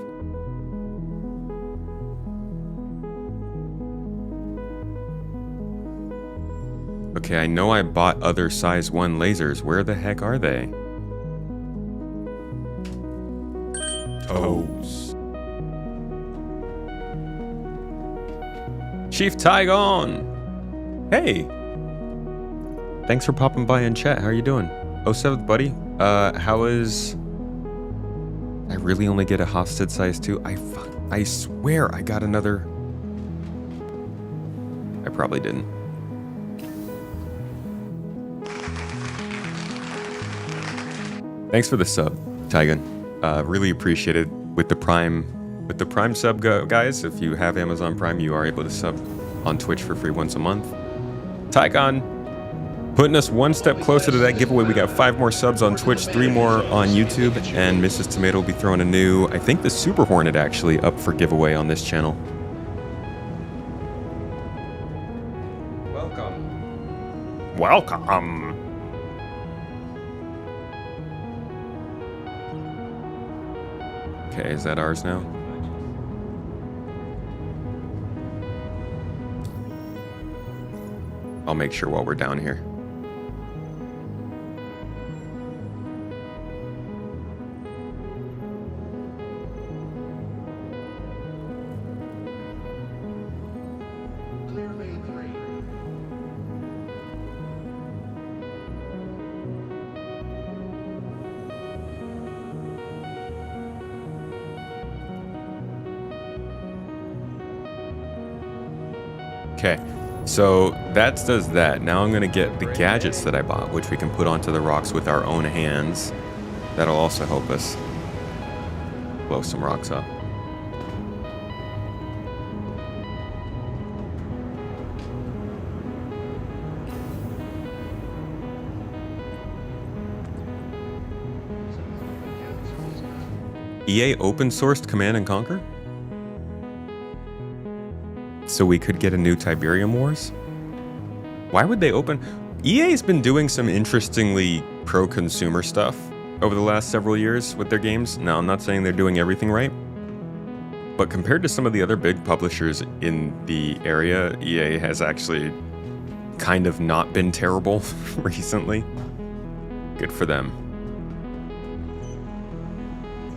Okay, I know I bought other size 1 lasers. Where the heck are they? Toes. Chief Tygon! Hey! Thanks for popping by in chat. How are you doing? 07th, buddy. How is I really only get a Hofstad size 2? I swear I got another. I probably didn't. Thanks for the sub, Tygan. Really appreciate it. With the Prime sub guys, if you have Amazon Prime, you are able to sub on Twitch for free once a month. Tygon, putting us one step closer to that giveaway. We got 5 more subs on Twitch, 3 more on YouTube, and Mrs. Tomato will be throwing a new, I think the Super Hornet actually, up for giveaway on this channel. Welcome. Okay, is that ours now? I'll make sure while we're down here. Okay, so that does that. Now I'm gonna get the gadgets that I bought, which we can put onto the rocks with our own hands. That'll also help us blow some rocks up. EA open sourced Command and Conquer? So we could get a new Tiberium Wars? Why would they open? EA's been doing some interestingly pro-consumer stuff over the last several years with their games. Now, I'm not saying they're doing everything right, but compared to some of the other big publishers in the area, EA has actually kind of not been terrible recently. Good for them.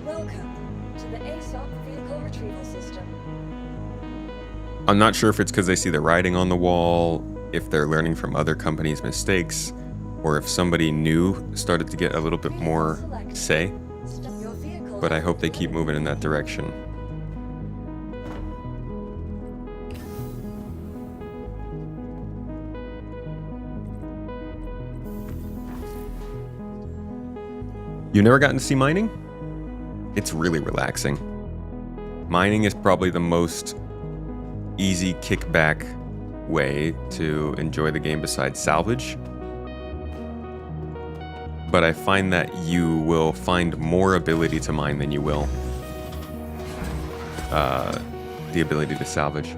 Welcome to the ASOP vehicle retrieval system. I'm not sure if it's because they see the writing on the wall, if they're learning from other companies' mistakes, or if somebody new started to get a little bit more say, but I hope they keep moving in that direction. You never gotten to see mining? It's really relaxing. Mining is probably the most easy kickback way to enjoy the game besides salvage. But I find that you will find more ability to mine than you will the ability to salvage.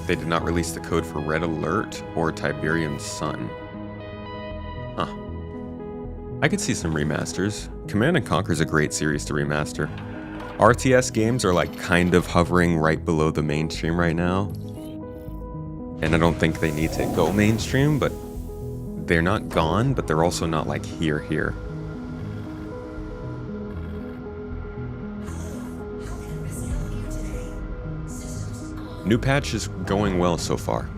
They did not release the code for Red Alert or Tiberium Sun. Huh. I could see some remasters. Command & Conquer is a great series to remaster. RTS games are like kind of hovering right below the mainstream right now. And I don't think they need to go mainstream, but they're not gone, but they're also not like here. New patch is going well so far.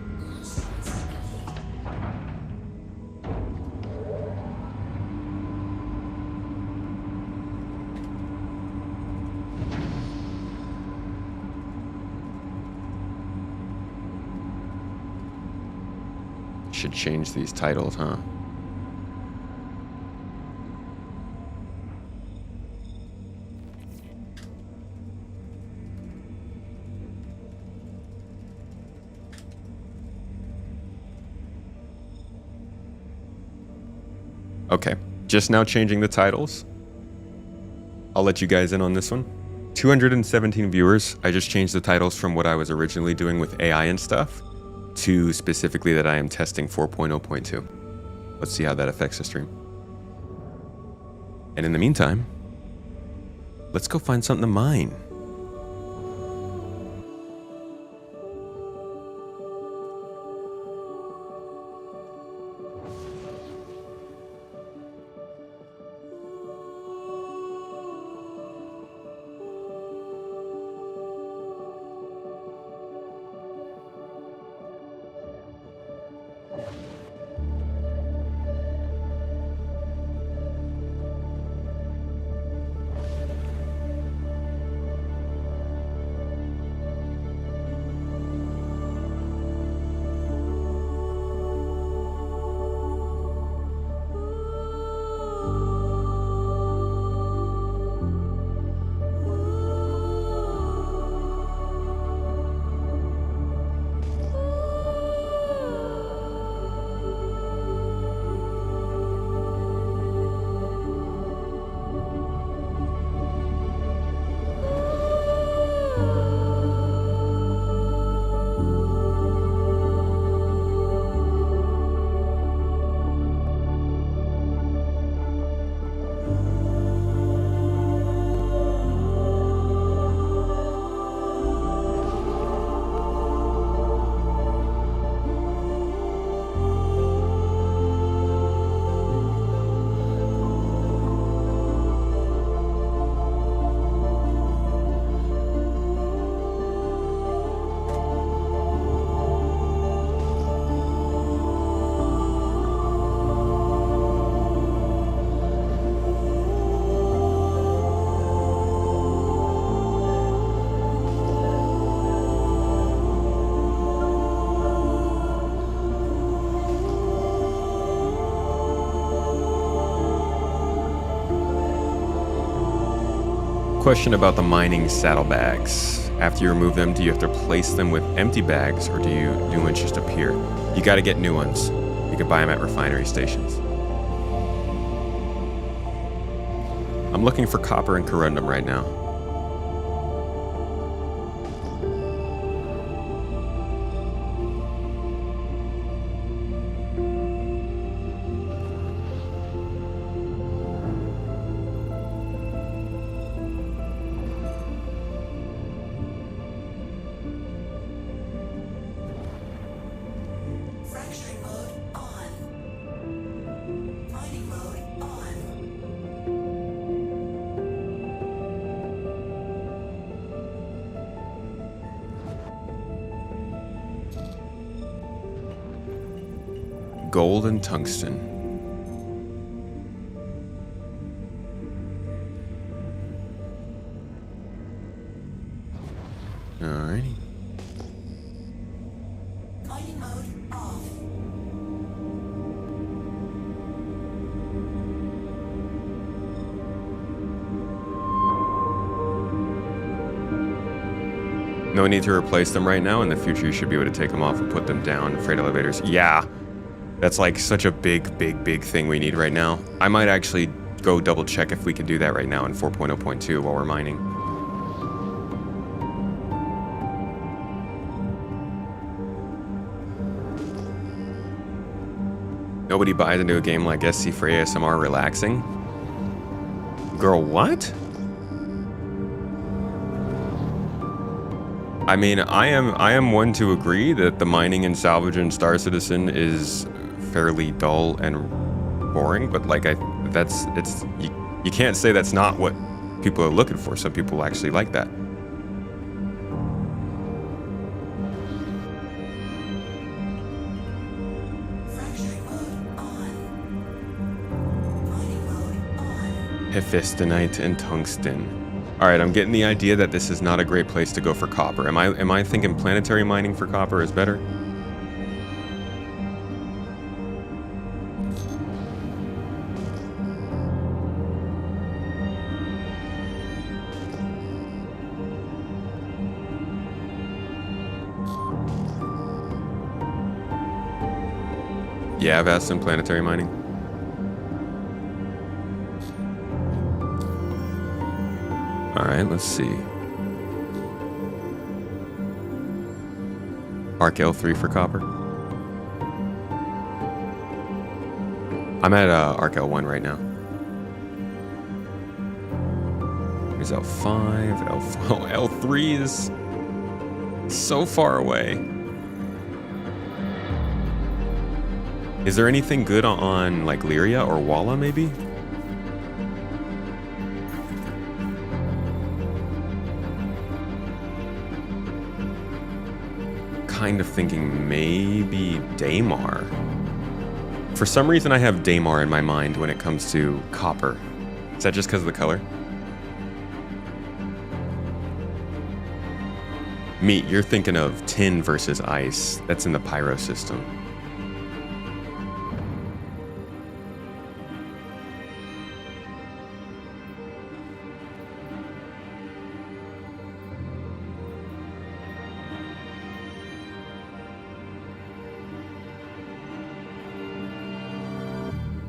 Should change these titles, huh? Okay, just now changing the titles. I'll let you guys in on this one. 217 viewers. I just changed the titles from what I was originally doing with AI and stuff to specifically that I am testing 4.0.2. Let's see how that affects the stream. And in the meantime, let's go find something to mine. question about the mining saddlebags. After you remove them, do you have to replace them with empty bags, or do new ones just appear? You got to get new ones. You can buy them at refinery stations. I'm looking for copper and corundum right now. Gold and tungsten. Alrighty. Mining mode off. No need to replace them right now. In the future, you should be able to take them off and put them down. Freight elevators. Yeah. That's like such a big thing we need right now. I might actually go double check if we can do that right now in 4.0.2 while we're mining. Nobody buys into a game like SC for ASMR relaxing? Girl, what? I mean, I am one to agree that the mining in Salvage and Star Citizen is fairly dull and boring, but like you can't say that's not what people are looking for. Some people actually like that. Hephaestonite and tungsten. All right, I'm getting the idea that this is not a great place to go for copper. Am I thinking planetary mining for copper is better? Yeah, I've asked in planetary mining. Alright, let's see. Arc L3 for copper. I'm at Arc L1 right now. Here's L5, L4, L3 is so far away. Is there anything good on like Lyria or Walla maybe? Kind of thinking maybe Daymar. For some reason I have Daymar in my mind when it comes to copper. Is that just because of the color? Meat, you're thinking of tin versus ice. That's in the Pyro system.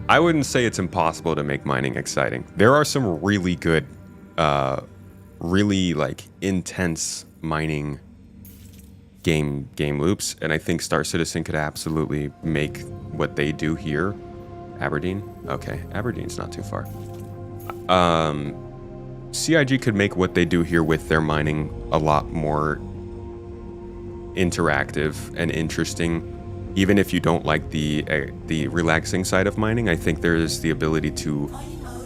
I wouldn't say it's impossible to make mining exciting. There are some really good, really like intense mining game loops, and I think Star Citizen could absolutely make what they do here. Aberdeen? Okay, Aberdeen's not too far. CIG could make what they do here with their mining a lot more interactive and interesting. Even if you don't like the relaxing side of mining, I think there is the ability to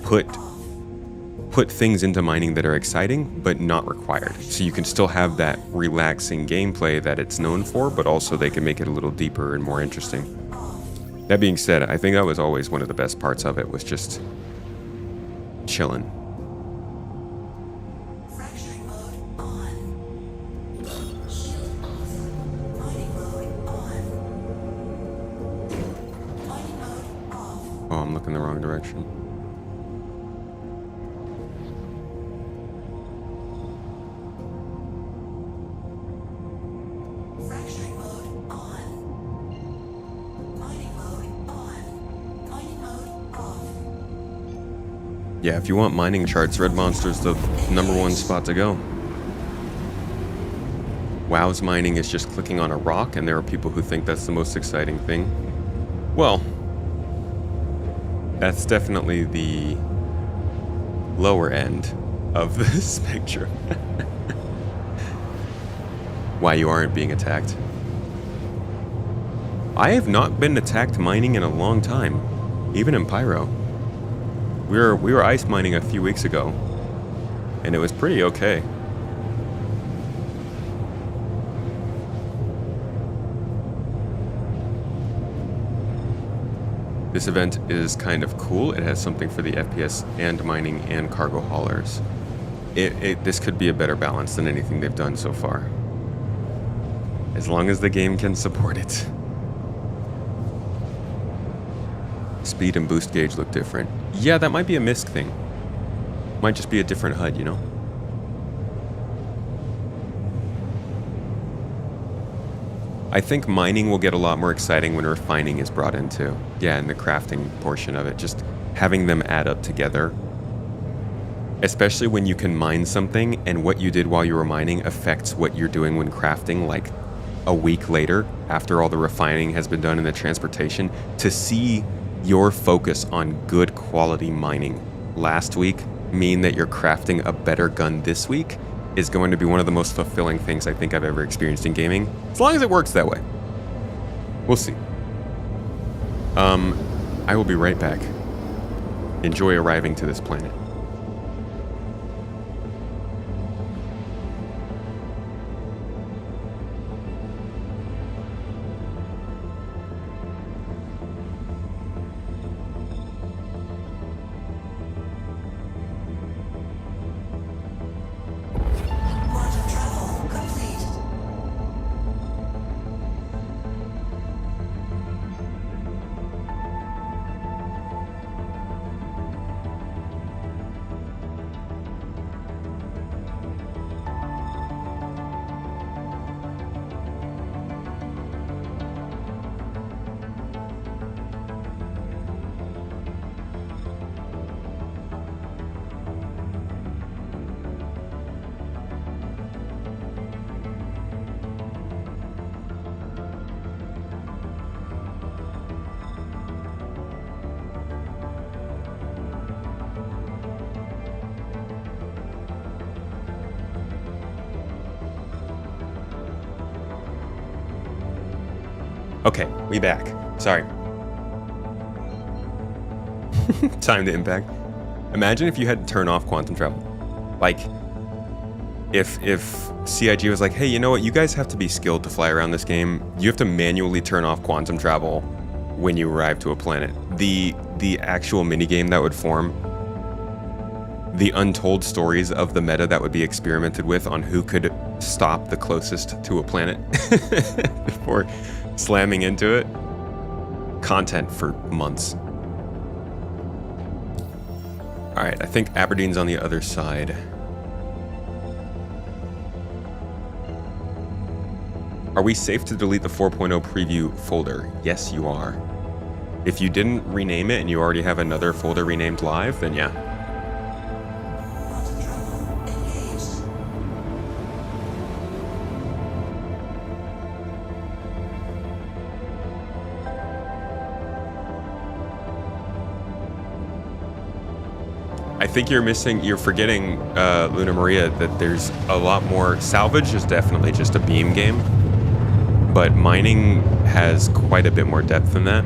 put things into mining that are exciting, but not required. So you can still have that relaxing gameplay that it's known for, but also they can make it a little deeper and more interesting. That being said, I think that was always one of the best parts of it, was just chilling. Oh, I'm looking the wrong direction. Yeah, if you want mining charts, Red Monster's the #1 spot to go. WoW's mining is just clicking on a rock, and there are people who think that's the most exciting thing. Well, that's definitely the lower end of the spectrum. Why you aren't being attacked. I have not been attacked mining in a long time, even in Pyro. We were ice mining a few weeks ago, and it was pretty okay. This event is kind of cool. It has something for the FPS and mining and cargo haulers. This could be a better balance than anything they've done so far. As long as the game can support it. Speed and boost gauge look different. Yeah, that might be a MISC thing. Might just be a different HUD, you know? I think mining will get a lot more exciting when refining is brought into. Yeah, and the crafting portion of it. Just having them add up together. Especially when you can mine something and what you did while you were mining affects what you're doing when crafting, like a week later, after all the refining has been done in the transportation, to see your focus on good quality mining last week mean that you're crafting a better gun this week is going to be one of the most fulfilling things I think I've ever experienced in gaming, as long as it works that way. We'll see. I will be right back. Enjoy arriving to this planet. Okay, we back. Sorry. Time to impact. Imagine if you had to turn off quantum travel. Like, if CIG was like, hey, you know what? You guys have to be skilled to fly around this game. You have to manually turn off quantum travel when you arrive to a planet. The actual minigame that would form, the untold stories of the meta that would be experimented with on who could stop the closest to a planet before slamming into it. Content for months. Alright, I think Aberdeen's on the other side. Are we safe to delete the 4.0 preview folder? Yes, you are. If you didn't rename it and you already have another folder renamed live, then yeah. I think you're forgetting, Luna Maria, that there's a lot more. Salvage is definitely just a beam game, but mining has quite a bit more depth than that.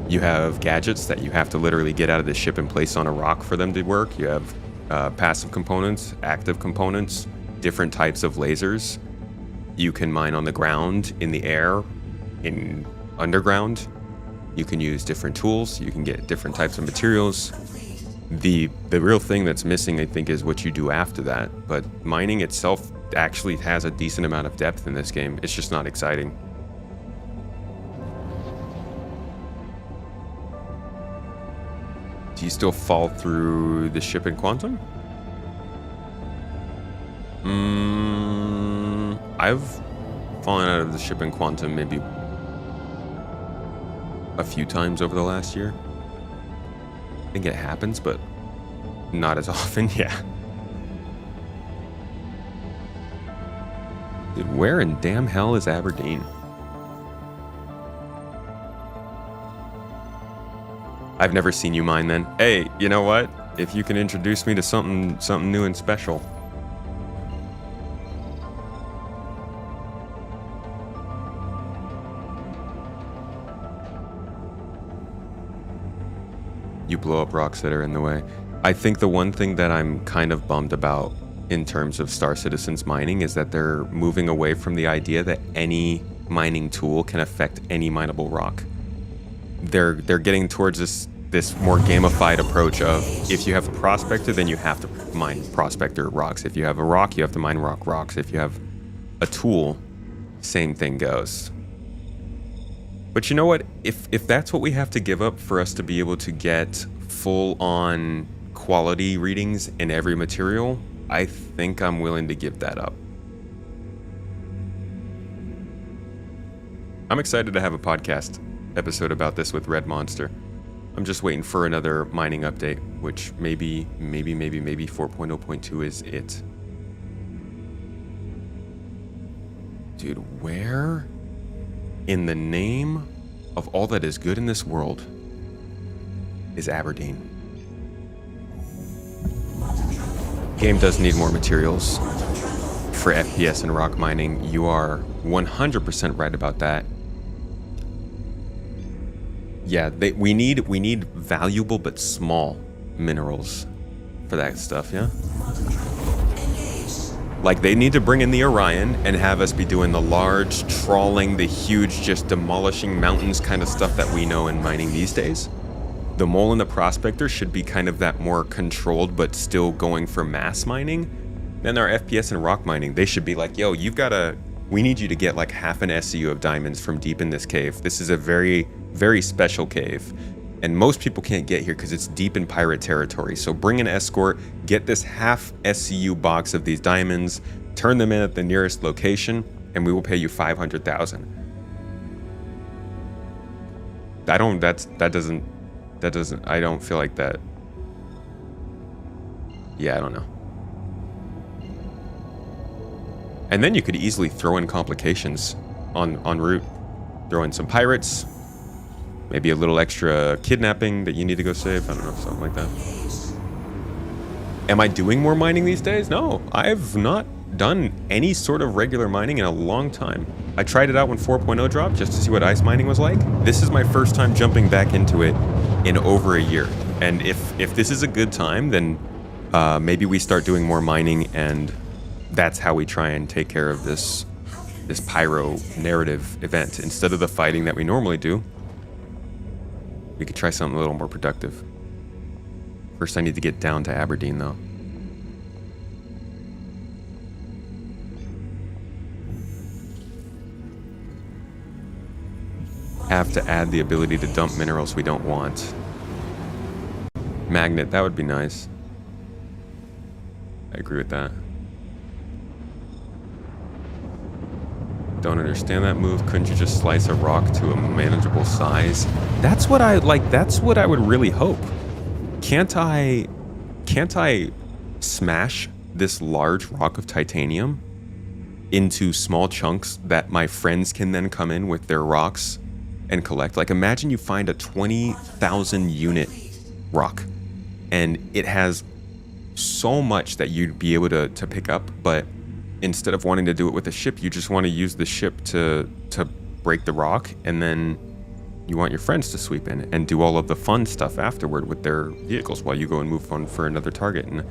You have gadgets that you have to literally get out of the ship and place on a rock for them to work. You have passive components, active components, different types of lasers. You can mine on the ground, in the air, in underground. You can use different tools. You can get different types of materials. The real thing that's missing, I think, is what you do after that. But mining itself actually has a decent amount of depth in this game. It's just not exciting. Do you still fall through the ship in Quantum? I've fallen out of the ship in Quantum maybe a few times over the last year. I think it happens, but not as often. Yeah. Dude, where in damn hell is Aberdeen? I've never seen you mine then. Hey, you know what? If you can introduce me to something new and special. You blow up rocks that are in the way. I think the one thing that I'm kind of bummed about in terms of Star Citizen's mining is that they're moving away from the idea that any mining tool can affect any mineable rock. They're getting towards this more gamified approach of if you have a prospector, then you have to mine prospector rocks. If you have a rock, you have to mine rocks. If you have a tool, same thing goes. But you know what? If that's what we have to give up for us to be able to get full-on quality readings in every material, I think I'm willing to give that up. I'm excited to have a podcast episode about this with Red Monster. I'm just waiting for another mining update, which maybe 4.0.2 is it. Dude, where in the name of all that is good in this world is Aberdeen? Game does need more materials for FPS and rock mining. You are 100% right about that. Yeah, we need valuable but small minerals for that stuff, yeah? Like, they need to bring in the Orion and have us be doing the large trawling, the huge just demolishing mountains kind of stuff that we know in mining these days. The Mole and the Prospector should be kind of that more controlled but still going for mass mining. Then our FPS and rock mining, they should be like, yo, we need you to get like half an SCU of diamonds from deep in this cave. This is a very, very special cave. And most people can't get here because it's deep in pirate territory. So bring an escort, get this half SCU box of these diamonds, turn them in at the nearest location, and we will pay you 500,000. I don't feel like that. Yeah, I don't know. And then you could easily throw in complications en route. Throw in some pirates, maybe a little extra kidnapping that you need to go save. I don't know, something like that. Am I doing more mining these days? No, I've not done any sort of regular mining in a long time. I tried it out when 4.0 dropped just to see what ice mining was like. This is my first time jumping back into it in over a year. And if this is a good time, then maybe we start doing more mining, and that's how we try and take care of this Pyro narrative event. Instead of the fighting that we normally do, we could try something a little more productive. First, I need to get down to Aberdeen, though. Have to add the ability to dump minerals we don't want. Magnet, that would be nice. I agree with that. Don't understand that move. Couldn't you just slice a rock to a manageable size? That's what I like. That's what I would really hope. Can't I smash this large rock of titanium into small chunks that my friends can then come in with their rocks and collect? Like, imagine you find a 20,000 unit rock and it has so much that you'd be able to pick up, but instead of wanting to do it with a ship, you just want to use the ship to break the rock, and then you want your friends to sweep in and do all of the fun stuff afterward with their vehicles while you go and move on for another target. And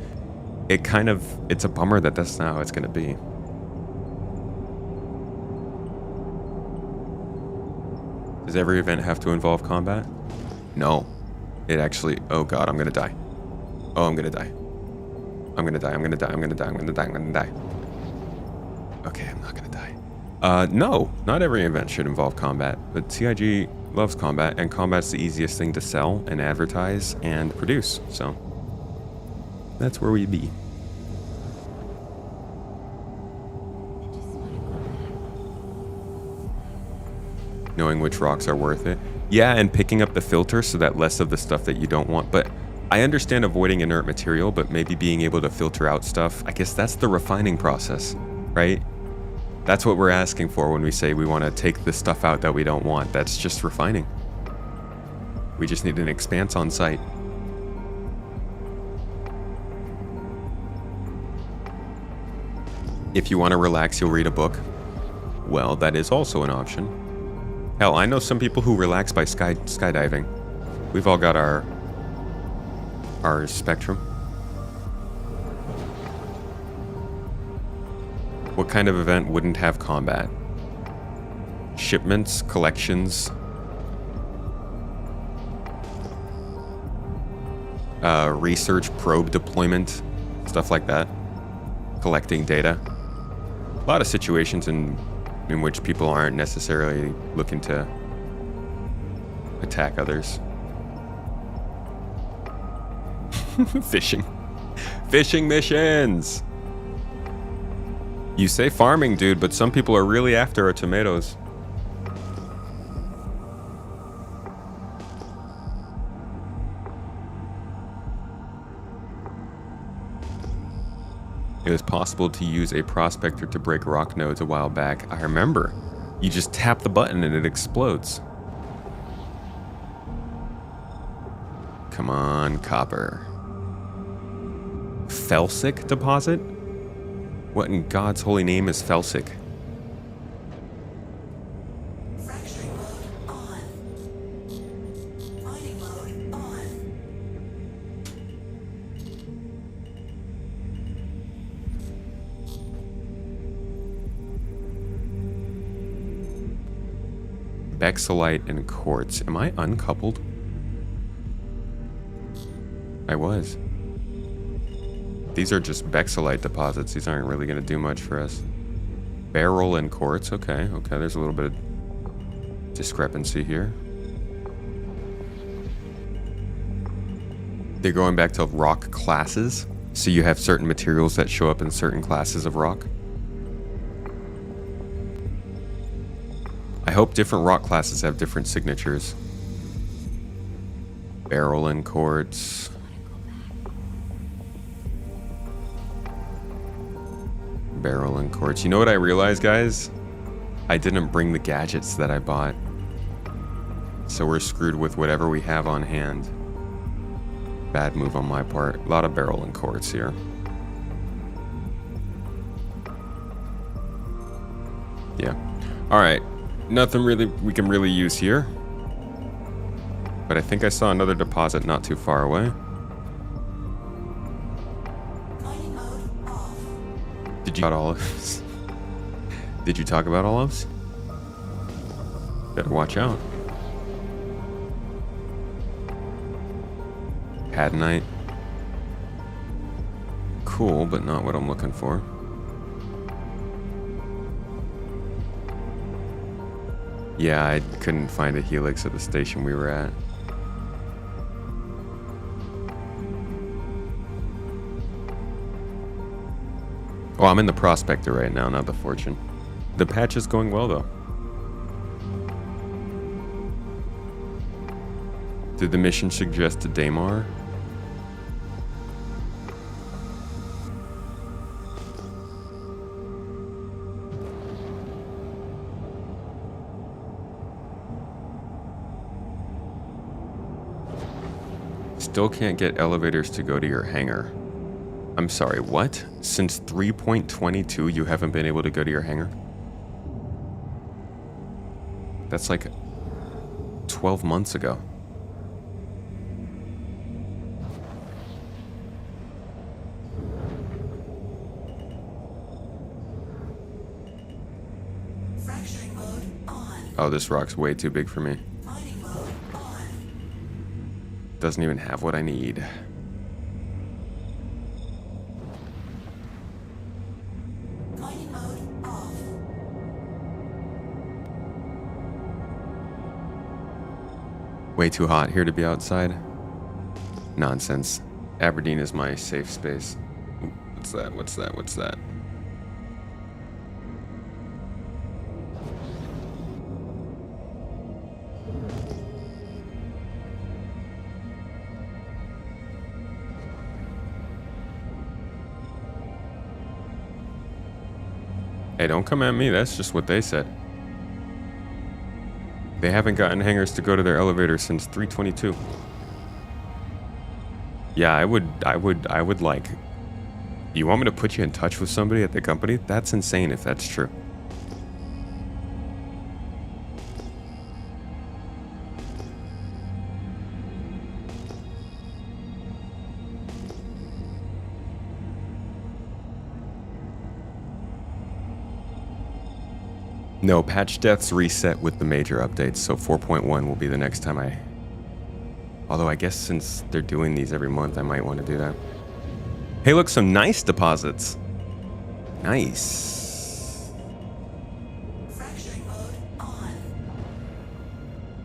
it's a bummer that that's not how it's going to be. Does every event have to involve combat? No. It actually, oh god, I'm going to die. Oh, I'm going to die. I'm going to die, I'm going to die, I'm going to die, I'm going to die, I'm going to die. Okay, I'm not gonna die. No, not every event should involve combat, but CIG loves combat, and combat's the easiest thing to sell and advertise and produce, so that's where we be. Knowing which rocks are worth it. Yeah, and picking up the filter so that less of the stuff that you don't want, but I understand avoiding inert material, but maybe being able to filter out stuff, I guess that's the refining process, right? That's what we're asking for when we say we want to take the stuff out that we don't want. That's just refining. We just need an expanse on site. If you want to relax, you'll read a book. Well, that is also an option. Hell, I know some people who relax by skydiving. We've all got our spectrum. What kind of event wouldn't have combat? Shipments, collections, research, probe deployment, stuff like that. Collecting data. A lot of situations in which people aren't necessarily looking to attack others. Fishing. Fishing missions! You say farming, dude, but some people are really after our tomatoes. It was possible to use a prospector to break rock nodes a while back. I remember. You just tap the button and it explodes. Come on, copper. Felsic deposit? What in God's holy name is Felsic? Fracturing mode on. Mining mode on. Bexolite and quartz. Am I uncoupled? I was. These are just Bexolite deposits. These aren't really going to do much for us. Beryl and quartz. Okay, okay. There's a little bit of discrepancy here. They're going back to rock classes. So you have certain materials that show up in certain classes of rock. I hope different rock classes have different signatures. Beryl and quartz. Beryl and quartz. You know what I realized, guys? I didn't bring the gadgets that I bought. So we're screwed with whatever we have on hand. Bad move on my part. A lot of beryl and quartz here. Yeah. Alright. Nothing really we can really use here. But I think I saw another deposit not too far away. Did you talk about olives? Did you talk about olives? Better watch out. Hadnite. Cool, but not what I'm looking for. Yeah, I couldn't find a helix at the station we were at. Oh, I'm in the prospector right now, not the fortune. The patch is going well, though. Did the mission suggest a Daymar? Still can't get elevators to go to your hangar. I'm sorry, what? Since 3.22 you haven't been able to go to your hangar? That's like 12 months ago. Fracturing mode on. Oh, this rock's way too big for me. Mining mode on. Doesn't even have what I need. Mining mode off. Way too hot here to be outside. Nonsense. Aberdeen is my safe space. Ooh, what's that? What's that? What's that? Hey, don't come at me. That's just what they said. They haven't gotten hangers to go to their elevator since 322. Yeah, I would like... You want me to put you in touch with somebody at the company? That's insane if that's true. No, patch deaths reset with the major updates, so 4.1 will be the next time I... Although I guess since they're doing these every month, I might want to do that. Hey, look, some nice deposits. Nice. Fracturing mode on.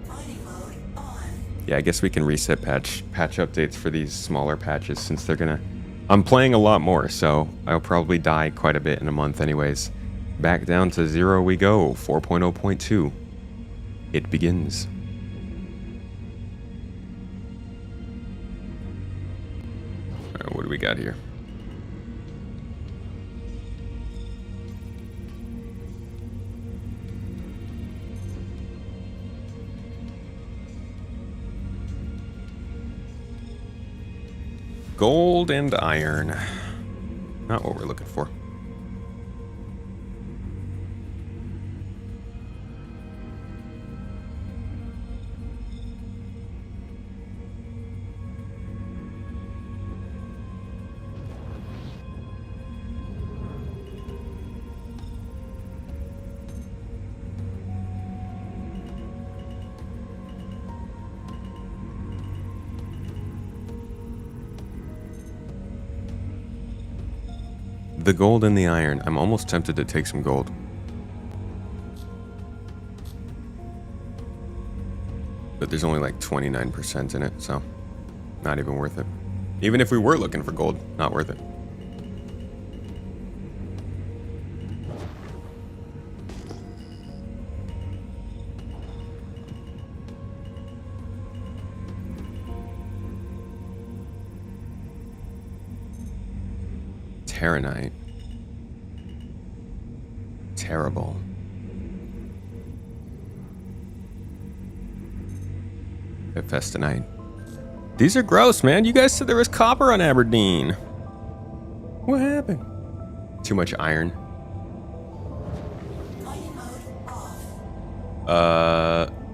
Mining mode on. Yeah, I guess we can reset patch updates for these smaller patches since they're gonna... I'm playing a lot more, so I'll probably die quite a bit in a month anyways. Back down to 0 we go, 4.0.2. It begins. Alright, what do we got here? Gold and iron. Not what we're looking for. The gold and the iron. I'm almost tempted to take some gold. But there's only like 29% in it, so not even worth it. Even if we were looking for gold, not worth it. Terranite. Terrible. Festinite. These are gross, man. You guys said there was copper on Aberdeen. What happened? Too much iron.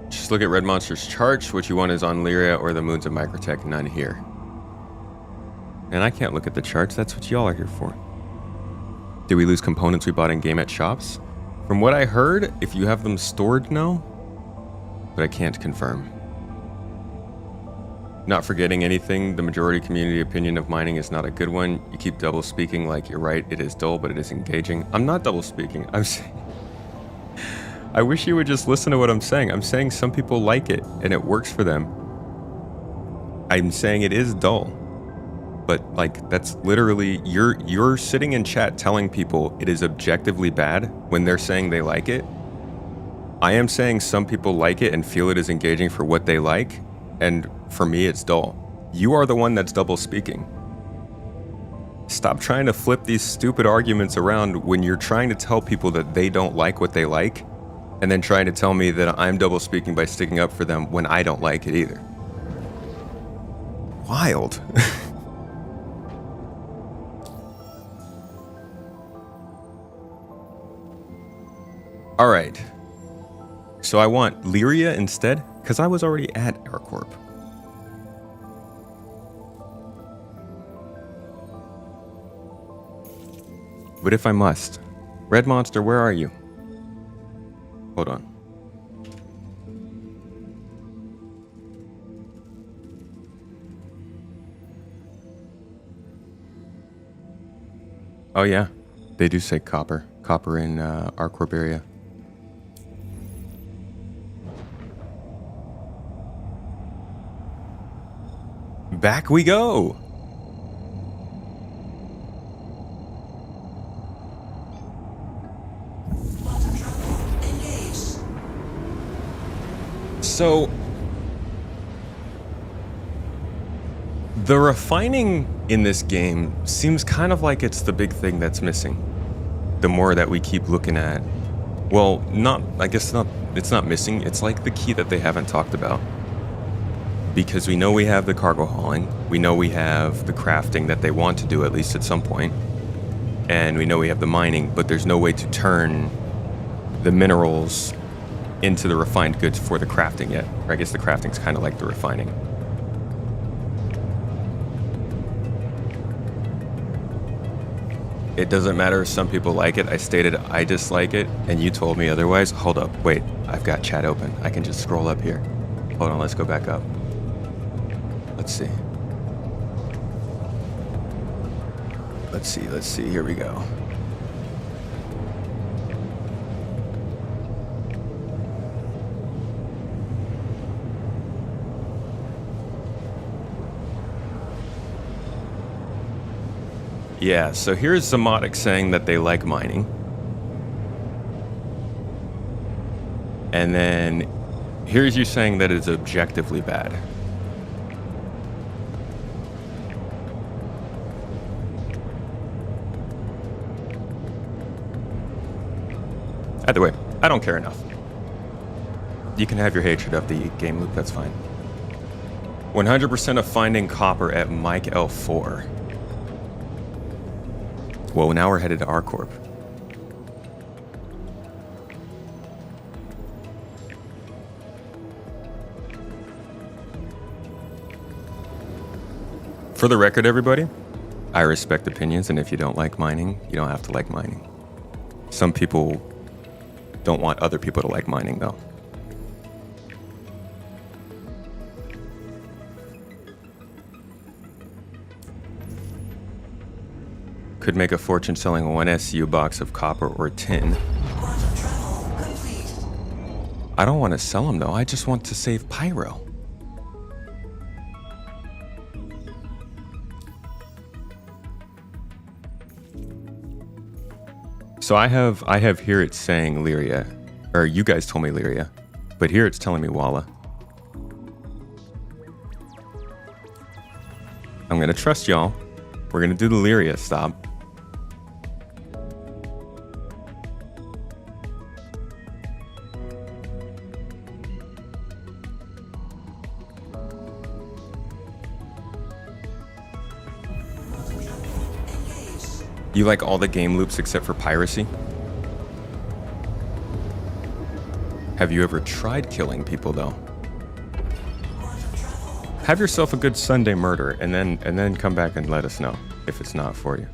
Just look at Red Monster's charts. What you want is on Lyria or the moons of Microtech. None here. And I can't look at the charts. That's what y'all are here for. Did we lose components we bought in game at shops? From what I heard, if you have them stored, no. But I can't confirm. Not forgetting anything, the majority community opinion of mining is not a good one. You keep double speaking like you're right. It is dull, but it is engaging. I'm not double speaking. I'm saying... I wish you would just listen to what I'm saying. I'm saying some people like it, and it works for them. I'm saying it is dull. But, like, that's literally... You're sitting in chat telling people it is objectively bad when they're saying they like it. I am saying some people like it and feel it is engaging for what they like, and for me, it's dull. You are the one that's double speaking. Stop trying to flip these stupid arguments around when you're trying to tell people that they don't like what they like, and then trying to tell me that I'm double speaking by sticking up for them when I don't like it either. Wild. All right. So I want Lyria instead, because I was already at AirCorp. But if I must, Red Monster, where are you? Hold on. Oh yeah, they do say copper. Copper in AirCorp area. Back we go! So, the refining in this game seems kind of like it's the big thing that's missing. the more that we keep looking at, well, I guess it's not missing. It's like the key that they haven't talked about. Because we know we have the cargo hauling, we know we have the crafting that they want to do at least at some point, and we know we have the mining, but there's no way to turn the minerals into the refined goods for the crafting yet. Or I guess the crafting's kind of like the refining. It doesn't matter if some people like it. I stated I dislike it, and you told me otherwise. Hold up, wait, I've got chat open. I can just scroll up here. Hold on, let's go back up. Let's see, here we go. Yeah, so here's Zamotic saying that they like mining. And then here's you saying that it's objectively bad. Either way, I don't care enough. You can have your hatred of the game loop, that's fine. 100% of finding copper at Mike L4. Whoa, now we're headed to R-Corp. For the record, everybody, I respect opinions, and if you don't like mining, you don't have to like mining. Some people don't want other people to like mining, though. Could make a fortune selling one SU box of copper or tin. I don't want to sell them, though. I just want to save Pyro. So I have here it's saying Lyria, or you guys told me Lyria, but here it's telling me Walla. I'm gonna trust y'all. We're gonna do the Lyria stop. You like all the game loops except for piracy? Have you ever tried killing people, though? Have yourself a good Sunday murder, and then come back and let us know if it's not for you.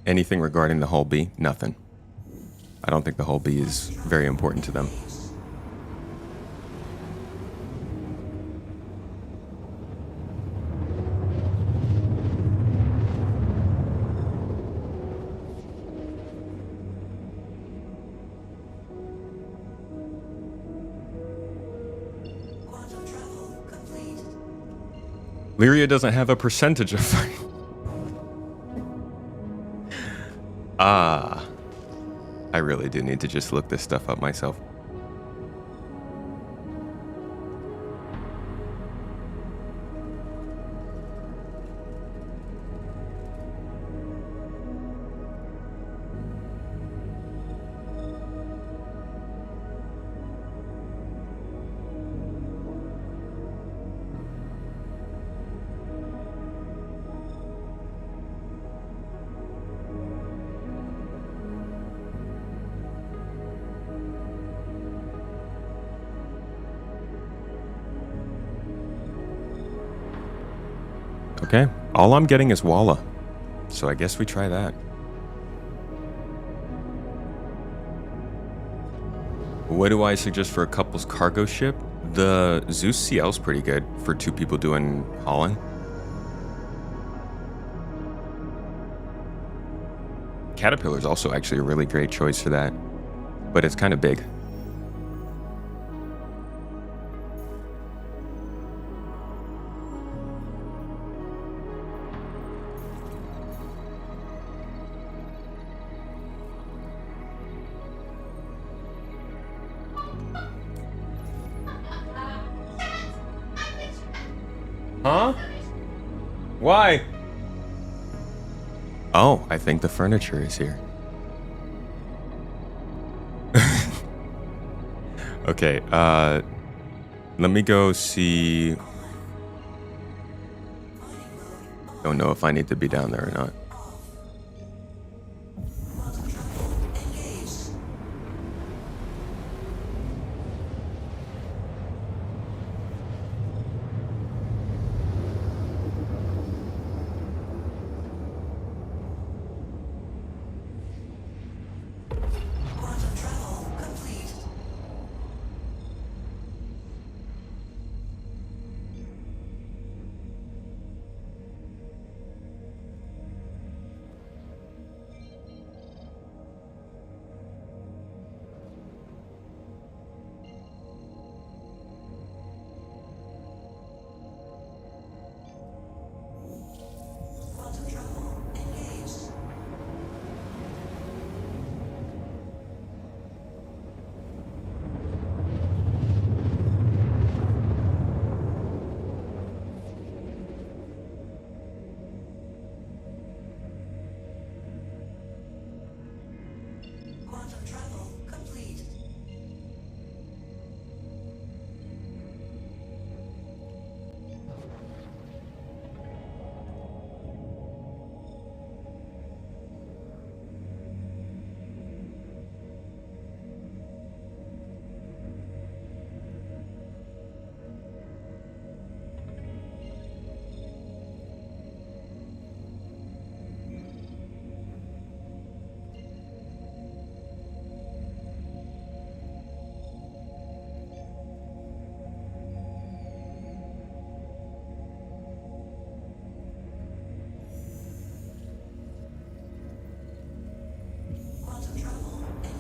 Anything regarding the hull B? Nothing. I don't think the hull B is very important to them. Lyria doesn't have a percentage of fighting. Ah, I really do need to just look this stuff up myself. Okay, all I'm getting is Walla, so I guess we try that. What do I suggest for a couple's cargo ship? The Zeus CL's pretty good for two people doing hauling. Caterpillar's also actually a really great choice for that, but it's kind of big. Huh? Why? Oh, I think the furniture is here. Okay, let me go see. Don't know if I need to be down there or not.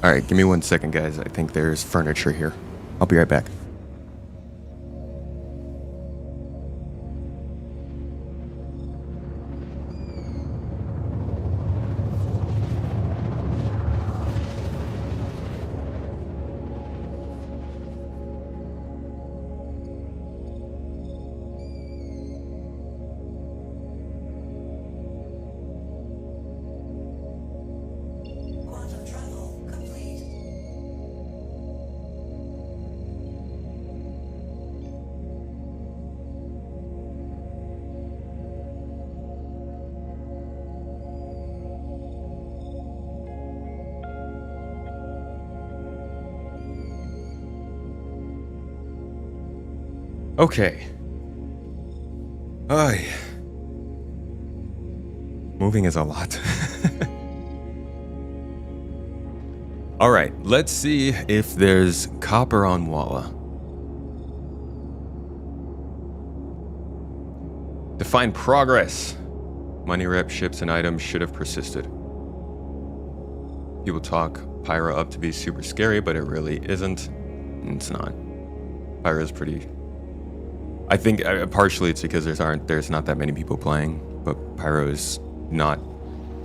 All right, give me 1 second, guys. I think there's furniture here. I'll be right back. Okay. Ay. Moving is a lot. All right, let's see if there's copper on Walla. Define progress. Money rep, ships, and items should have persisted. People talk Pyro up to be super scary, but it really isn't. And it's not. Pyro's pretty... I think partially it's because there's not that many people playing, but Pyro is not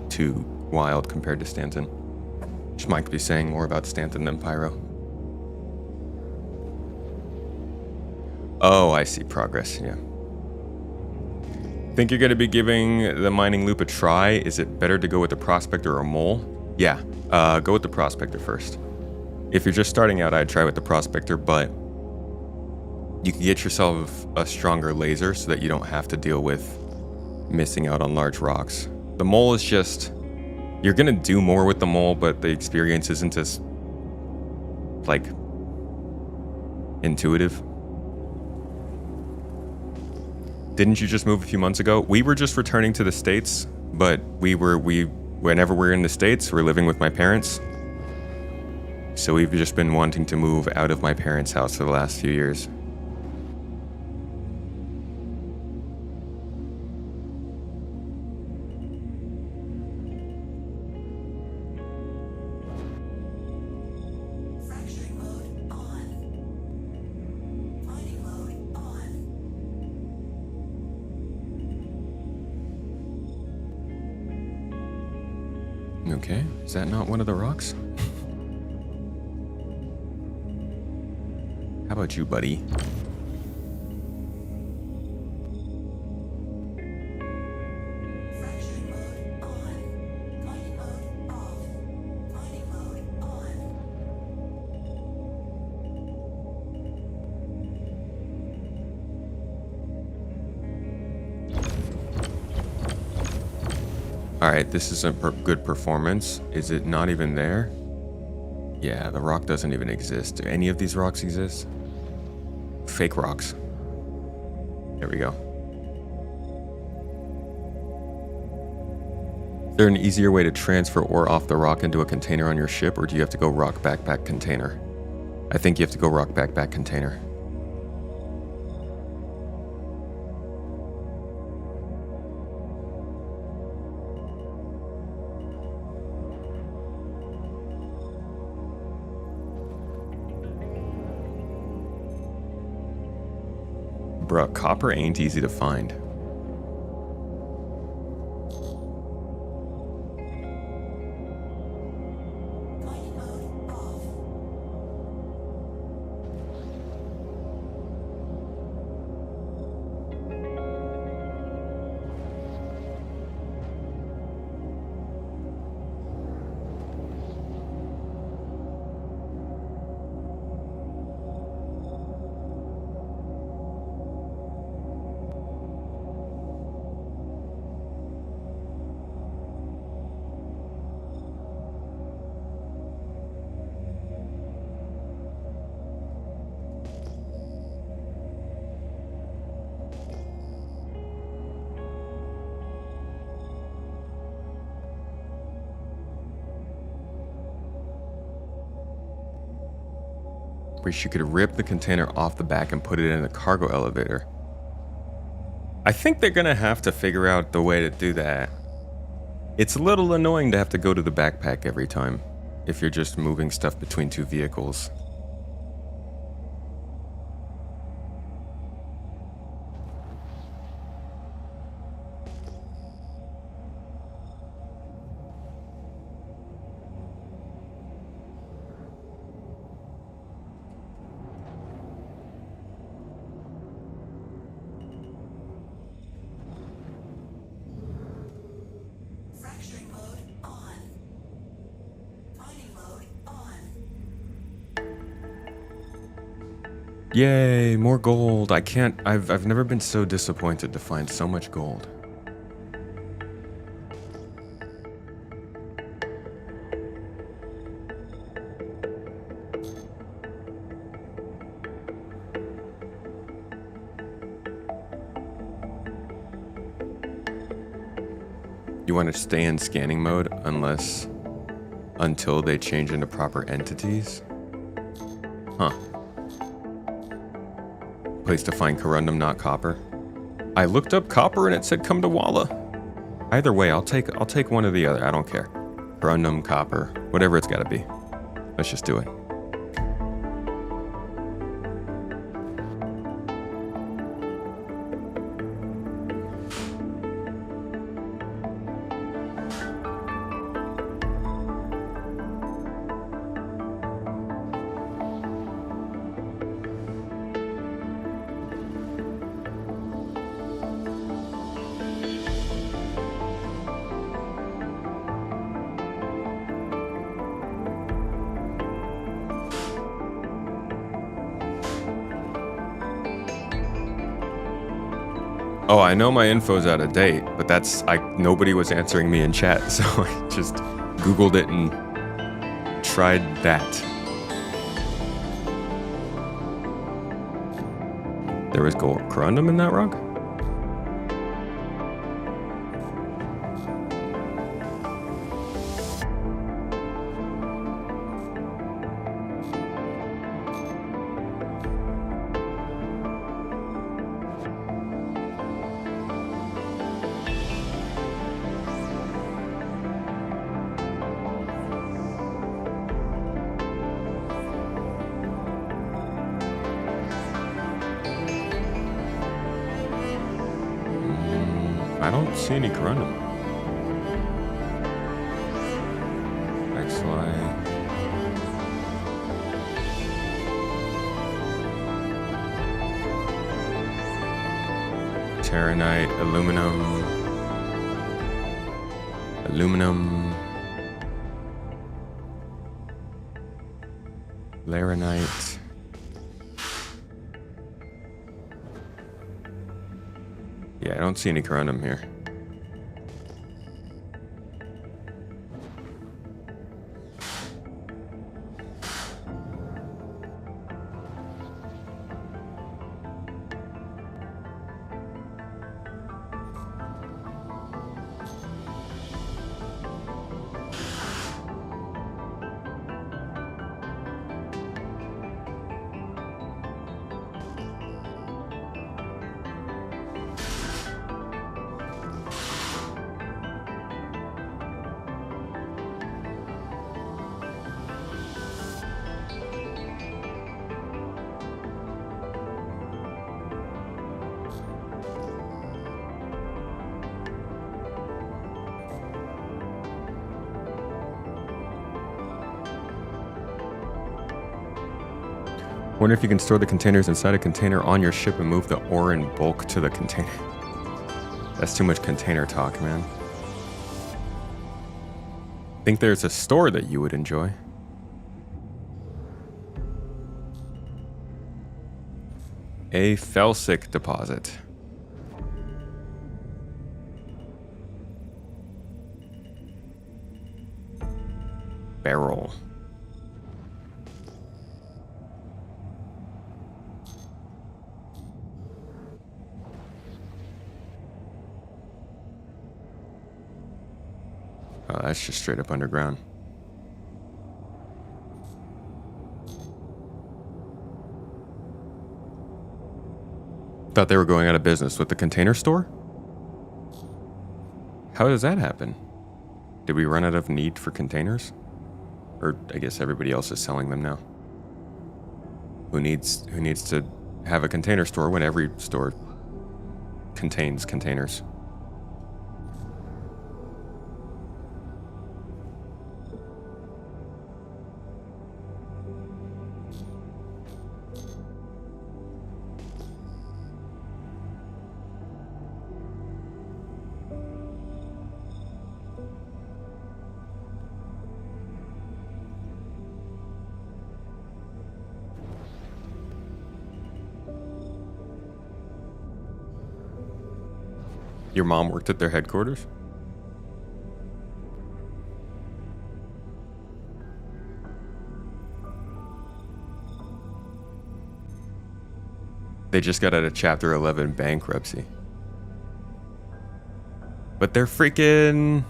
too wild compared to Stanton. Which might be saying more about Stanton than Pyro. Oh, I see. Progress, yeah. Think you're going to be giving the mining loop a try? Is it better to go with the prospector or mole? Yeah, go with the prospector first. If you're just starting out, I'd try with the prospector, but you can get yourself a stronger laser so that you don't have to deal with missing out on large rocks. The mole is just... You're going to do more with the mole, but the experience isn't as, like, intuitive. Didn't you just move a few months ago? We were just returning to the States, but whenever we're in the States, we're living with my parents. So we've just been wanting to move out of my parents' house for the last few years. Okay, is that not one of the rocks? How about you, buddy? Alright, this isn't good performance. Is it not even there? Yeah, the rock doesn't even exist. Do any of these rocks exist? Fake rocks. There we go. Is there an easier way to transfer ore off the rock into a container on your ship, or do you have to go rock backpack container? I think you have to go rock backpack container. Bruh, copper ain't easy to find. Wish you could rip the container off the back and put it in a cargo elevator. I think they're gonna have to figure out the way to do that. It's a little annoying to have to go to the backpack every time if you're just moving stuff between two vehicles. Yay, more gold. I've never been so disappointed to find so much gold. You want to stay in scanning mode until they change into proper entities? Huh. Place to find corundum, not copper. I looked up copper and it said come to Walla. Either way, I'll take one or the other. I don't care. Corundum, copper, whatever it's got to be. Let's just do it. Oh, I know my info's out of date, but nobody was answering me in chat, so I just Googled it and tried that. There was gold corundum in that rock? I don't see any corundum. XY. Terranite, aluminum. Laranite. Yeah, I don't see any corundum here. Wonder if you can store the containers inside a container on your ship and move the ore in bulk to the container. That's too much container talk, man. Think there's a store that you would enjoy. A felsic deposit. Barrel. Oh, that's just straight up underground. Thought they were going out of business with the container store? How does that happen? Did we run out of need for containers? Or I guess everybody else is selling them now. Who needs to have a container store when every store contains containers? Your mom worked at their headquarters? They just got out of Chapter 11 bankruptcy. But they're freaking...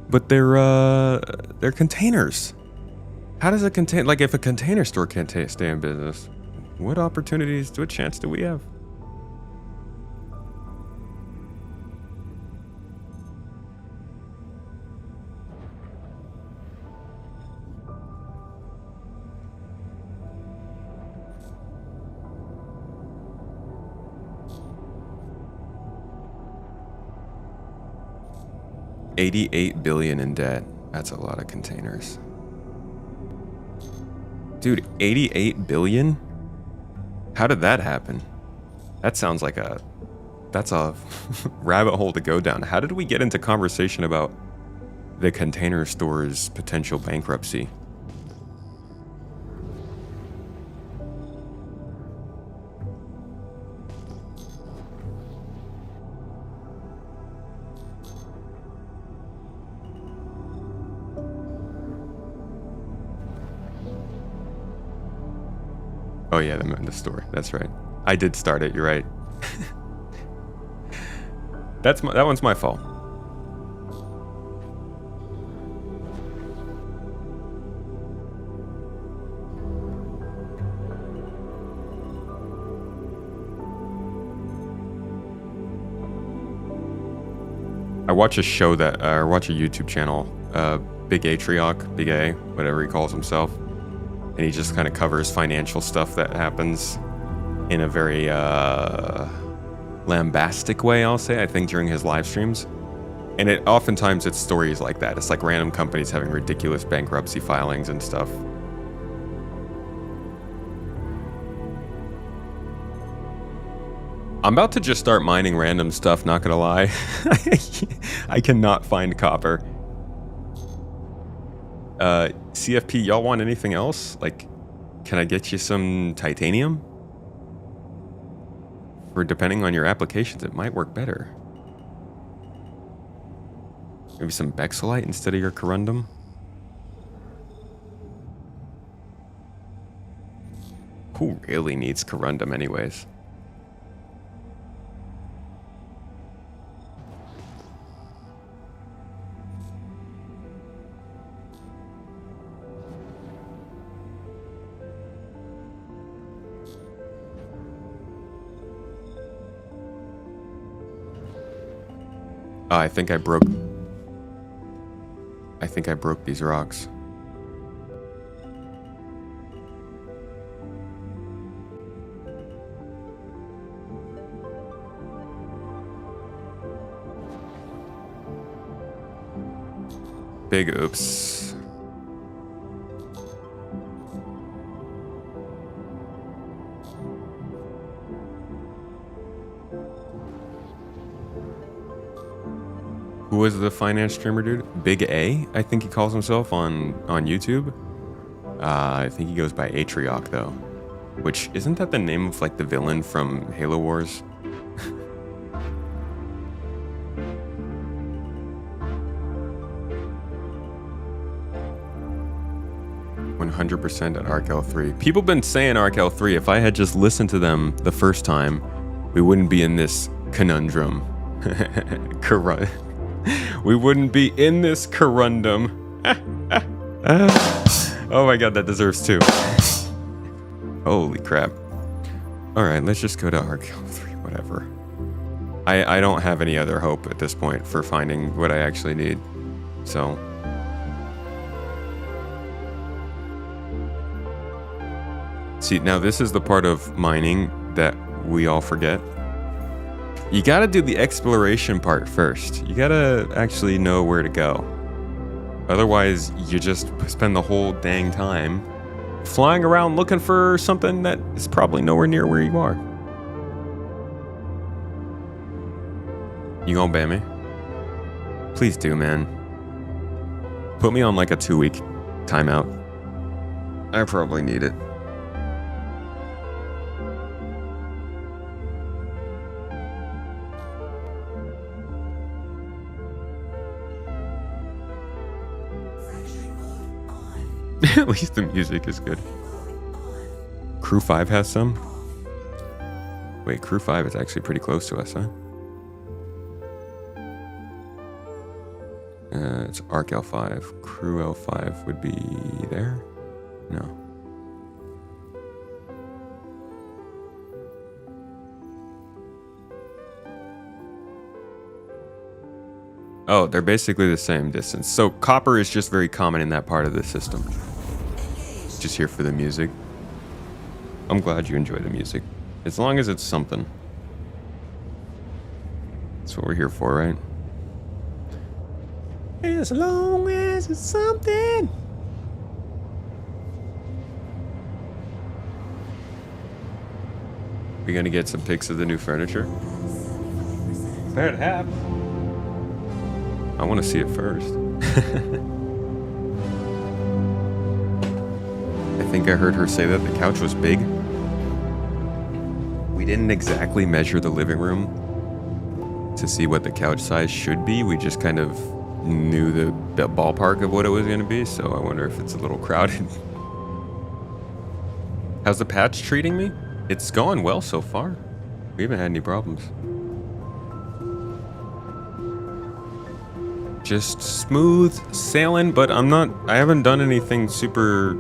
But they're containers. How does a container... Like, if a container store can't stay in business... What opportunities, what chance do we have? $88 billion in debt. That's a lot of containers. Dude, 88 billion? How did that happen? That sounds like that's a rabbit hole to go down. How did we get into conversation about the container store's potential bankruptcy? Oh yeah, the store. That's right. I did start it. You're right. That one's my fault. I watch a show that, or watch a YouTube channel, Big Atrioc, Big A, whatever he calls himself. And he just kind of covers financial stuff that happens in a very lambastic way, I'll say, I think, during his live streams. And oftentimes it's stories like that. It's like random companies having ridiculous bankruptcy filings and stuff. I'm about to just start mining random stuff, not gonna lie. I cannot find copper. CFP, y'all want anything else? Like, can I get you some titanium? For depending on your applications, it might work better. Maybe some Bexolite instead of your corundum? Who really needs corundum anyways? I think I broke these rocks. Big oops. was the finance streamer dude? Big A, I think he calls himself on YouTube. I think he goes by Atrioc though. Which, isn't that the name of like the villain from Halo Wars? 100% at Arc L3. People been saying Arc L3. If I had just listened to them the first time, we wouldn't be in this conundrum. We wouldn't be in this corundum. Oh my god, that deserves 2. Holy crap. Alright, let's just go to Arc L3, whatever. I don't have any other hope at this point for finding what I actually need. So... see, now this is the part of mining that we all forget. You gotta do the exploration part first. You gotta actually know where to go. Otherwise, you just spend the whole dang time flying around looking for something that is probably nowhere near where you are. You gonna ban me? Please do, man. Put me on like a 2-week timeout. I probably need it. At least the music is good. Crew 5 has some? Wait, Crew 5 is actually pretty close to us, huh? It's Arc L5. Crew L5 would be there? No. Oh, they're basically the same distance. So copper is just very common in that part of the system. Just here for the music. I'm glad you enjoy the music. As long as it's something. That's what we're here for, right? As long as it's something. We gonna get some pics of the new furniture? Fair to have. I want to see it first. I think I heard her say that the couch was big. We didn't exactly measure the living room to see what the couch size should be. We just kind of knew the ballpark of what it was going to be, so I wonder if it's a little crowded. How's the patch treating me? It's going well so far. We haven't had any problems. Just smooth sailing, but I haven't done anything super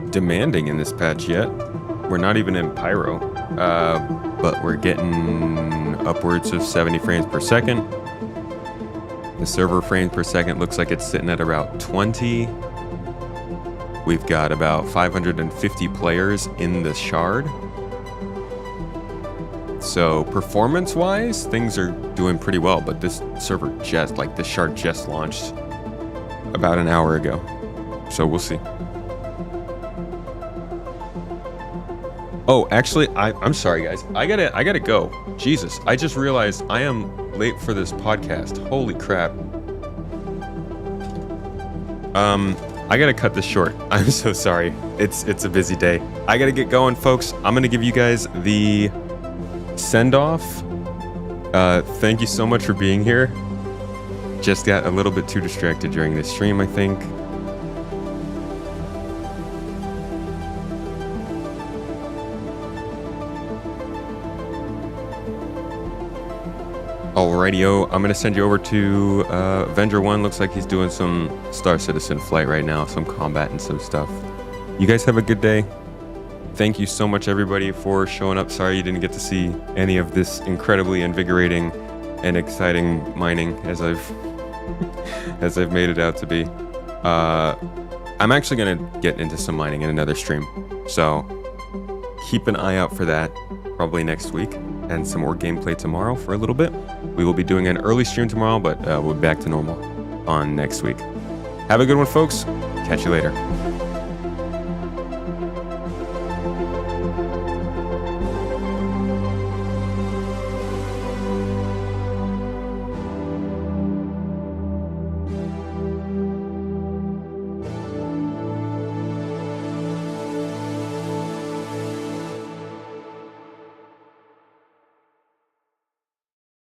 demanding in this patch yet. We're not even in Pyro, but we're getting upwards of 70 frames per second. The server frames per second looks like it's sitting at about 20. We've got about 550 players in the shard. So performance-wise, things are doing pretty well, but this server this shard just launched about an hour ago. So we'll see. Oh, actually, I'm sorry, guys. I gotta go. Jesus, I just realized I am late for this podcast. Holy crap. I gotta cut this short. I'm so sorry. It's a busy day. I gotta get going, folks. I'm gonna give you guys the send-off. Thank you so much for being here. Just got a little bit too distracted during this stream, I think. Alrighty-o, I'm gonna send you over to Avenger 1. Looks like he's doing some Star Citizen flight right now, some combat and some stuff. You guys have a good day. Thank you so much, everybody, for showing up. Sorry you didn't get to see any of this incredibly invigorating and exciting mining as I've made it out to be. I'm actually gonna get into some mining in another stream, so keep an eye out for that probably next week, and some more gameplay tomorrow for a little bit. We will be doing an early stream tomorrow, but we'll be back to normal on next week. Have a good one, folks. Catch you later.